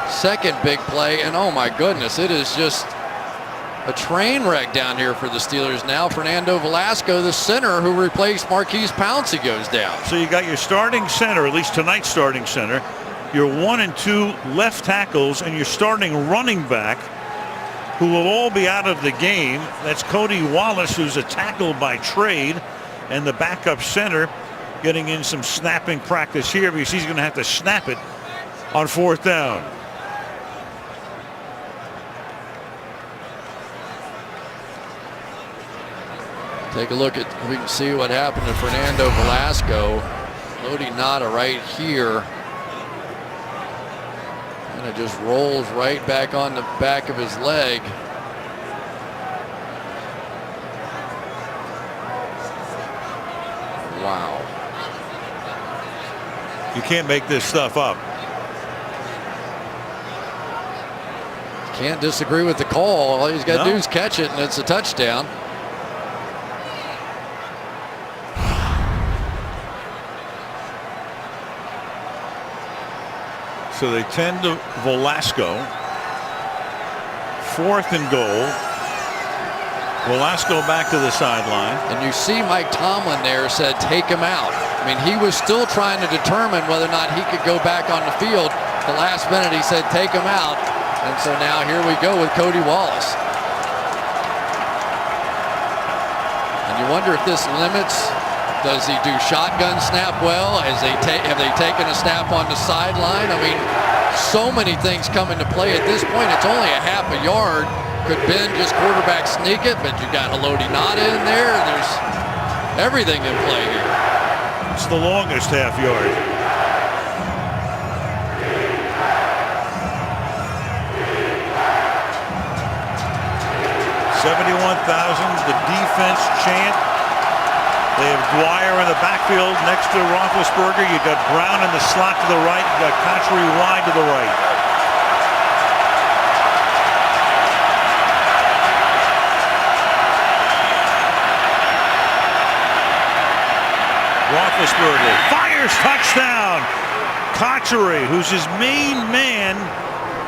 2nd big play, and oh my goodness, it is just a train wreck down here for the Steelers now. Fernando Velasco, the center who replaced Marquise Pouncey, goes down. So you got your starting center, at least tonight's starting center, your 1 and 2 left tackles, and your starting running back, who will all be out of the game. That's Cody Wallace, who's a tackle by trade, and the backup center getting in some snapping practice here because he's going to have to snap it on 4th down. Take a look at, we can see what happened to Fernando Velasco. Lodi Nada right here. And it just rolls right back on the back of his leg. Wow. You can't make this stuff up. Can't disagree with the call. All he's got to do is catch it, and it's a touchdown. So they tend to Velasco. 4th and goal. Velasco back to the sideline. And you see Mike Tomlin there said take him out. I mean, he was still trying to determine whether or not he could go back on the field. The last minute he said take him out. And so now here we go with Cody Wallace. And you wonder if this limits, does he do shotgun snap well? Have they taken a snap on the sideline? I mean, so many things come into play at this point. It's only a half a yard. Could Ben just quarterback sneak it? But you got Haloti Ngata in there. There's everything in play here. It's the longest half yard. $71,000. The defense chant. They have Dwyer in the backfield next to Roethlisberger. You got Brown in the slot to the right. You got Cotchery wide to the right. Roethlisberger fires, touchdown. Cotchery, who's his main man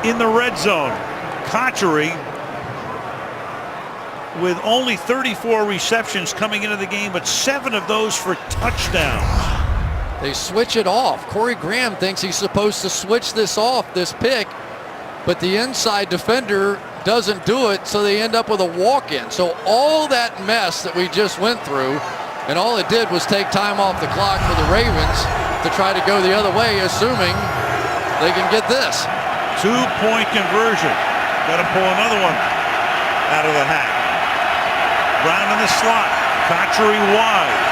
in the red zone. Cotchery with only 34 receptions coming into the game, but 7 of those for touchdowns. They switch it off. Corey Graham thinks he's supposed to switch this off, this pick, but the inside defender doesn't do it, so they end up with a walk-in. So all that mess that we just went through, and all it did was take time off the clock for the Ravens to try to go the other way, assuming they can get this. 2-point conversion. Got to pull another one out of the hat. Brown in the slot. Cotchery wide.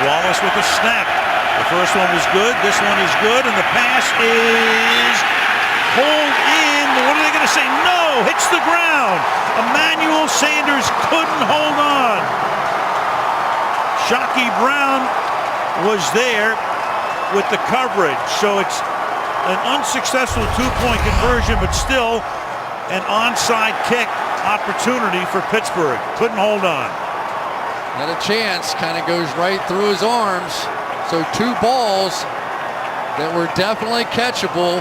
Wallace with the snap. The first one was good. This one is good. And the pass is pulled in. What are they going to say? No! Hits the ground. Emmanuel Sanders couldn't hold on. Shockey Brown was there with the coverage. So it's an unsuccessful 2-point conversion, but still an onside kick opportunity for Pittsburgh. Couldn't hold on. Had a chance, kind of goes right through his arms. So 2 balls that were definitely catchable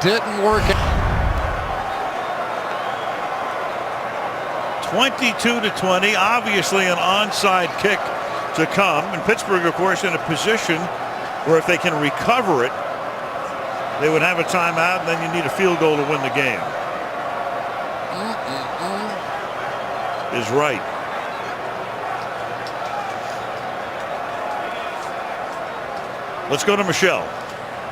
didn't work out. 22-20, obviously an onside kick to come. And Pittsburgh, of course, in a position where if they can recover it, they would have a timeout, and then you need a field goal to win the game. Is right. Let's go to Michelle.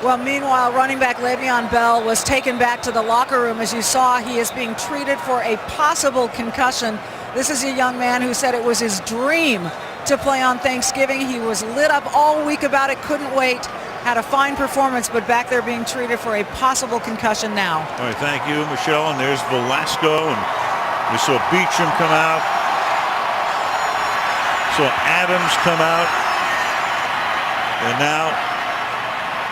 Well, meanwhile, running back Le'Veon Bell was taken back to the locker room. As you saw, he is being treated for a possible concussion. This is a young man who said it was his dream to play on Thanksgiving. He was lit up all week about it, couldn't wait, had a fine performance, but back there being treated for a possible concussion now. All right, thank you, Michelle. And there's Velasco, and we saw Beecham come out. Saw Adams come out. And now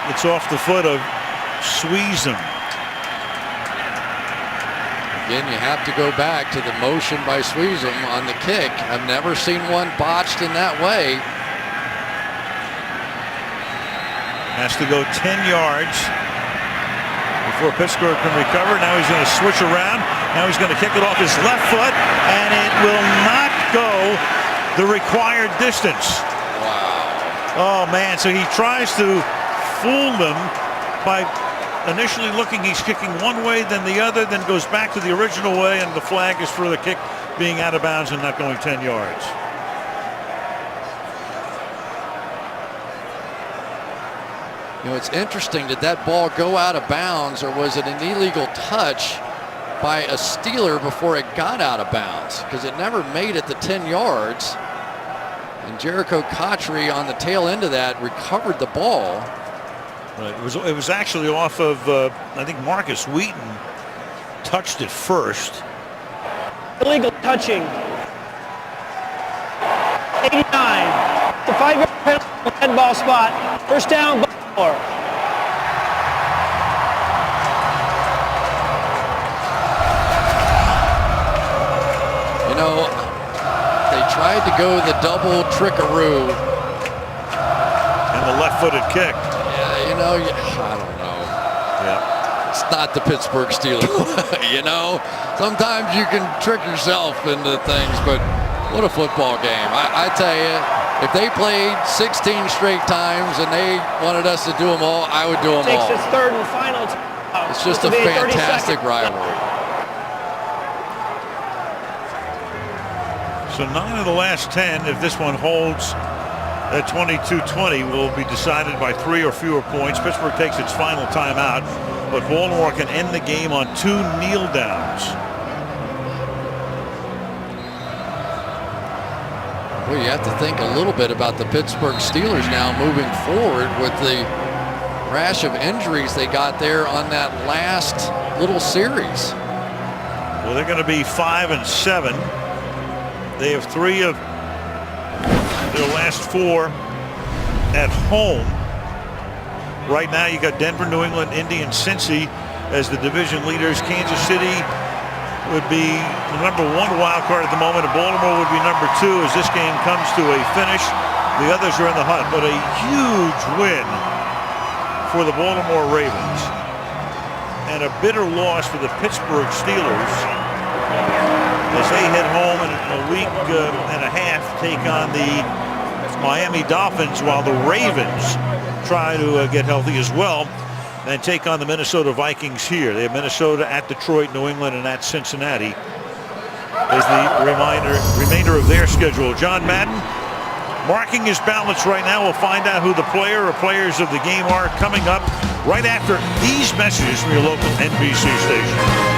it's off the foot of Suisham. Again, you have to go back to the motion by Suisham on the kick. I've never seen one botched in that way. Has to go 10 yards before Pittsburgh can recover. Now he's going to switch around. Now he's going to kick it off his left foot, and it will not go the required distance. Wow. Oh, man. So he tries to fooled them by initially looking he's kicking one way, then the other, then goes back to the original way, and the flag is for the kick being out of bounds and not going 10 yards. You know, it's interesting, did that ball go out of bounds, or was it an illegal touch by a Steeler before it got out of bounds? Because it never made it the 10 yards. And Jericho Cotchery on the tail end of that recovered the ball. Right. It was actually off of, I think Marcus Wheaton touched it first. Illegal touching. 89. The 5-yard penalty, head ball spot. First down, Baltimore. You know, they tried to go the double trickaroo. And the left-footed kick. Yeah, you know, I don't know. Yeah. It's not the Pittsburgh Steelers. You know, sometimes you can trick yourself into things, but what a football game. I tell you, if they played 16 straight times and they wanted us to do them all, I would do them all. Takes its third and final. It's just a fantastic rivalry. So 9 of the last 10, if this one holds at 22-20, will be decided by 3 or fewer points. Pittsburgh takes its final timeout, but Baltimore can end the game on 2 kneel downs. Well, you have to think a little bit about the Pittsburgh Steelers now moving forward with the rash of injuries they got there on that last little series. Well, they're going to be 5-7. They have 3 of their last 4 at home. Right now, you got Denver, New England, Indy, and Cincy as the division leaders. Kansas City would be the number 1 wild card at the moment, and Baltimore would be number 2 as this game comes to a finish. The others are in the hunt, but a huge win for the Baltimore Ravens and a bitter loss for the Pittsburgh Steelers as they head home in a week and a half to take on the Miami Dolphins, while the Ravens try to get healthy as well and take on the Minnesota Vikings here. They have Minnesota at Detroit, New England, and at Cincinnati as the remainder of their schedule. John Madden marking his ballots right now. We'll find out who the player or players of the game are coming up right after these messages from your local NBC station.